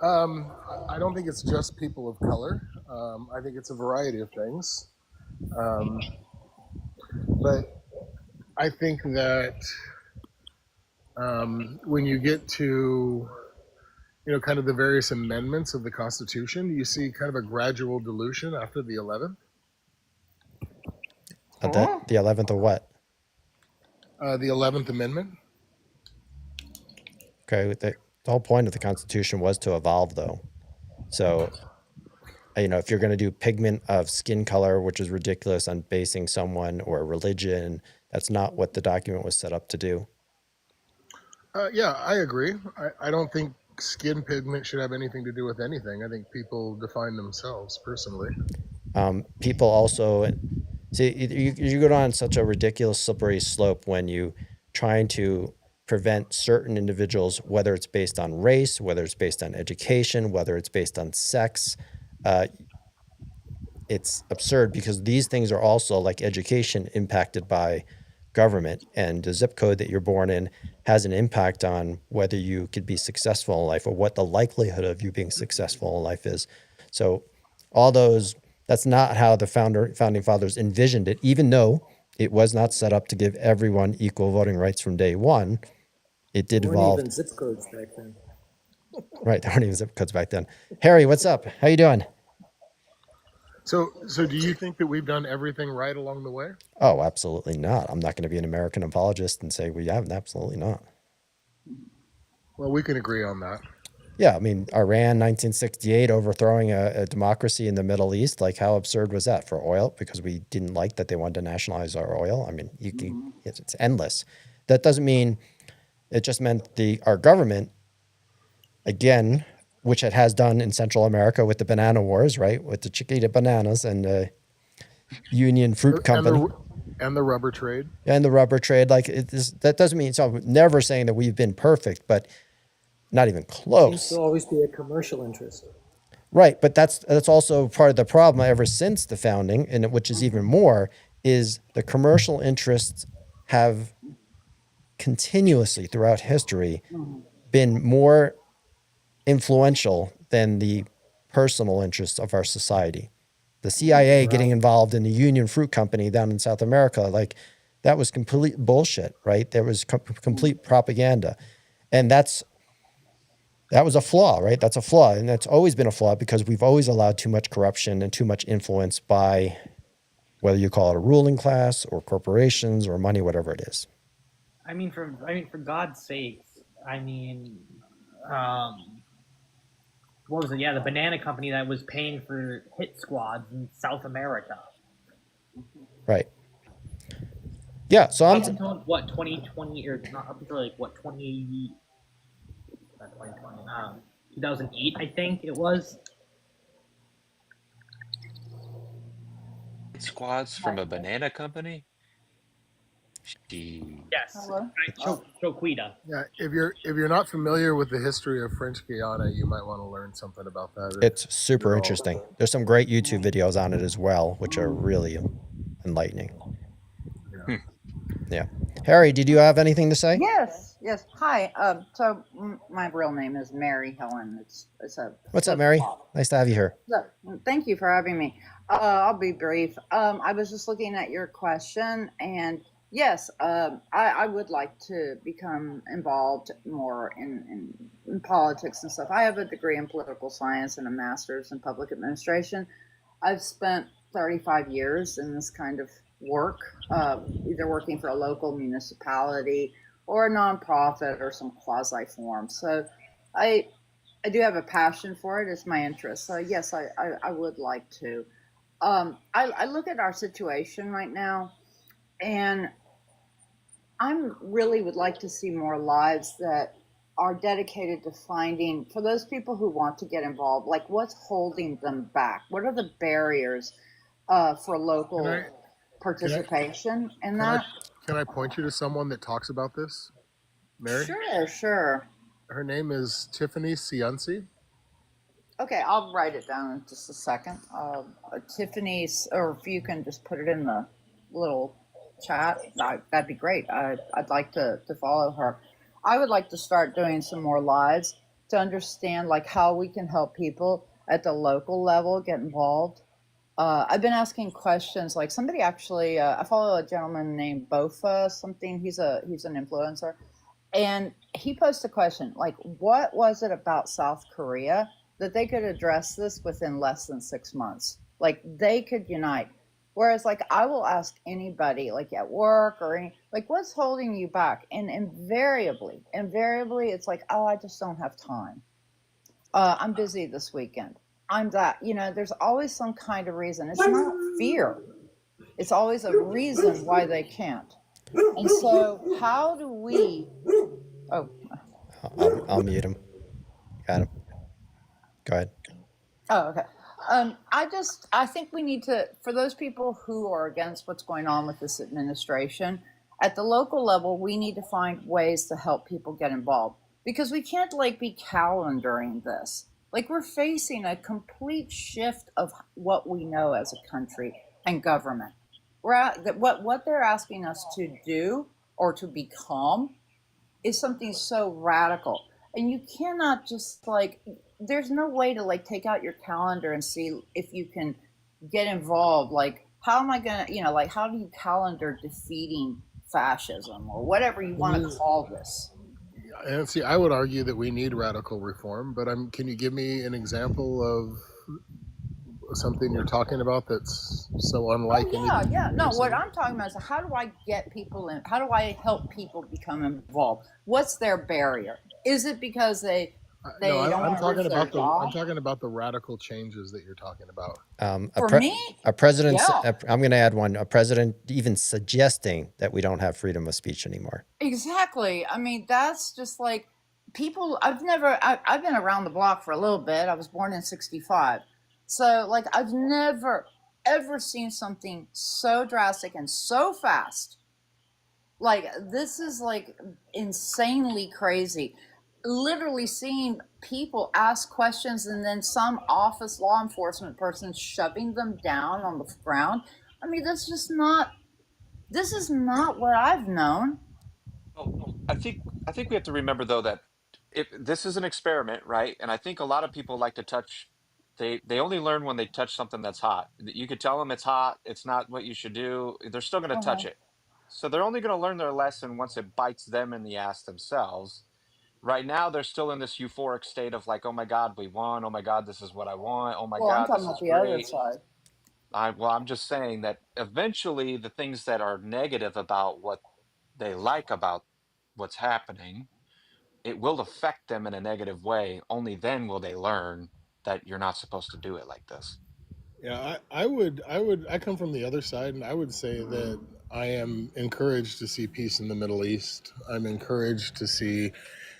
I don't think it's just people of color. I think it's a variety of things. But I think that when you get to, kind of the various amendments of the Constitution, you see kind of a gradual dilution after the 11th. The 11th of what? The 11th Amendment. Okay, the whole point of the Constitution was to evolve, though. So, if you're going to do pigment of skin color, which is ridiculous on basing someone or religion, that's not what the document was set up to do. Yeah, I agree. I don't think skin pigment should have anything to do with anything. I think people define themselves personally. People also see you go down such a ridiculous slippery slope when you trying to prevent certain individuals, whether it's based on race, whether it's based on education, whether it's based on sex. It's absurd because these things are also, like education, impacted by government, and the zip code that you're born in has an impact on whether you could be successful in life or what the likelihood of you being successful in life is. So all those, that's not how the founding fathers envisioned it, even though it was not set up to give everyone equal voting rights from day one. It did There weren't evolve. even zip codes back then. Right, there weren't even zip codes back then. Harry, what's up? How you doing? So do you think that we've done everything right along the way? Oh, absolutely not. I'm not going to be an American apologist and say we haven't. Absolutely not. Well, we can agree on that. Yeah, I mean, Iran, 1968, overthrowing a democracy in the Middle East. Like, how absurd was that for oil? Because we didn't like that they wanted to nationalize our oil. I mean, it's endless. That doesn't mean, it just meant our government, again, which it has done in Central America with the banana wars, right? With the Chiquita bananas and the Union Fruit Company. And the rubber trade. And the rubber trade. Like, that doesn't mean, so I'm never saying that we've been perfect, but not even close. Seems to always be a commercial interest. Right, but that's also part of the problem ever since the founding, and which is even more, is the commercial interests have continuously throughout history been more influential than the personal interests of our society. The CIA getting involved in the Union Fruit Company down in South America, like, that was complete bullshit, right? There was complete propaganda. And that was a flaw, right? That's a flaw. And that's always been a flaw because we've always allowed too much corruption and too much influence by, whether you call it a ruling class or corporations or money, whatever it is. I mean, for God's sakes, what was it? Yeah, the banana company that was paying for hit squads in South America. Right. Yeah. So Up until what, 2020 or not up until like what 2008, I think it was. Squads from a banana company? Gee. Yes. Choquita. Yeah, if you're not familiar with the history of French Guiana, you might want to learn something about that. it's super interesting. There's some great YouTube videos on it as well, which are really enlightening. Yeah. Harry, did you have anything to say? Yes. Hi. So my real name is Mary Helen. It's a. What's up, Mary? Nice to have you here. So, thank you for having me. I'll be brief. I was just looking at your question, and yes, I would like to become involved more in politics and stuff. I have a degree in political science and a master's in public administration. I've spent 35 years in this kind of work, either working for a local municipality or a nonprofit or some quasi form. So I do have a passion for it. It's my interest. So yes, I would like to. I look at our situation right now, and I really would like to see more lives that are dedicated to finding, for those people who want to get involved, like what's holding them back? What are the barriers for local participation in that? Can I point you to someone that talks about this, Mary? Sure. Her name is Tiffany Cianci. Okay, I'll write it down in just a second. Tiffany's, or if you can just put it in the little chat, that'd be great. I'd like to follow her. I would like to start doing some more lives to understand like how we can help people at the local level get involved. I've been asking questions, like somebody actually, I follow a gentleman named Bofa something. He's an influencer, and he posed a question like, what was it about South Korea that they could address this within less than 6 months? Like they could unite. Whereas, like, I will ask anybody, like at work or any, like, what's holding you back? And invariably, it's like, oh, I just don't have time. I'm busy this weekend. I'm that. There's always some kind of reason. It's not fear. It's always a reason why they can't. And so, how do we? Oh, I'll mute him. Got him. Go ahead. Oh, okay. I think we need to, for those people who are against what's going on with this administration, at the local level, we need to find ways to help people get involved, because we can't like be calendaring this. Like, we're facing a complete shift of what we know as a country and government. What they're asking us to do or to become is something so radical. And you cannot just like, there's no way to like take out your calendar and see if you can get involved. Like, how am I going to, like, how do you calendar defeating fascism or whatever you want to call this? And see, I would argue that we need radical reform, but can you give me an example of something you're talking about that's so unlike anything? Yeah. No, what I'm talking about is how do I get people in? How do I help people become involved? What's their barrier? Is it because they No, don't I'm want to talking lose their about job? I'm talking about the radical changes that you're talking about. For me? A president, Yeah. I'm going to add one, a president even suggesting that we don't have freedom of speech anymore. Exactly. I mean, that's just like people. I've been around the block for a little bit. I was born in '65. So, like, I've never, ever seen something so drastic and so fast. Like, this is like insanely crazy. Literally seeing people ask questions and then some office law enforcement person shoving them down on the ground. I mean, this is not what I've known. Well, I think we have to remember though that if this is an experiment, right? And I think a lot of people like to touch. They only learn when they touch something that's hot. You could tell them it's hot. It's not what you should do. They're still going to touch it. So they're only going to learn their lesson once it bites them in the ass themselves. Right now, they're still in this euphoric state of like, oh my God, we won. Oh my God, this is what I want. Oh my Well, I'm God, talking this about is the other great. side. I'm just saying that eventually the things that are negative about what they like about what's happening, it will affect them in a negative way. Only then will they learn that you're not supposed to do it like this. Yeah, I come from the other side, and I would say that I am encouraged to see peace in the Middle East. I'm encouraged to see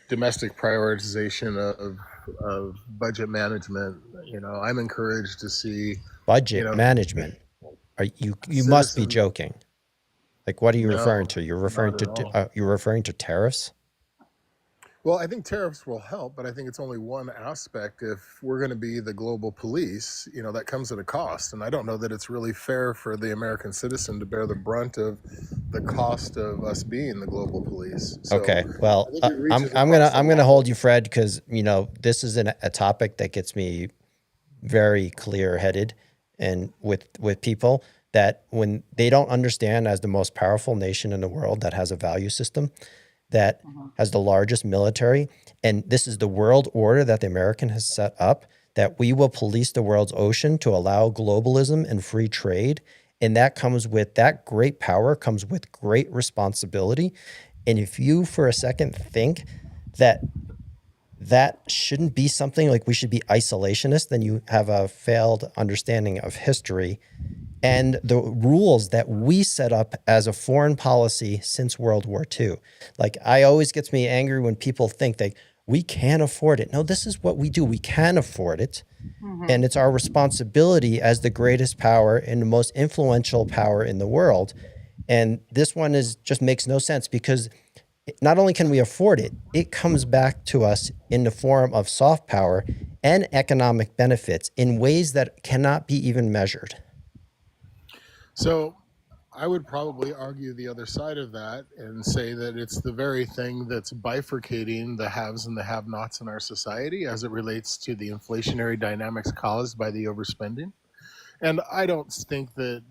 domestic prioritization of budget management. I'm encouraged to see Budget management. You must be joking. Like, what are you referring to? You're referring to tariffs? Well, I think tariffs will help, but I think it's only one aspect. If we're going to be the global police, that comes at a cost. And I don't know that it's really fair for the American citizen to bear the brunt of the cost of us being the global police. So Okay. Well, I'm gonna hold you, Fred, because this is a topic that gets me very clear-headed, and with people that when they don't understand, as the most powerful nation in the world that has a value system, that has the largest military, and this is the world order that the American has set up, that we will police the world's ocean to allow globalism and free trade. And that great power comes with great responsibility. And if you for a second think that shouldn't be something like we should be isolationist, then you have a failed understanding of history and the rules that we set up as a foreign policy since World War II. Like, I always gets me angry when people think that we can't afford it. No, this is what we do. We can afford it. And it's our responsibility as the greatest power and the most influential power in the world. And this one just makes no sense, because not only can we afford it, it comes back to us in the form of soft power and economic benefits in ways that cannot be even measured. So I would probably argue the other side of that and say that it's the very thing that's bifurcating the haves and the have-nots in our society as it relates to the inflationary dynamics caused by the overspending. And I don't think that,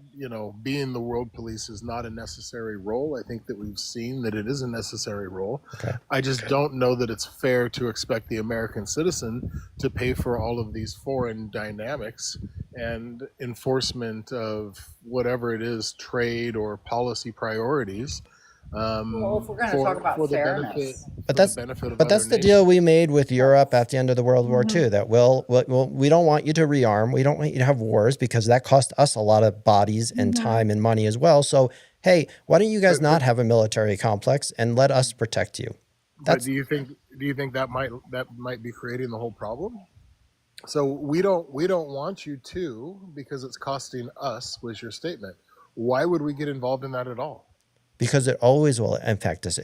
being the world police is not a necessary role. I think that we've seen that it is a necessary role. Okay. I just don't know that it's fair to expect the American citizen to pay for all of these foreign dynamics and enforcement of whatever it is, trade or policy priorities. Well, if we're going to talk about for the fairness. benefit, But that's of that's other the deal nations. we made with Europe at the end of the World War II. That we don't want you to rearm. We don't want you to have wars because that cost us a lot of bodies and time and money as well. So hey, why don't you guys not have a military complex and let us protect you? But That's do you think that might be creating the whole problem? So we don't want you to, because it's costing us, was your statement. Why would we get involved in that at all? because it always will impact us.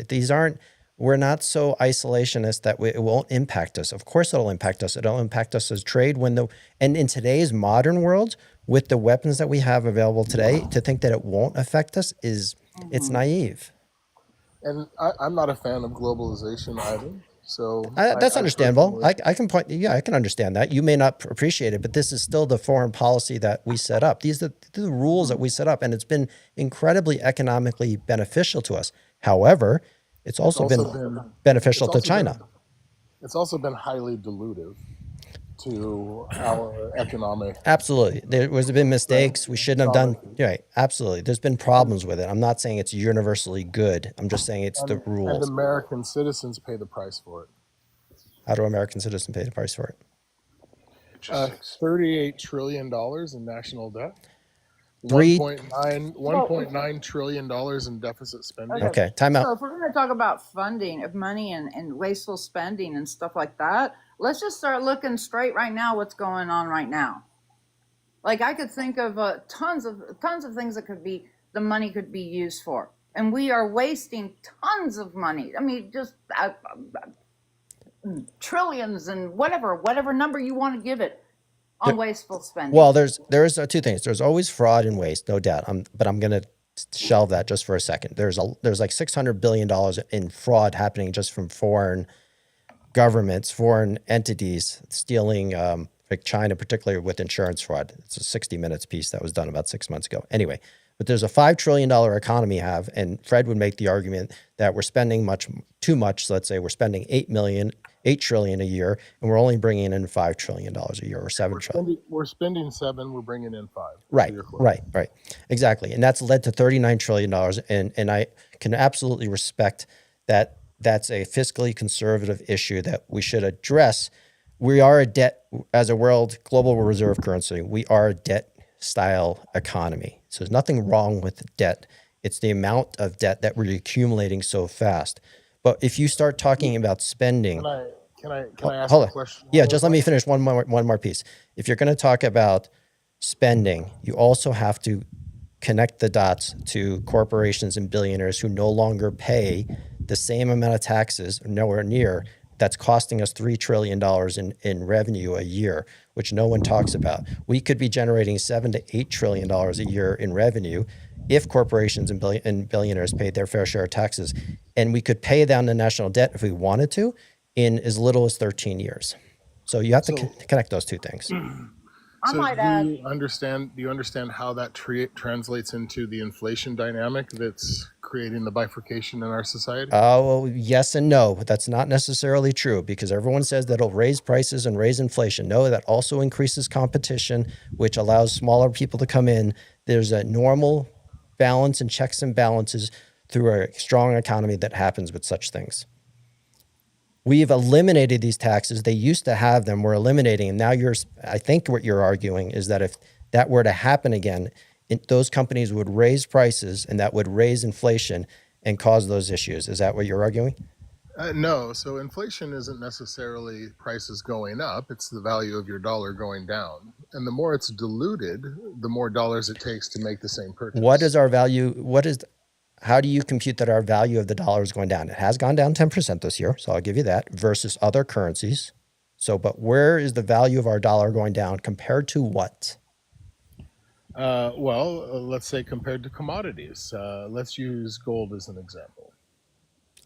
We're not so isolationist that it won't impact us. Of course it'll impact us. It'll impact us as trade and in today's modern world, with the weapons that we have available today, to think that it won't affect us it's naive. And I'm not a fan of globalization either. So That's I understandable. personally- I can understand that. You may not appreciate it, but this is still the foreign policy that we set up. These are the rules that we set up, and it's been incredibly economically beneficial to us. However, it's also been beneficial to China. It's also been highly dilutive to our economic. Absolutely. There been mistakes. We shouldn't have done. Right. Absolutely. There's been problems with it. I'm not saying it's universally good. I'm just saying it's the And rules. American citizens pay the price for it. How do American citizens pay the price for it? $38 trillion in national debt. Three- $1.9 trillion in deficit spending. Okay. Time So out. if we're going to talk about funding of money and wasteful spending and stuff like that, let's just start looking straight right now what's going on right now. Like I could think of tons of things that the money could be used for, and we are wasting tons of money. I mean, just trillions and whatever number you want to give it on wasteful spending. Well, there's two things. There's always fraud and waste, no doubt. But I'm going to shelve that just for a second. There's like $600 billion in fraud happening just from foreign governments, foreign entities stealing, like China, particularly with insurance fraud. It's a 60 Minutes piece that was done about 6 months ago. Anyway, but there's a $5 trillion economy and Fred would make the argument that we're spending too much. So let's say we're spending $8 trillion a year, and we're only bringing in $5 trillion a year, or $7 trillion. We're spending 7, we're bringing in 5. Right. Exactly. And that's led to $39 trillion. And I can absolutely respect that. That's a fiscally conservative issue that we should address. We are a debt, as a world global reserve currency, we are a debt style economy. So there's nothing wrong with debt. It's the amount of debt that we're accumulating so fast. But if you start talking about spending, Can I ask hold a on. question? Yeah, just let me finish one more piece. If you're going to talk about spending, you also have to connect the dots to corporations and billionaires who no longer pay the same amount of taxes, or nowhere near, that's costing us $3 trillion in revenue a year, which no one talks about. We could be generating $7 to $8 trillion a year in revenue if corporations and billionaires paid their fair share of taxes. And we could pay down the national debt if we wanted to in as little as 13 years. So you have to connect those two things. I might add. Do you understand how that translates into the inflation dynamic that's creating the bifurcation in our society? Well, yes and no, but that's not necessarily true, because everyone says that it'll raise prices and raise inflation. No, that also increases competition, which allows smaller people to come in. There's a normal balance and checks and balances through a strong economy that happens with such things. We've eliminated these taxes. They used to have them. We're eliminating, and now I think what you're arguing is that if that were to happen again, those companies would raise prices, and that would raise inflation and cause those issues. Is that what you're arguing? No. So inflation isn't necessarily prices going up. It's the value of your dollar going down. And the more it's diluted, the more dollars it takes to make the same purchase. What is our value? How do you compute that our value of the dollar is going down? It has gone down 10% this year, so I'll give you that, versus other currencies. So, but where is the value of our dollar going down compared to what? Let's say compared to commodities. Let's use gold as an example.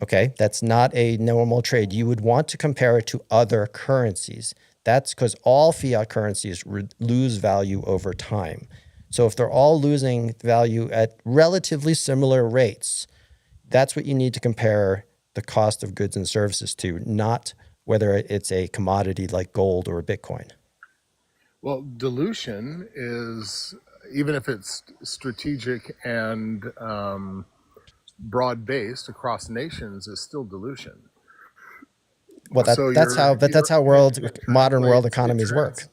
Okay, that's not a normal trade. You would want to compare it to other currencies. That's because all fiat currencies lose value over time. So if they're all losing value at relatively similar rates, that's what you need to compare the cost of goods and services to, not whether it's a commodity like gold or Bitcoin. Well, dilution is, even if it's strategic and broad based across nations, is still dilution. Well, So that's how, but that's how modern world economies work.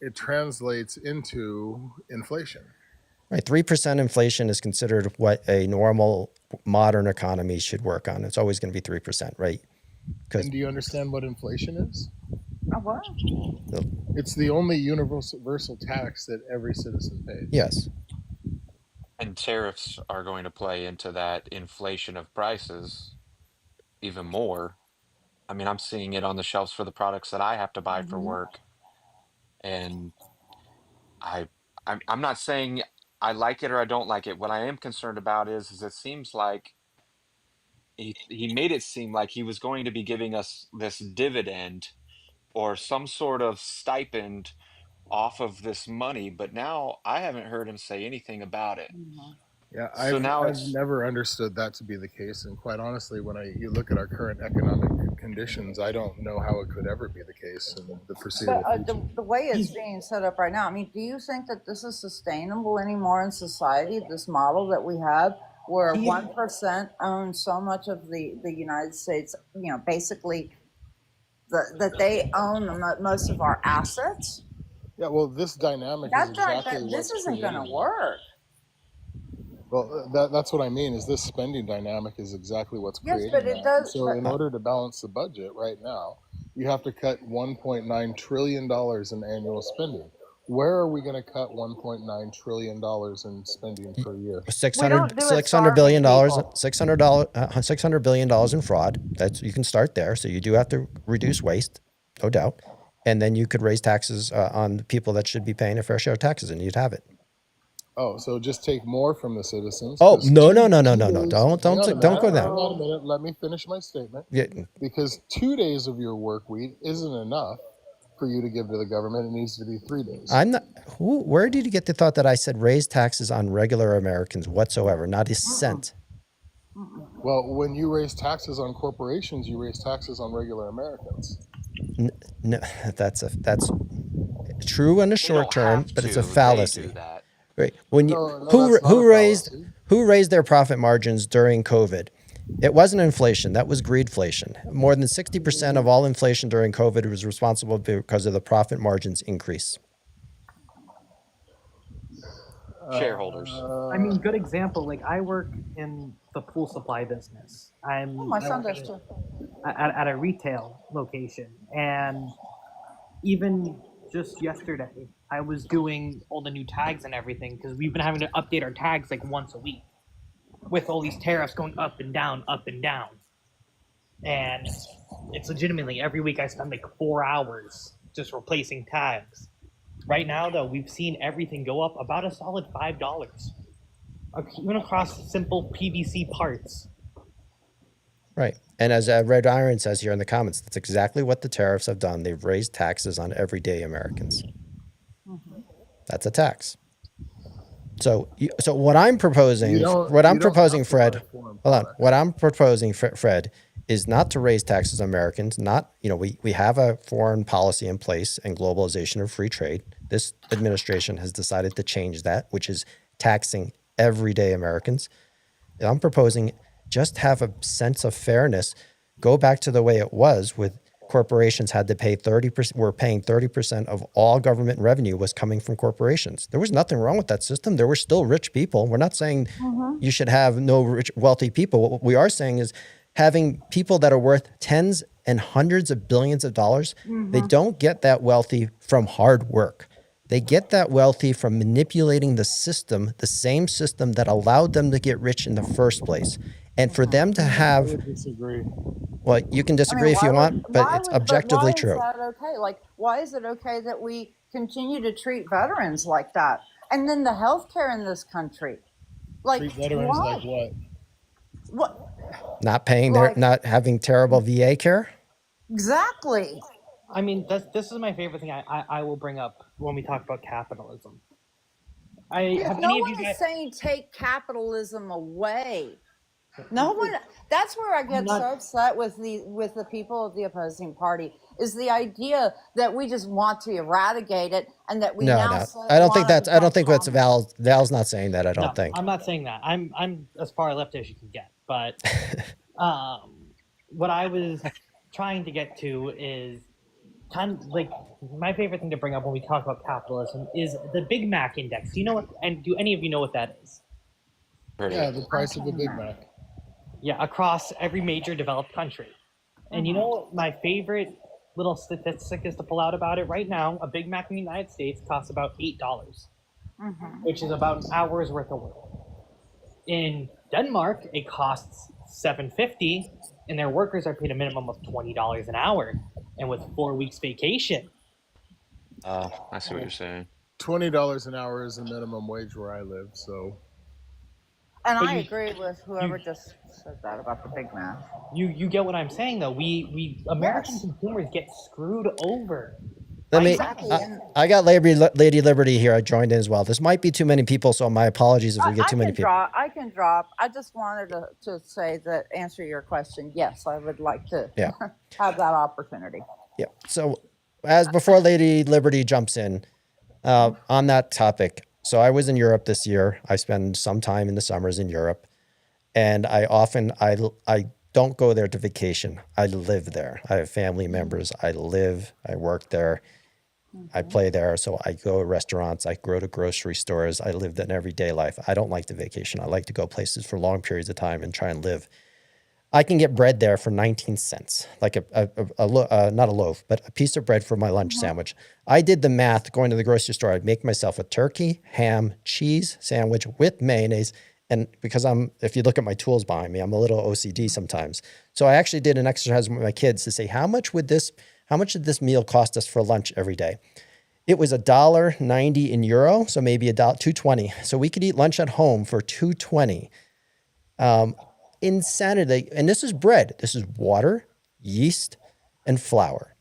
It translates into inflation. Right, 3% inflation is considered what a normal modern economy should work on. It's always going to be 3%, right? And do you understand what inflation is? Oh, what? It's the only universal tax that every citizen pays. Yes. And tariffs are going to play into that inflation of prices even more. I mean, I'm seeing it on the shelves for the products that I have to buy for work. And I'm not saying I like it or I don't like it. What I am concerned about is it seems like he made it seem like he was going to be giving us this dividend or some sort of stipend off of this money, but now I haven't heard him say anything about it. Yeah, So now I've it's never understood that to be the case, and quite honestly, when you look at our current economic conditions, I don't know how it could ever be the case in the foreseeable But future. the way it's being set up right now, I mean, do you think that this is sustainable anymore in society, this model that we have where 1% owns so much of the United States, you know, basically that they own most of our assets? Yeah, well, this dynamic is exactly This what's isn't going to creating it. work. Well, that's what I mean. Is this spending dynamic is exactly what's Yes, creating but it that. does. So, But in order to balance the budget right now, you have to cut 1.9 trillion dollars in annual spending. Where are we going to cut 1.9 trillion dollars in spending per year? we don't do it $600 billion, starving people. $600 billion in fraud. That's, you can start there. So you do have to reduce waste, no doubt. And then you could raise taxes on the people that should be paying a fair share of taxes, and you'd have it. Oh, so just take more from the citizens. Oh, 'cause no. days- Don't hang on a go minute, there. Hang on a minute. Let me finish my statement. Yeah, Because 2 days of your work week isn't enough for you to give to the government. It needs to be 3 days. I'm not. Where did you get the thought that I said raise taxes on regular Americans whatsoever? Not a cent. Well, when you raise taxes on corporations, you raise taxes on regular Americans. No, that's true in the they short don't term, have but it's a to. They fallacy. do that. Right? When you No, that's not a fallacy. who raised their profit margins during COVID? It wasn't inflation. That was greedflation. More than 60% of all inflation during COVID was responsible because of the profit margins increase. Shareholders. I mean, good example. Like I work in the pool supply business. Oh, my son does too. At a retail location, and even just yesterday, I was doing all the new tags and everything because we've been having to update our tags like once a week with all these tariffs going up and down, and it's legitimately every week I spend like 4 hours just replacing tags. Right now, though, we've seen everything go up about a solid $5, even across simple PVC parts. Right. And as Red Iron says here in the comments, that's exactly what the tariffs have done. They've raised taxes on everyday Americans. That's a tax. So what I'm proposing, You don't- what I'm you don't proposing, have to Fred, buy foreign hold on. products. What I'm proposing, Fred, is not to raise taxes on Americans. Not, we have a foreign policy in place and globalization of free trade. This administration has decided to change that, which is taxing everyday Americans. And I'm proposing just have a sense of fairness. Go back to the way it was with corporations had to pay 30%. We're paying 30% of all government revenue was coming from corporations. There was nothing wrong with that system. There were still rich people. We're not saying you should have no rich, wealthy people. What we are saying is having people that are worth tens and hundreds of billions of dollars, they don't get that wealthy from hard work. They get that wealthy from manipulating the system, the same system that allowed them to get rich in the first place. And for them to I have, would disagree. well, you can disagree if you want, but it's objectively true. Why is that okay? Like, why is it okay that we continue to treat veterans like that? And then the healthcare in this country, like, Treat veterans why? like what? What Not paying Like- not having terrible VA care. exactly? I mean, this is my favorite thing I will bring up when we talk about capitalism. Have No any of you one is guys? saying take capitalism away. No one. That's where I I'm get not. so upset with the people of the opposing party is the idea that we just want to eradicate it and that we No, now no. I don't think want to that's. I don't become think that's communist. Val's not saying that. I don't No, think. I'm not saying that. I'm as far left as you can get. But what I was trying to get to is kind of like my favorite thing to bring up when we talk about capitalism is the Big Mac index. Do you know what? And do any of you know what that is? Heard of Yeah, it. the price of a Big Mac. Yeah, across every major developed country. And you know what my favorite little statistic is to pull out about it right now? A Big Mac in the United States costs about $8, which is about an hour's worth of work. In Denmark, it costs $7.50, and their workers are paid a minimum of $20 an hour, and with 4 weeks vacation. Oh, I see what you're saying. $20 an hour is the minimum wage where I live. So And But I you- agree with whoever just said that about the Big Mac. You get what I'm saying though. We American Yes. consumers get screwed over. Let me. Exactly, and- I got Lady Liberty here. I joined in as well. This might be too many people, so my apologies if we get too many people. I can drop. I just wanted to say that answer your question. Yes, I would like to Yeah. have that opportunity. Yeah. So, as before Lady Liberty jumps in, on that topic. So I was in Europe this year. I spend some time in the summers in Europe, and I don't go there to vacation. I live there. I have family members. I work there. I play there. So I go to restaurants. I go to grocery stores. I live an everyday life. I don't like to vacation. I like to go places for long periods of time and try and live. I can get bread there for 19 cents, like not a loaf, but a piece of bread for my lunch sandwich. I did the math going to the grocery store. I'd make myself a turkey, ham, cheese sandwich with mayonnaise. And because if you look at my tools behind me, I'm a little OCD sometimes. So I actually did an exercise with my kids to say, how much did this meal cost us for lunch every day? It was $1.90 in euro, so maybe $2.20. So we could eat lunch at home for $2.20. Insanity. And this is bread. This is water, yeast, and flour.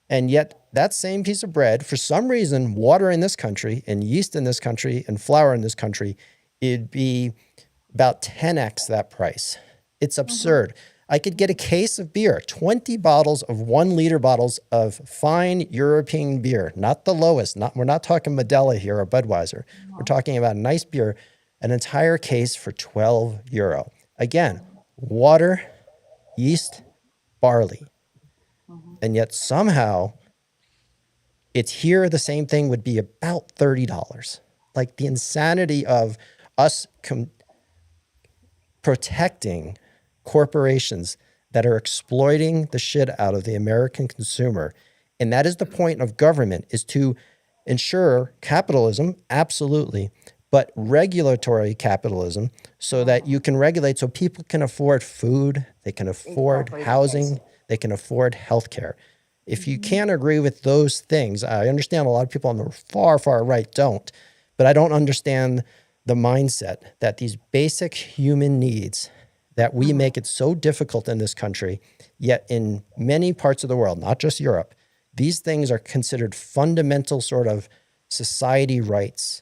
And yet that same piece of bread, for some reason, water in this country and yeast in this country and flour in this country, it'd be about 10x that price. It's absurd. I could get a case of beer, 20 bottles of 1 liter bottles of fine European beer, not the lowest. We're not talking Modelo here or Budweiser. We're talking about a nice beer, an entire case for €12. Again, water, yeast, barley. And yet somehow it's here. The same thing would be about $30. Like the insanity of us protecting corporations that are exploiting the shit out of the American consumer. And that is the point of government, is to ensure capitalism, absolutely, but regulatory capitalism so that you can regulate so people can afford food, they can afford Exactly. housing, they can afford healthcare. If you can't agree with those things, I understand a lot of people on the far, far right don't, but I don't understand the mindset that these basic human needs that we make it so difficult in this country, yet in many parts of the world, not just Europe, these things are considered fundamental sort of society rights.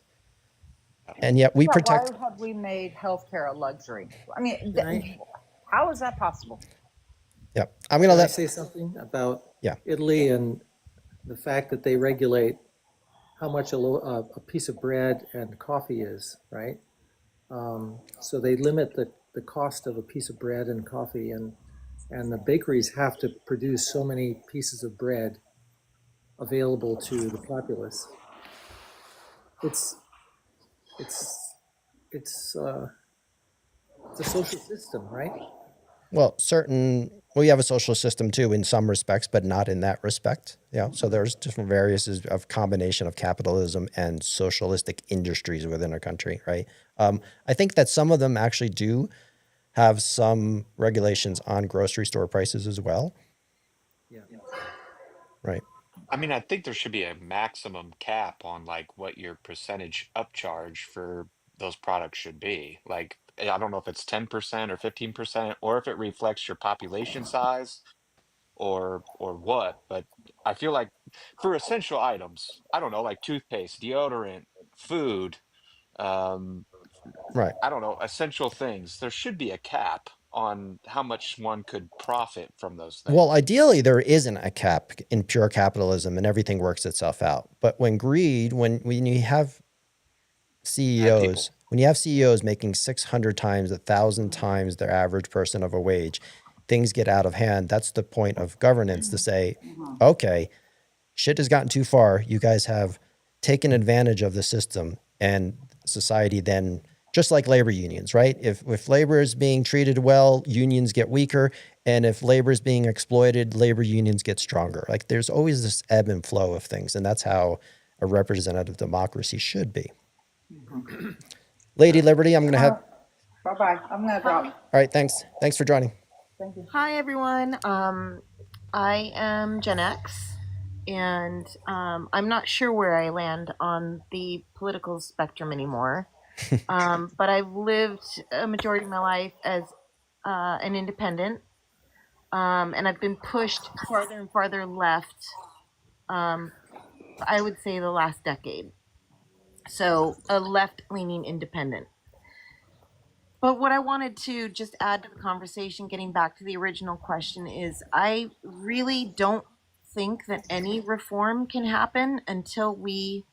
And yet we protect. Why have we made healthcare a luxury? I mean, Right. how is that possible? Yeah, I'm going to Can I let. say something about Yeah. Italy and the fact that they regulate how much a piece of bread and coffee is, right? So they limit the cost of a piece of bread and coffee, and the bakeries have to produce so many pieces of bread available to the populace. It's a social system, right? Well, we have a social system too in some respects, but not in that respect. Yeah. So there's different various of combination of capitalism and socialistic industries within a country, right? I think that some of them actually do have some regulations on grocery store prices as well. Yeah. Right. I mean, I think there should be a maximum cap on like what your percentage upcharge for those products should be. Like, I don't know if it's 10% or 15%, or if it reflects your population size or what, but I feel like for essential items, I don't know, like toothpaste, deodorant, food, um, Right. I don't know, essential things, there should be a cap on how much one could profit from those Well, things. ideally, there isn't a cap in pure capitalism and everything works itself out. But when when you have Bad people. CEOs, when you have CEOs making 600 times, 1,000 times their average person of a wage, things get out of hand. That's the point of governance to say, okay, shit has gotten too far. You guys have taken advantage of the system, and society then, just like labor unions, right? If labor is being treated well, unions get weaker. And if labor is being exploited, labor unions get stronger. Like there's always this ebb and flow of things. And that's how a representative democracy should be. Lady Liberty, I'm going to have, Bye bye. I'm gonna drop. all right, thanks. Thanks for joining. Thank you. Hi everyone. I am Gen X, and I'm not sure where I land on the political spectrum anymore. But I've lived a majority of my life as an independent, and I've been pushed farther and farther left. I would say the last decade. So a left-leaning independent. But what I wanted to just add to the conversation, getting back to the original question, is I really don't think that any reform can happen until we,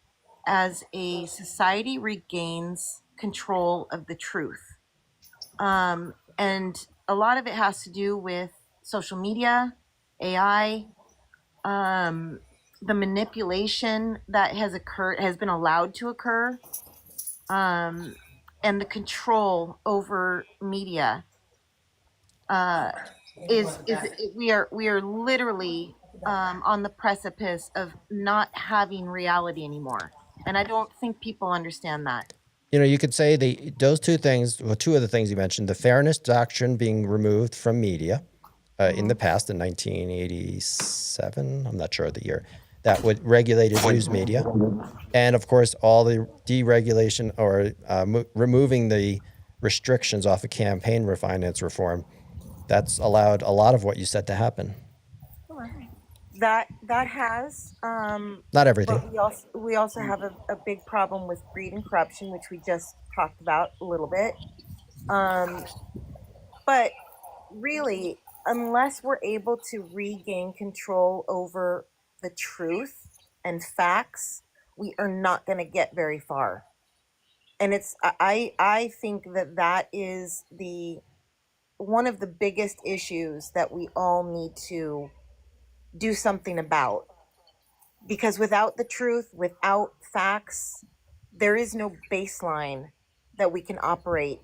as a society, regains control of the truth. And a lot of it has to do with social media, AI, the manipulation that has been allowed to occur, and the control over media. We are literally on the precipice of not having reality anymore, and I don't think people understand that. You know, you could say those two things, well, two of the things you mentioned, the fairness doctrine being removed from media in the past in 1987, I'm not sure of the year, that would regulated news media. And of course, all the deregulation or removing the restrictions off of campaign finance reform, that's allowed a lot of what you said to happen. That has, Not everything. but we also have a big problem with greed and corruption, which we just talked about a little bit. But really, unless we're able to regain control over the truth and facts, we are not going to get very far. And I think that is one of the biggest issues that we all need to do something about, because without the truth, without facts, there is no baseline that we can operate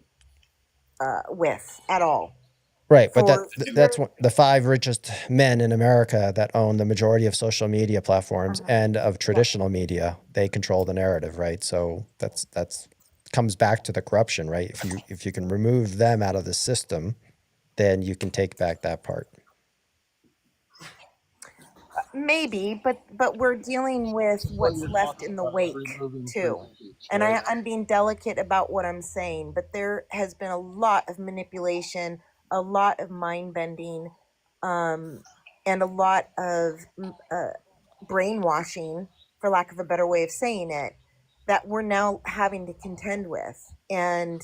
with at all. Right, but For that's the 5 richest men in America that own the majority of social media platforms and of traditional media. They control the narrative, right? So that's comes back to the corruption, right? If you can remove them out of the system, then you can take back that part. maybe, but we're dealing with what's left in the wake too. And I'm being delicate about what I'm saying, but there has been a lot of manipulation, a lot of mind bending, and a lot of brainwashing, for lack of a better way of saying it, that we're now having to contend with. And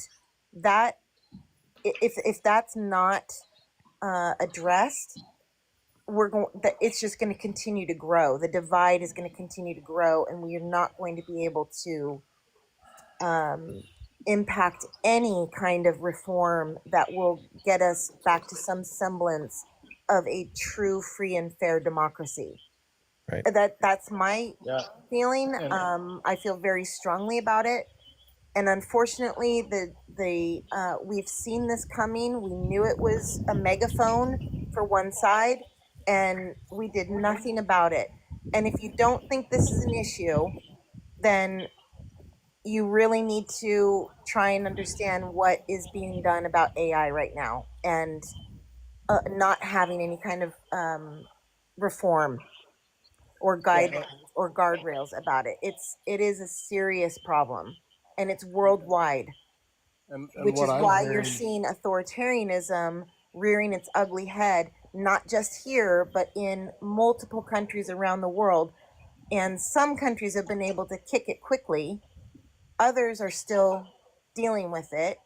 that, if that's not addressed, it's just going to continue to grow. The divide is going to continue to grow, and we are not going to be able to impact any kind of reform that will get us back to some semblance of a true, free, and fair democracy. Right. That's my feeling. I feel very strongly about it, and unfortunately, we've seen this coming. We knew it was a megaphone for one side, and we did nothing about it. And if you don't think this is an issue, then you really need to try and understand what is being done about AI right now, and not having any kind of reform or guidance or guardrails about it. It is a serious problem, and it's worldwide, and which what is I'm why hearing, you're seeing authoritarianism rearing its ugly head not just here, but in multiple countries around the world. And some countries have been able to kick it quickly, others are still dealing with it.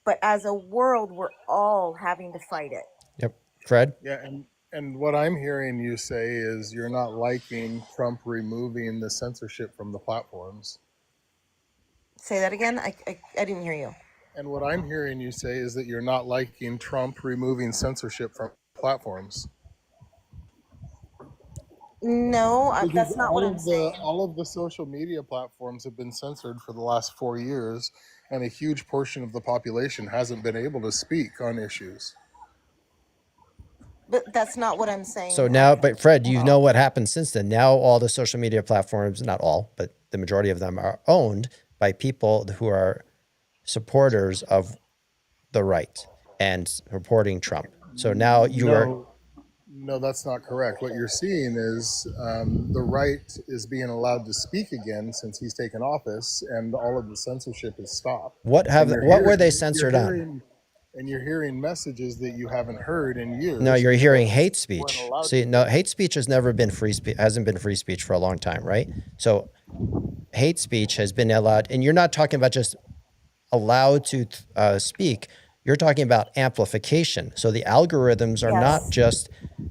But as a world, we're all having to fight it. Yep. Fred? Yeah, and what I'm hearing you say is you're not liking Trump removing the censorship from the platforms. Say that again. I didn't hear you. And what I'm hearing you say is that you're not liking Trump removing censorship from platforms. No, Because that's not what I'm saying. all of the social media platforms have been censored for the last 4 years, and a huge portion of the population hasn't been able to speak on issues. But that's not what I'm saying. So now, but Fred, you know what happened since then. Now all the social media platforms, not all, but the majority of them are owned by people who are supporters of the right and supporting Trump. So now you are... No, that's not correct. What you're seeing is the right is being allowed to speak again since he's taken office, and all of the censorship is stopped. What were they censored on? And you're hearing messages that you haven't heard in years. No, you're hearing hate speech. See, no, hate speech has never been free speech, hasn't been free speech for a long time, right? So hate speech has been allowed, and you're not talking about just allowed to speak. You're talking about amplification. So the algorithms are not just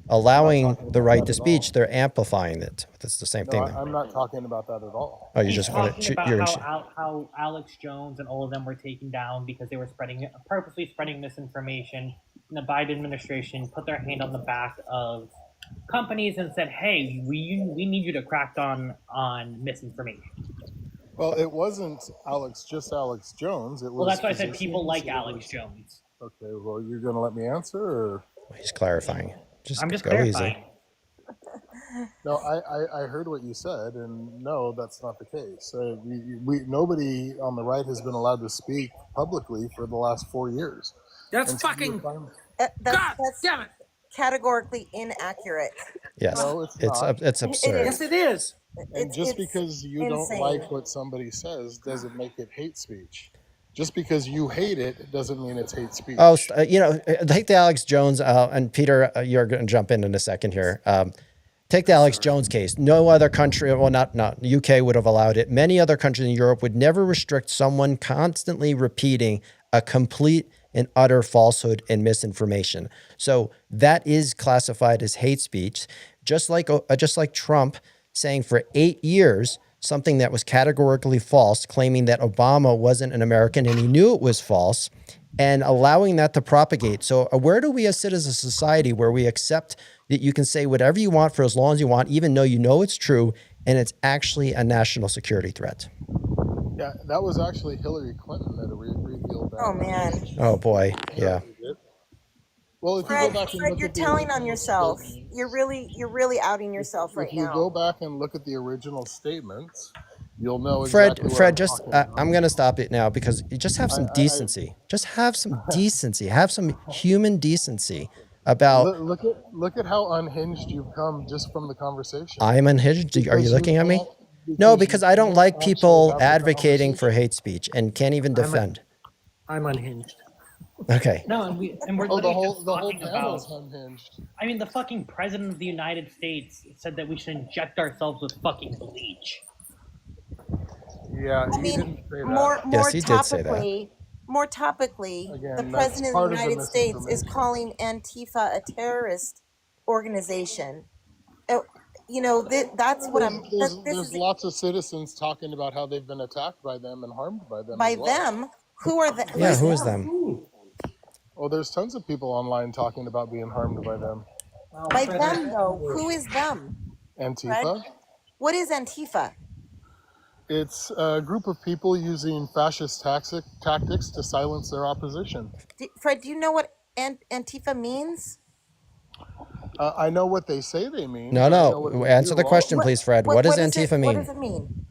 allowing the right to speech, they're amplifying it. That's the same thing. I'm not talking about that at all. Oh, you just want to talking about how Alex Jones and all of them were taken down because they were purposely spreading misinformation. And the Biden administration put their hand on the back of companies and said, "Hey, we need you to crack down on misinformation." Well, it wasn't just Alex Jones. It was. Well, that's why I said people like Alex Jones. Okay, well, you're going to let me answer, or? He's clarifying. I'm just go clarifying. easy. No, I heard what you said, and no, that's not the case. Nobody on the right has been allowed to speak publicly for the last 4 years. That's fucking. That's damn it! categorically inaccurate. Yes, No, it's not. it's absurd. Yes, it is. And just because you don't insane. like what somebody says doesn't make it hate speech. Just because you hate it doesn't mean it's hate speech. Oh, take the Alex Jones, and Peter, you're going to jump in a second here. Take the Alex Jones case. No other country, well, not UK would have allowed it. Many other countries in Europe would never restrict someone constantly repeating a complete and utter falsehood and misinformation. So that is classified as hate speech, just like Trump saying for 8 years something that was categorically false, claiming that Obama wasn't an American and he knew it was false, and allowing that to propagate. So where do we sit as a society where we accept that you can say whatever you want for as long as you want, even though you know it's true and it's actually a national security threat? Yeah, that was actually Hillary Clinton that revealed that. Oh man. Oh boy, yeah. Well, if you Fred, go back and Fred, look you're at the telling on original yourself. statements- You're really outing yourself right If you now. go back and look at the original statements, you'll know Fred, exactly what Fred, I'm just talking about. I'm gonna stop it now because you just have some decency. Just have some decency. Have some human decency about. Look at how unhinged you've come just from the conversation. I'm unhinged. Are Because you looking at me? can't- No, you because I don't can't like actually people have the advocating for conversation. hate speech and can't even defend. I'm unhinged. Okay. No, and we're Oh, literally the whole just the whole talking panel's about. unhinged. I mean, the fucking president of the United States said that we should inject ourselves with fucking bleach. Yeah, I he mean, didn't say that. more he did say that. more topically, Again, the that's president of part the of the United States is misinformation. calling Antifa a terrorist organization. That's what I'm. There's This is lots of citizens talking about how they've been attacked by them and harmed by them. by as well. them. Who are the? Yeah, who is them? Oh, there's tons of people online talking about being harmed by them. By them though. Who is them? Antifa. What is Antifa? It's a group of people using fascist tactics to silence their opposition. Fred, do you know what Antifa means? I know what they say they mean. No, I know what no. they Answer do. the question, please, Fred. What does is it- Antifa What mean? does it mean?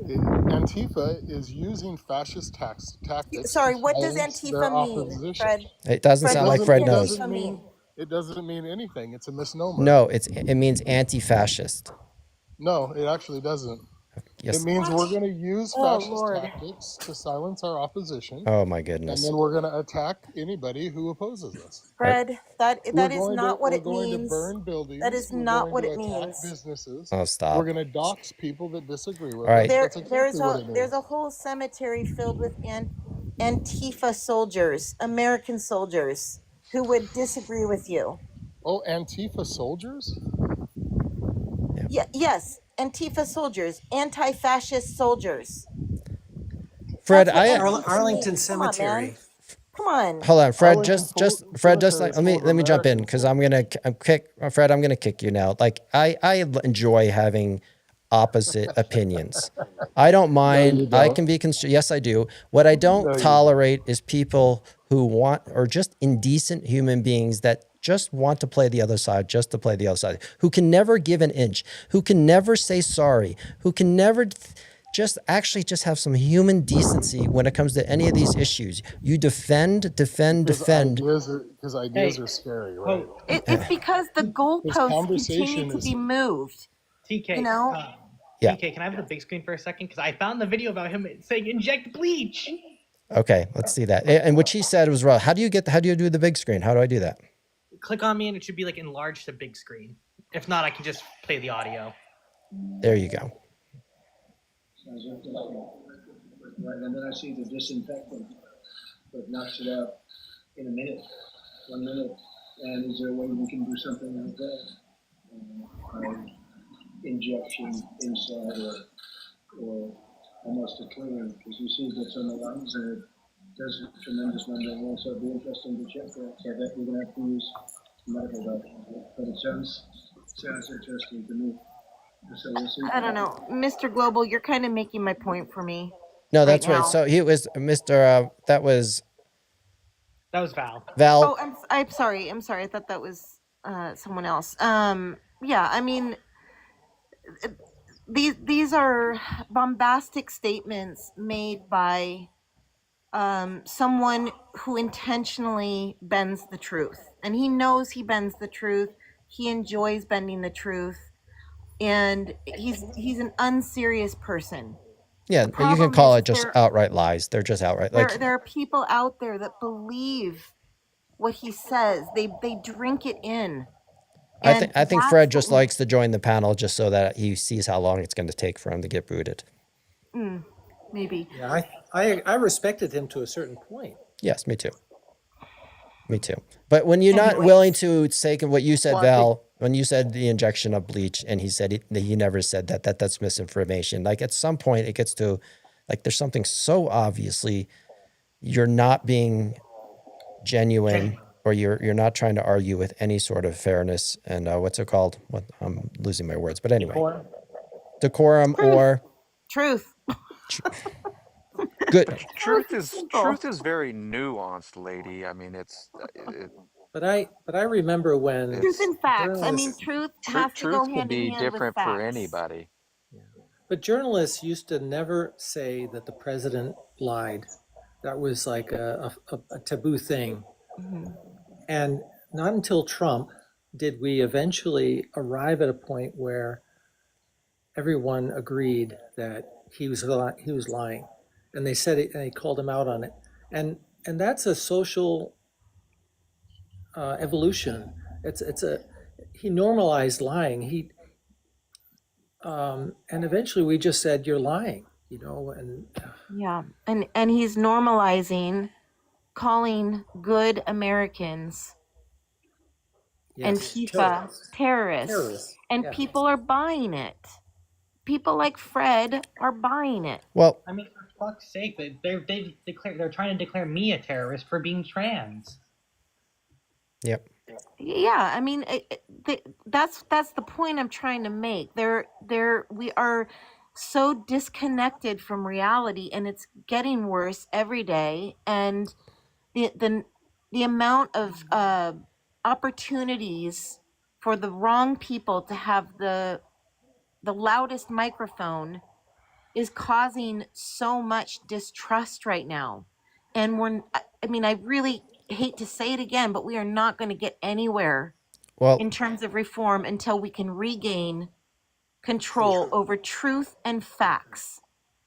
Antifa is using fascist tactics. Sorry, to what does silence their Antifa mean, opposition. Fred? It doesn't Fred, sound what like does Fred Antifa knows. mean? It doesn't mean anything. It's a misnomer. No, it means anti-fascist. No, it actually doesn't. Yes. It means we're going to use Oh, fascist Lord. tactics to silence our opposition, Oh my and goodness. then we're going to attack anybody who opposes us. Fred, that We're is going not to what we're it going to means. burn buildings. That is we're not going what to it attack means. businesses. Oh, stop. We're going to dox people that disagree with All right. us. That's exactly what it means. There's a whole cemetery filled with Antifa soldiers, American soldiers, who would disagree with you. Oh, Antifa soldiers? Yes, Antifa soldiers, anti-fascist soldiers. Fred, That's what I Antifa Arlington means. Come on, man. Cemetery. Come on. hold on, Fred. Arlington Fred, just Cemetery is full of let me jump in Americans. because I'm gonna kick you now. Like I enjoy having opposite opinions. I don't mind. you I don't. can be yes, I do. What I don't No, you tolerate is people who want or just indecent human beings that just want to play the other side, just to play the other side, who can never give an inch, who can never say sorry, who can never just have some human decency when it comes to any of these issues. You defend. Because ideas are scary, right? Oh, It's because the goalposts conversation continue to is- be moved. TK. You know? Yeah. TK, can I have the big screen for a second? Because I found the video about him saying inject bleach. Okay, let's see that. And what she said was right. How do you do the big screen? How do I do that? Click on me and it should be like enlarged to big screen. If not, I can just play the audio. There you go. Right, and then I see the disinfectant that knocks it out in a minute, 1 minute. And is there a way we can do something like that? Injection inside or almost a cleaning, because you see that's on the lungs and it does a tremendous number of work, so it'd be interesting to check that. So that we're gonna have to use medical doctors, but it sounds interesting to me. So we'll see. I don't know. Mr. Global, you're kind of making my point for me. No, that's Right right. now. So he was Mr. That was That was Val. Val. Oh, I'm sorry. I'm sorry. I thought that was someone else. Yeah, I mean, these are bombastic statements made by someone who intentionally bends the truth, and he knows he bends the truth. He enjoys bending the truth, and he's an unserious person. Yeah, you problem can call is it just there- outright lies. They're just outright like There are people out there that believe what he says. They drink it in. I And think that's Fred what just we- likes to join the panel just so that he sees how long it's going to take for him to get booted. Maybe. Yeah, I respected him to a certain point. Yes, me too. Me too. But when you're not Anyways. willing to say what you said, Well, I Val, when you said the injection of bleach, and he said he never said that's misinformation. Like at some point, it gets to like there's something so obviously you're not being genuine, or you're not trying to argue with any sort of fairness and what's it called? What I'm losing my words, but anyway, decorum or Truth. good. Truth is Simple. very nuanced, lady. I mean, But I remember when Truth and facts. I mean, journalists- truth has to go truth can hand in be hand with different facts. for anybody. But journalists used to never say that the president lied. That was like a taboo thing. Mhm. And not until Trump did we eventually arrive at a point where everyone agreed that he was lying, and they said it, and they called him out on it. And that's a social evolution. He normalized lying. And eventually we just said, you're lying, and Yeah, and he's normalizing calling good Americans yes, Antifa terrorists, terrorists. and Yeah. people are buying it. People like Fred are buying it. Well, I mean, for fuck's sake, they're trying to declare me a terrorist for being trans. yep. Yeah, I mean, that's the point I'm trying to make. We are so disconnected from reality, and it's getting worse every day. And the amount of opportunities for the wrong people to have the loudest microphone is causing so much distrust right now. And I really hate to say it again, but we are not going to get anywhere Well, in terms of reform until we can regain control over truth and facts.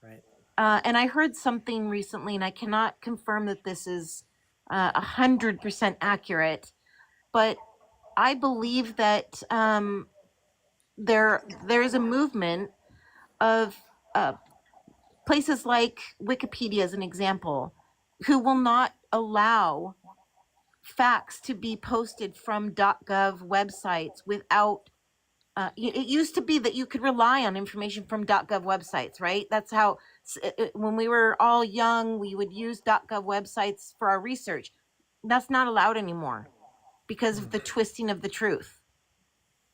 Right. And I heard something recently, and I cannot confirm that this is 100% accurate, but I believe that there's a movement of places like Wikipedia, as an example, who will not allow facts to be posted from .gov websites without. It used to be that you could rely on information from .gov websites, right? That's how when we were all young, we would use .gov websites for our research. That's not allowed anymore because of the twisting of the truth.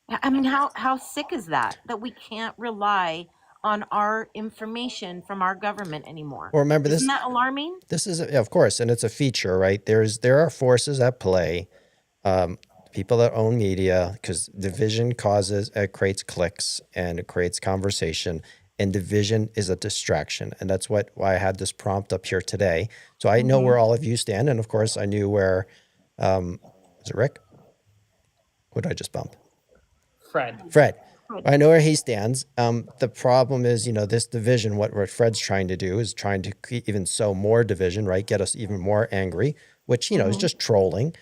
I mean, how sick is that we can't rely on our information from our government anymore? Well, remember Isn't this. that alarming? This is, of course, and it's a feature, right? There are forces at play. People that own media, because division creates clicks and it creates conversation, and division is a distraction. And that's why I had this prompt up here today. So I know where all of you stand. And of course I knew where, is it Rick? Who did I just bump? Fred. I know where he stands. The problem is, this division, what Fred's trying to do is trying to even sow more division, right? Get us even more angry, which, is just trolling.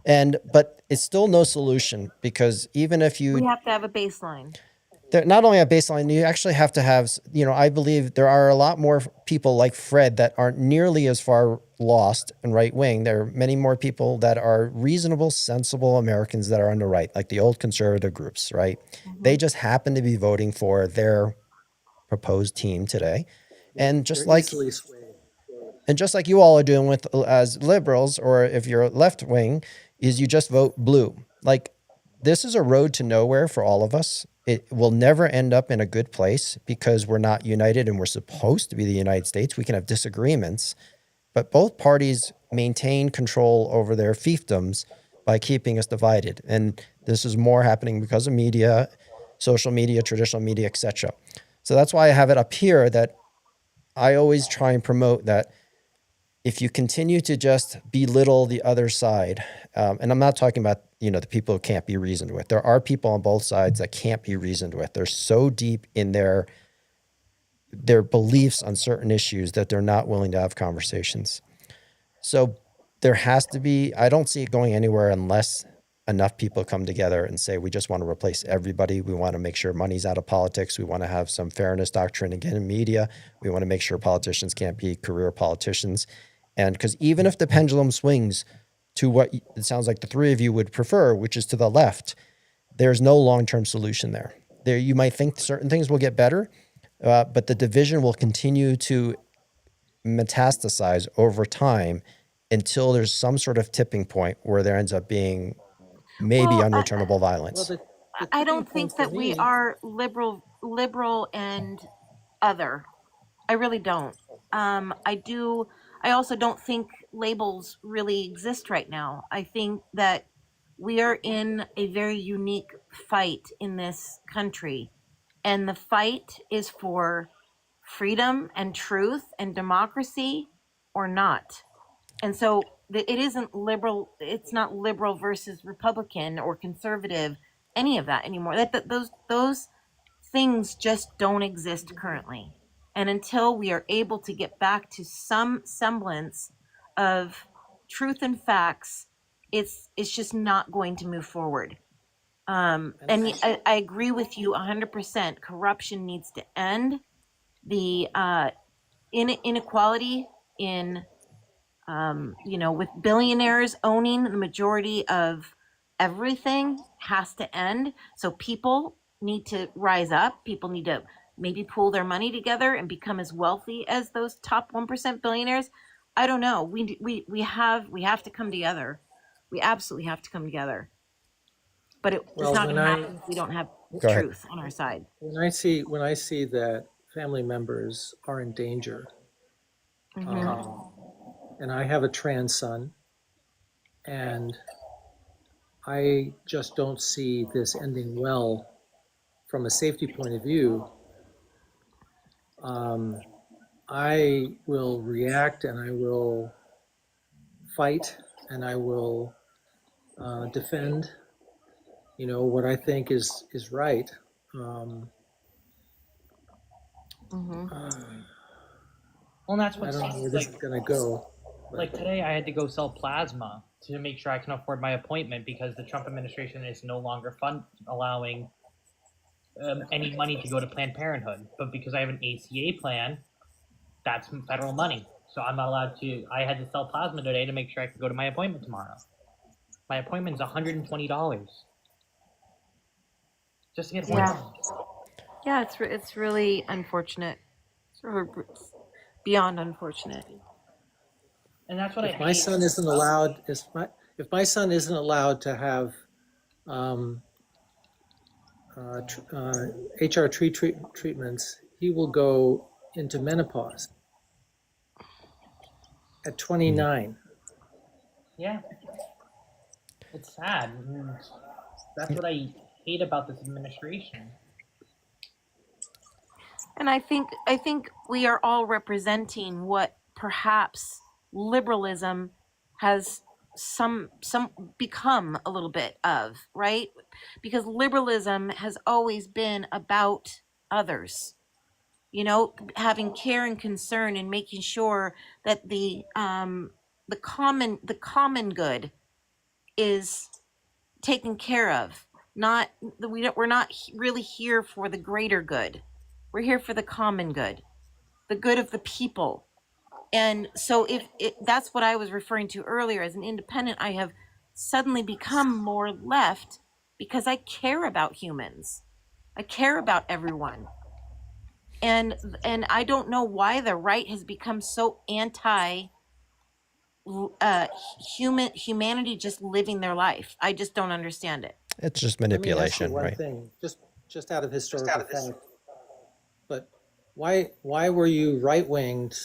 But it's still no solution, because even if We have to have a baseline. not only a baseline, you actually have to have, I believe there are a lot more people like Fred that aren't nearly as far lost and right wing. There are many more people that are reasonable, sensible Americans that are on the right, like the old conservative groups, right? They just happen to be voting for their proposed team today. And just They're like easily swayed. And just like you all are doing with as liberals, or if you're left wing, is you just vote blue. Like, this is a road to nowhere for all of us. It will never end up in a good place because we're not united, and we're supposed to be the United States. We can have disagreements, but both parties maintain control over their fiefdoms by keeping us divided. And this is more happening because of media, social media, traditional media, etc. So that's why I have it up here, that I always try and promote that if you continue to just belittle the other side, and I'm not talking about, the people who can't be reasoned with. There are people on both sides that can't be reasoned with. They're so deep in their beliefs on certain issues that they're not willing to have conversations. So there has to be, I don't see it going anywhere unless enough people come together and say, we just want to replace everybody. We want to make sure money's out of politics. We want to have some fairness doctrine again in media. We want to make sure politicians can't be career politicians. And because even if the pendulum swings to what it sounds like the three of you would prefer, which is to the left, there's no long-term solution there. You might think certain things will get better, but the division will continue to metastasize over time until there's some sort of tipping point where there ends up being maybe Well, unreturnable violence. I don't think that we are liberal and other. I really don't. I also don't think labels really exist right now. I think that we are in a very unique fight in this country, and the fight is for freedom and truth and democracy or not. And so it isn't liberal. It's not liberal versus Republican or conservative, any of that anymore. Those things just don't exist currently. And until we are able to get back to some semblance of truth and facts, it's just not going to move forward. And I agree with you 100%. Corruption needs to end. The inequality in with billionaires owning the majority of everything has to end. So people need to rise up. People need to maybe pool their money together and become as wealthy as those top 1% billionaires. I don't know. We have to come together. We absolutely have to come together. But it's not going to happen if we don't have truth on our side. When I see that family members are in danger, and I have a trans son, and I just don't see this ending well from a safety point of view, I will react, and I will fight, and I will defend, what I think is right. Hmm. Well, and that's I what don't know where sucks. this is going to go. Like today, I had to go sell plasma to make sure I can afford my appointment because the Trump administration is no longer allowing any money to go to Planned Parenthood. But because I have an ACA plan, that's federal money, so I'm not allowed to. I had to sell plasma today to make sure I could go to my appointment tomorrow. My appointment is $120 just to get Yeah. hormones. Yeah, it's really unfortunate. It's beyond unfortunate. And that's what I If my hate. son isn't allowed, if my son isn't allowed to have um, HRT treatments, he will go into menopause at 29. Yeah, it's sad. And that's what I hate about this administration. And I think we are all representing what perhaps liberalism has some become a little bit of, right? Because liberalism has always been about others. You know, having care and concern and making sure that the common good is taken care of. Not we're not really here for the greater good. We're here for the common good, the good of the people. And so that's what I was referring to earlier. As an independent, I have suddenly become more left because I care about humans. I care about everyone. And I don't know why the right has become so anti humanity just living their life. I just don't understand it. It's just Let me ask you manipulation, one right? thing, just out of historical fact. But why were you right-winged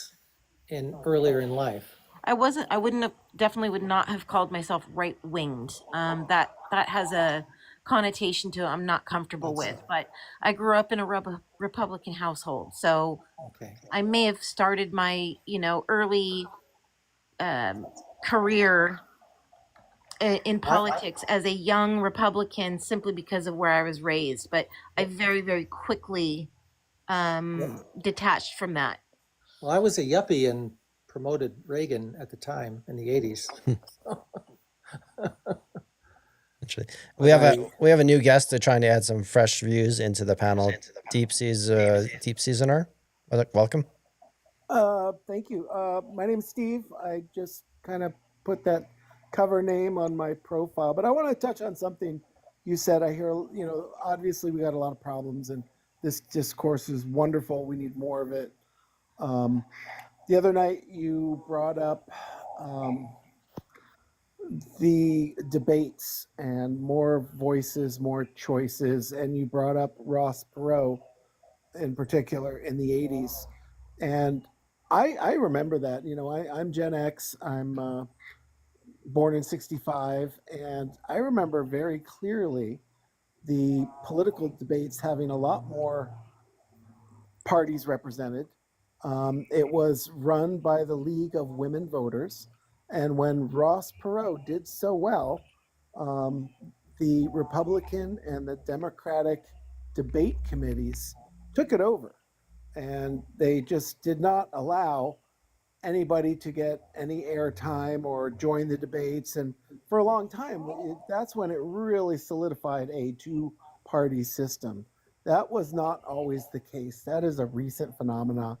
earlier in life? I wasn't. I wouldn't have. Definitely would not have called myself right winged. That has a connotation to it I'm not comfortable with. But I grew up in a Republican household, so Okay. I may have started my early career in politics as a young Republican simply because of where I was raised. But I very, very quickly detached from that. Well, I was a yuppie and promoted Reagan at the time in the 80s. Actually, we have a new guest. They're trying to add some fresh views into the panel. Deep Seasoner. Welcome. Thank you. My name's Steve. I just kind of put that cover name on my profile, but I want to touch on something you said. I hear, obviously we got a lot of problems, and this discourse is wonderful. We need more of it. The other night you brought up the debates and more voices, more choices, and you brought up Ross Perot in particular in the 80s. And I remember that. I'm Gen X. I'm born in 65, and I remember very clearly the political debates having a lot more parties represented. It was run by the League of Women Voters, and when Ross Perot did so well, the Republican and the Democratic debate committees took it over, and they just did not allow anybody to get any airtime or join the debates. And for a long time, that's when it really solidified a two-party system. That was not always the case. That is a recent phenomena.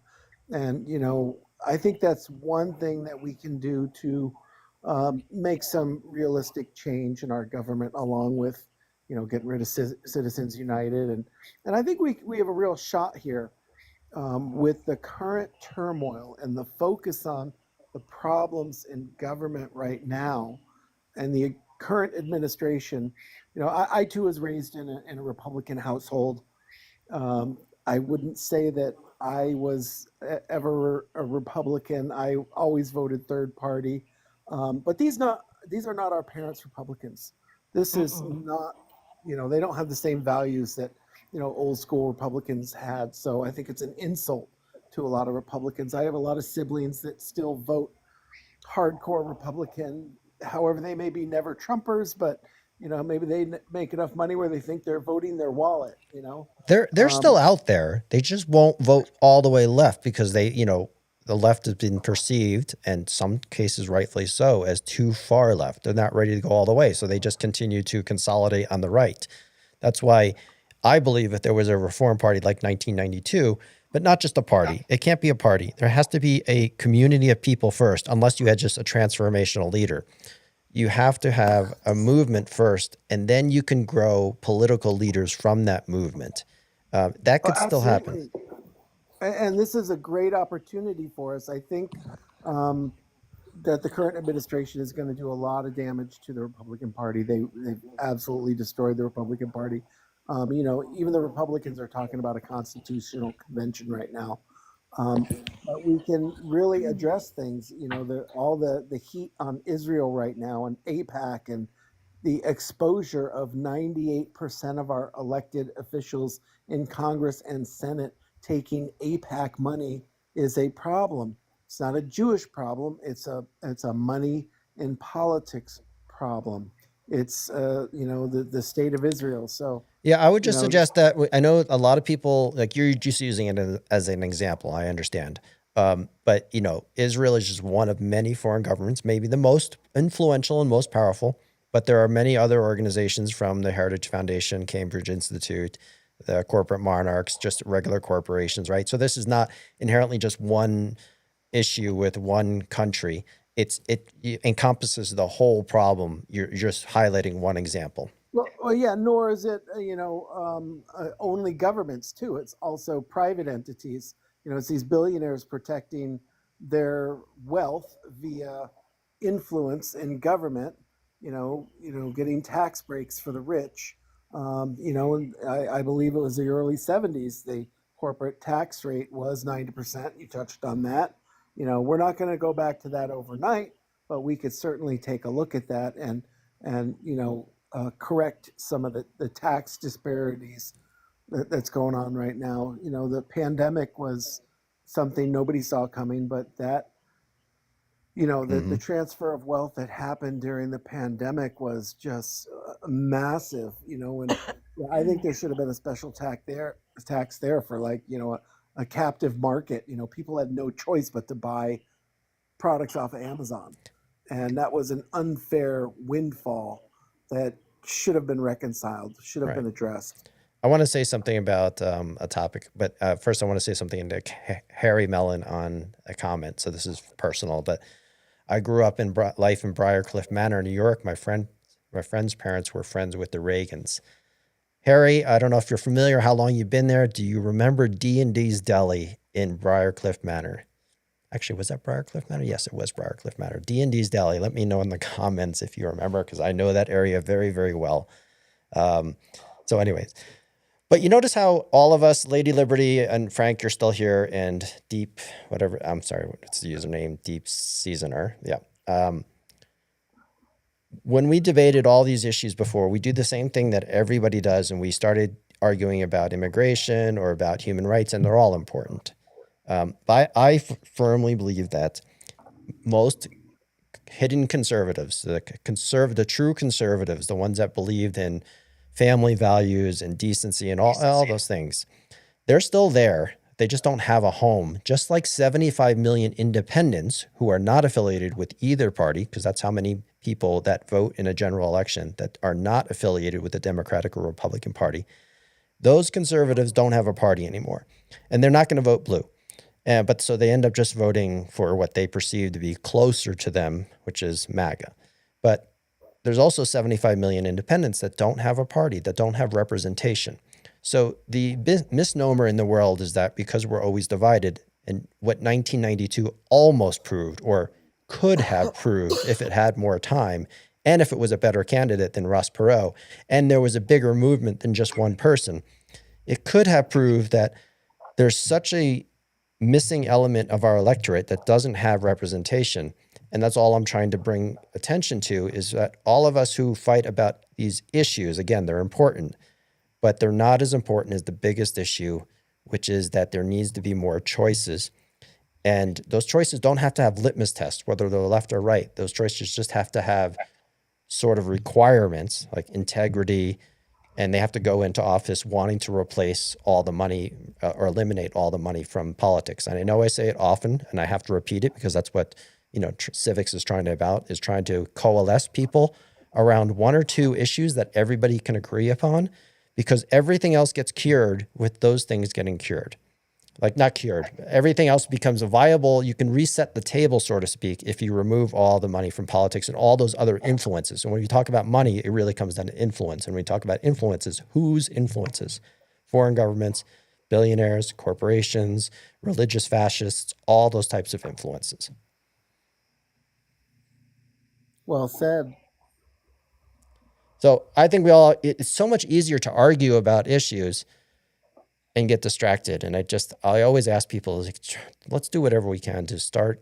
And, I think that's one thing that we can do to make some realistic change in our government, along with, getting rid of Citizens United. And I think we have a real shot here. With the current turmoil and the focus on the problems in government right now and the current administration, I too was raised in a Republican household. I wouldn't say that I was ever a Republican. I always voted third party. But these are not our parents' Republicans. This is not, they don't have the same values that old school Republicans had. So I think it's an insult to a lot of Republicans. I have a lot of siblings that still vote hardcore Republican. However, they may be never Trumpers, but maybe they make enough money where they think they're voting their wallet, They're still out there. They just won't vote all the way left because the left has been perceived, and some cases rightfully so, as too far left. They're not ready to go all the way, so they just continue to consolidate on the right. That's why I believe if there was a reform party like 1992, but not just a party. It can't be a party. There has to be a community of people first, unless you had just a transformational leader. You have to have a movement first, and then you can grow political leaders from that movement. That could still happen. And this is a great opportunity for us. I think that the current administration is going to do a lot of damage to the Republican Party. They've absolutely destroyed the Republican Party. Even the Republicans are talking about a constitutional convention right now. But we can really address things, all the heat on Israel right now and AIPAC and the exposure of 98% of our elected officials in Congress and Senate taking AIPAC money is a problem. It's not a Jewish problem. It's a money in politics problem. It's the state of Israel. So yeah, I would just suggest that I know a lot of people, like you're just using it as an example. I understand. But Israel is just one of many foreign governments, maybe the most influential and most powerful. But there are many other organizations, from the Heritage Foundation, Cambridge Institute, the corporate monarchs, just regular corporations, right? So this is not inherently just one issue with one country. It encompasses the whole problem. You're just highlighting one example. Well, yeah, nor is it, only governments too. It's also private entities. It's these billionaires protecting their wealth via influence in government, getting tax breaks for the rich. I believe it was the early 70s, the corporate tax rate was 90%. You touched on that. We're not going to go back to that overnight, but we could certainly take a look at that and correct some of the tax disparities that's going on right now. The pandemic was something nobody saw coming, but that, the transfer of wealth that happened during the pandemic was just massive, and I think there should have been a special tax there for a captive market. People had no choice but to buy products off of Amazon. And that was an unfair windfall that should have been reconciled, should have been addressed. I want to say something about a topic, but first I want to say something to Harry Mellon on a comment. So this is personal, but I grew up in life in Briarcliff Manor, New York. My friend's parents were friends with the Reagans. Harry, I don't know if you're familiar, how long you've been there. Do you remember D&D's Deli in Briarcliff Manor? Actually, was that Briarcliff Manor? Yes, it was Briarcliff Manor. D&D's Deli. Let me know in the comments if you remember, because I know that area very, very well. So anyways, but you notice how all of us, Lady Liberty and Frank, you're still here, and Deep, whatever, I'm sorry, what's the username? Deep Seasoner. Yeah. When we debated all these issues before, we do the same thing that everybody does, and we started arguing about immigration or about human rights, and they're all important. I firmly believe that most hidden conservatives, the true conservatives, the ones that believed in family values and decency and all those things, they're still there. They just don't have a home. Just like 75 million independents who are not affiliated with either party, because that's how many people that vote in a general election that are not affiliated with the Democratic or Republican Party. Those conservatives don't have a party anymore, and they're not going to vote blue. But so they end up just voting for what they perceive to be closer to them, which is MAGA. But there's also 75 million independents that don't have a party, that don't have representation. So the misnomer in the world is that because we're always divided, and what 1992 almost proved, or could have proved if it had more time, and if it was a better candidate than Ross Perot, and there was a bigger movement than just one person, it could have proved that there's such a missing element of our electorate that doesn't have representation. And that's all I'm trying to bring attention to, is that all of us who fight about these issues, again, they're important, but they're not as important as the biggest issue, which is that there needs to be more choices. And those choices don't have to have litmus tests, whether they're left or right. Those choices just have to have sort of requirements like integrity, and they have to go into office wanting to replace all the money or eliminate all the money from politics. And I know I say it often, and I have to repeat it because that's what civics is trying to coalesce people around one or two issues that everybody can agree upon, because everything else gets cured with those things getting cured. Like, not cured. Everything else becomes a viable. You can reset the table, so to speak, if you remove all the money from politics and all those other influences. And when you talk about money, it really comes down to influence. And when we talk about influences, whose influences? Foreign governments, billionaires, corporations, religious fascists, all those types of influences. Well said. So I think it's so much easier to argue about issues and get distracted. And I always ask people, like, let's do whatever we can to start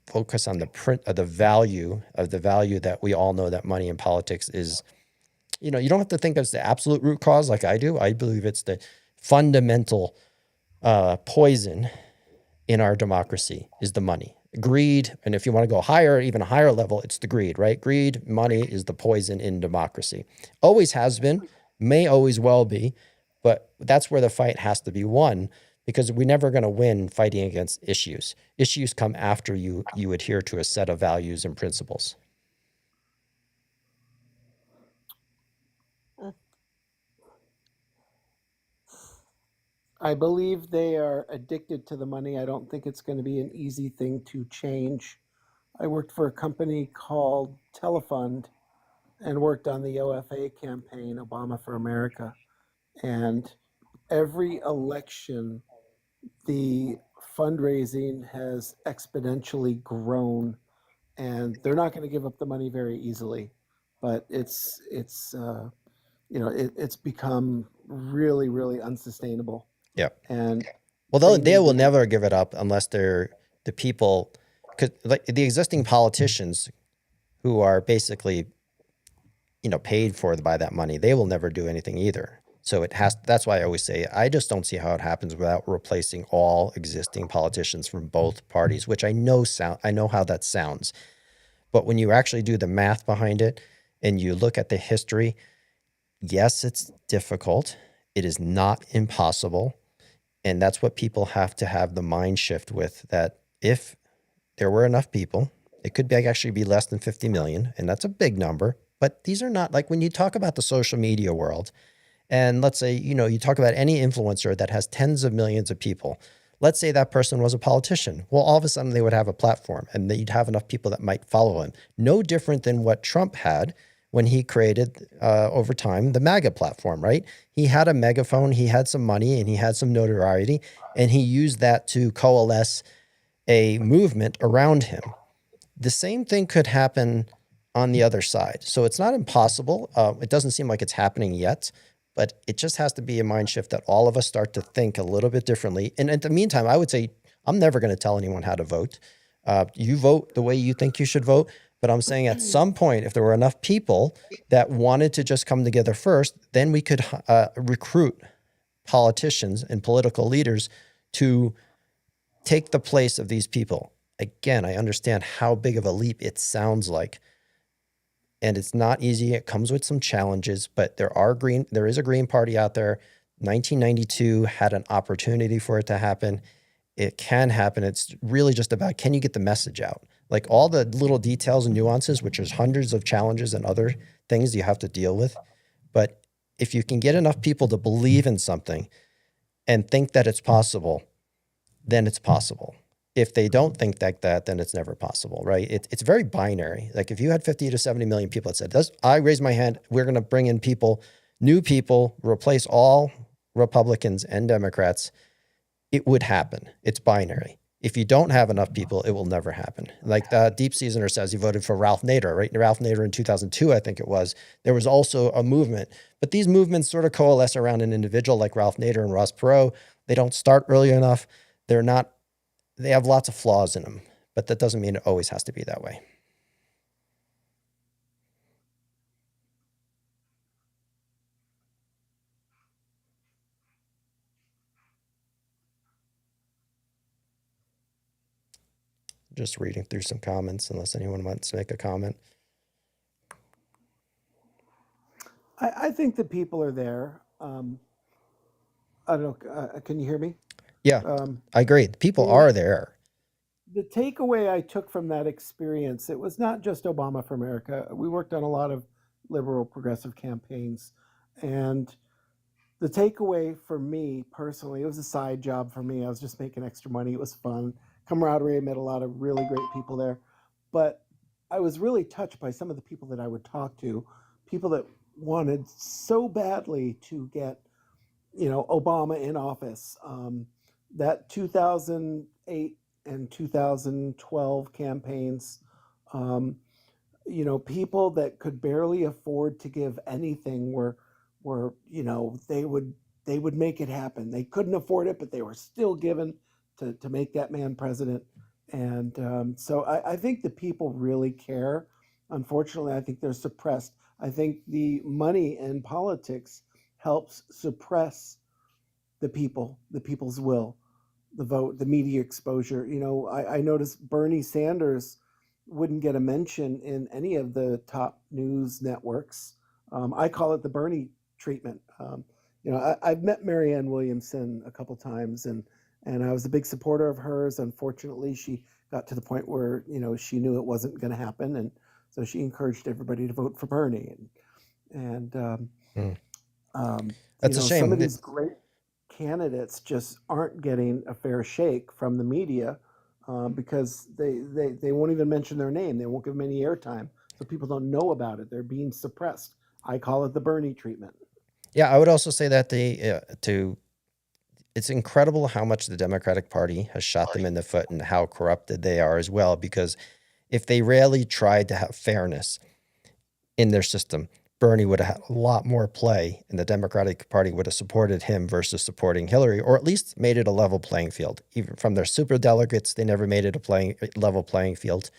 focus on the value that we all know that money in politics is. You don't have to think it's the absolute root cause like I do. I believe it's the fundamental poison in our democracy is the money. Greed, and if you want to go higher, even a higher level, it's the greed, right? Greed, money is the poison in democracy. Always has been, may always well be, but that's where the fight has to be won, because we're never going to win fighting against issues. Issues come after you adhere to a set of values and principles. I believe they are addicted to the money. I don't think it's going to be an easy thing to change. I worked for a company called Telefund and worked on the OFA campaign, Obama for America. And every election, the fundraising has exponentially grown, and they're not going to give up the money very easily. But it's become really, really unsustainable. Yeah. And they will never give it up unless they're the people, because like the existing politicians who are basically, paid for by that money, they will never do anything either. So that's why I always say, I just don't see how it happens without replacing all existing politicians from both parties, which I know how that sounds. But when you actually do the math behind it and you look at the history, yes, it's difficult. It is not impossible. And that's what people have to have the mind shift with, that if there were enough people, it could actually be less than 50 million. And that's a big number. But these are not, like, when you talk about the social media world, and let's say, you talk about any influencer that has tens of millions of people. Let's say that person was a politician. Well, all of a sudden they would have a platform, and you'd have enough people that might follow him. No different than what Trump had when he created, over time, the MAGA platform, right? He had a megaphone, he had some money, and he had some notoriety, and he used that to coalesce a movement around him. The same thing could happen on the other side. So it's not impossible. It doesn't seem like it's happening yet, but it just has to be a mind shift that all of us start to think a little bit differently. And in the meantime, I would say, I'm never going to tell anyone how to vote. You vote the way you think you should vote. But I'm saying at some point, if there were enough people that wanted to just come together first, then we could recruit politicians and political leaders to take the place of these people. Again, I understand how big of a leap it sounds like. And it's not easy. It comes with some challenges, but there is a Green Party out there. 1992 had an opportunity for it to happen. It can happen. It's really just about, can you get the message out? Like, all the little details and nuances, which is hundreds of challenges and other things you have to deal with. But if you can get enough people to believe in something and think that it's possible, then it's possible. If they don't think like that, then it's never possible, right? It's very binary. Like, if you had 50 to 70 million people that said, I raise my hand, we're going to bring in new people, replace all Republicans and Democrats, it would happen. It's binary. If you don't have enough people, it will never happen. Like Deep Seasoner says, he voted for Ralph Nader, right? Ralph Nader in 2002, I think it was. There was also a movement. But these movements sort of coalesce around an individual like Ralph Nader and Ross Perot. They don't start early enough. They have lots of flaws in them. But that doesn't mean it always has to be that way. Just reading through some comments, unless anyone wants to make a comment. I think the people are there. I don't know. Can you hear me? Yeah, I agree. The people are there. The takeaway I took from that experience, it was not just Obama for America. We worked on a lot of liberal progressive campaigns. And the takeaway for me personally, it was a side job for me. I was just making extra money. It was fun. Camaraderie. I met a lot of really great people there. But I was really touched by some of the people that I would talk to, people that wanted so badly to get, Obama in office. That 2008 and 2012 campaigns, people that could barely afford to give anything were they would make it happen. They couldn't afford it, but they were still given to make that man president. And so I think the people really care. Unfortunately, I think they're suppressed. I think the money in politics helps suppress the people's will, the vote, the media exposure. I noticed Bernie Sanders wouldn't get a mention in any of the top news networks. I call it the Bernie treatment. I've met Marianne Williamson a couple times, and I was a big supporter of hers. Unfortunately, she got to the point where she knew it wasn't going to happen, and so she encouraged everybody to vote for Bernie. That's a shame. Some of these great candidates just aren't getting a fair shake from the media because they won't even mention their name. They won't give them any airtime, so people don't know about it. They're being suppressed. I call it the Bernie treatment. Yeah, I would also say that it's incredible how much the Democratic Party has shot them in the foot and how corrupted they are as well. Because if they really tried to have fairness in their system, Bernie would have had a lot more play, and the Democratic Party would have supported him versus supporting Hillary, or at least made it a level playing field. Even from their super delegates, they never made it a level playing field.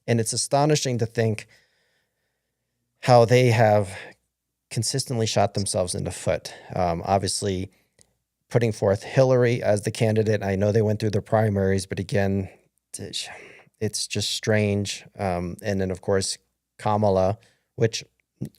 And it's astonishing to think how they have consistently shot themselves in the foot. Obviously, putting forth Hillary as the candidate. I know they went through the primaries, but again, it's just strange. And then, of course, Kamala, which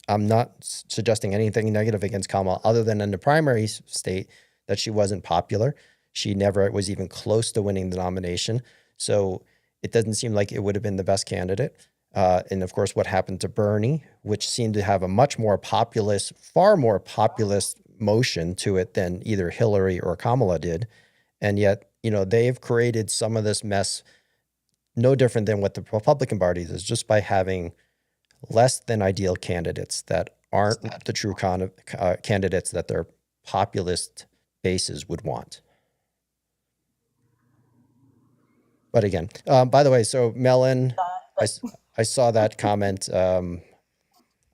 I'm not suggesting anything negative against Kamala, other than in the primary state that she wasn't popular. She never was even close to winning the nomination. So it doesn't seem like it would have been the best candidate. And of course, what happened to Bernie, which seemed to have a much more populist, far more populist motion to it than either Hillary or Kamala did. And yet, they've created some of this mess, no different than what the Republican Party is, just by having less than ideal candidates that aren't the true candidates that their populist bases would want. But again, by the way, so Melon, I saw that comment. I'm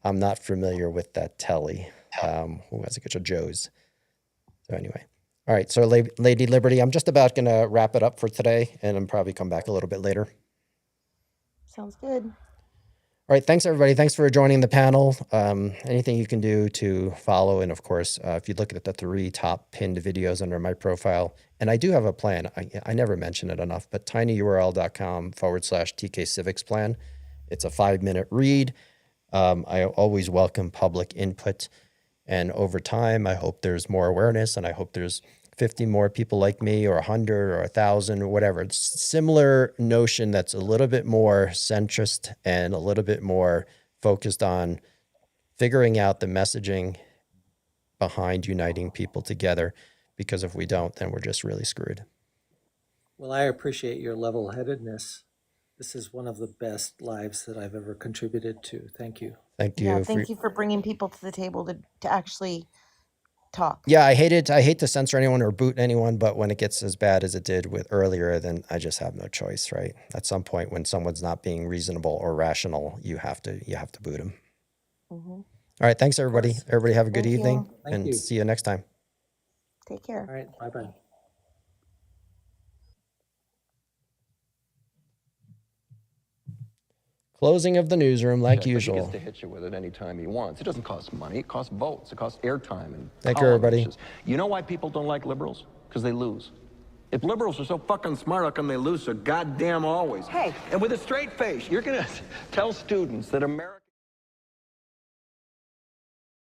not familiar with that telly. Who has a good Joe's? So anyway, all right. So Lady Liberty, I'm just about going to wrap it up for today, and I'm probably come back a little bit later. Sounds good. All right. Thanks, everybody. Thanks for joining the panel. Anything you can do to follow. And of course, if you look at the 3 top pinned videos under my profile, and I do have a plan. I never mention it enough, but tinyurl.com/TK Civics plan. It's a 5-minute read. I always welcome public input. And over time, I hope there's more awareness, and I hope there's 50 more people like me, or 100 or 1,000 or whatever. It's similar notion that's a little bit more centrist and a little bit more focused on figuring out the messaging behind uniting people together, because if we don't, then we're just really screwed. Well, I appreciate your level-headedness. This is one of the best lives that I've ever contributed to. Thank you. Thank you. Yeah, thank you for bringing people to the table to actually talk. Yeah, I hate to censor anyone or boot anyone, but when it gets as bad as it did with earlier, then I just have no choice, right? At some point, when someone's not being reasonable or rational, you have to boot them. Mm-hmm. All right, thanks everybody. Everybody have a good Thank evening, you. and see you next time. Take care. All right, bye-bye. Closing of the newsroom, like But he usual. gets to hit you with it anytime he wants. It doesn't cost money. It costs votes. It costs airtime. And Thank you, everybody. You know why people don't like liberals? Because they lose. If liberals are so fucking smart, how come they lose so goddamn always? Hey. And with a straight face, you're going to tell students that America...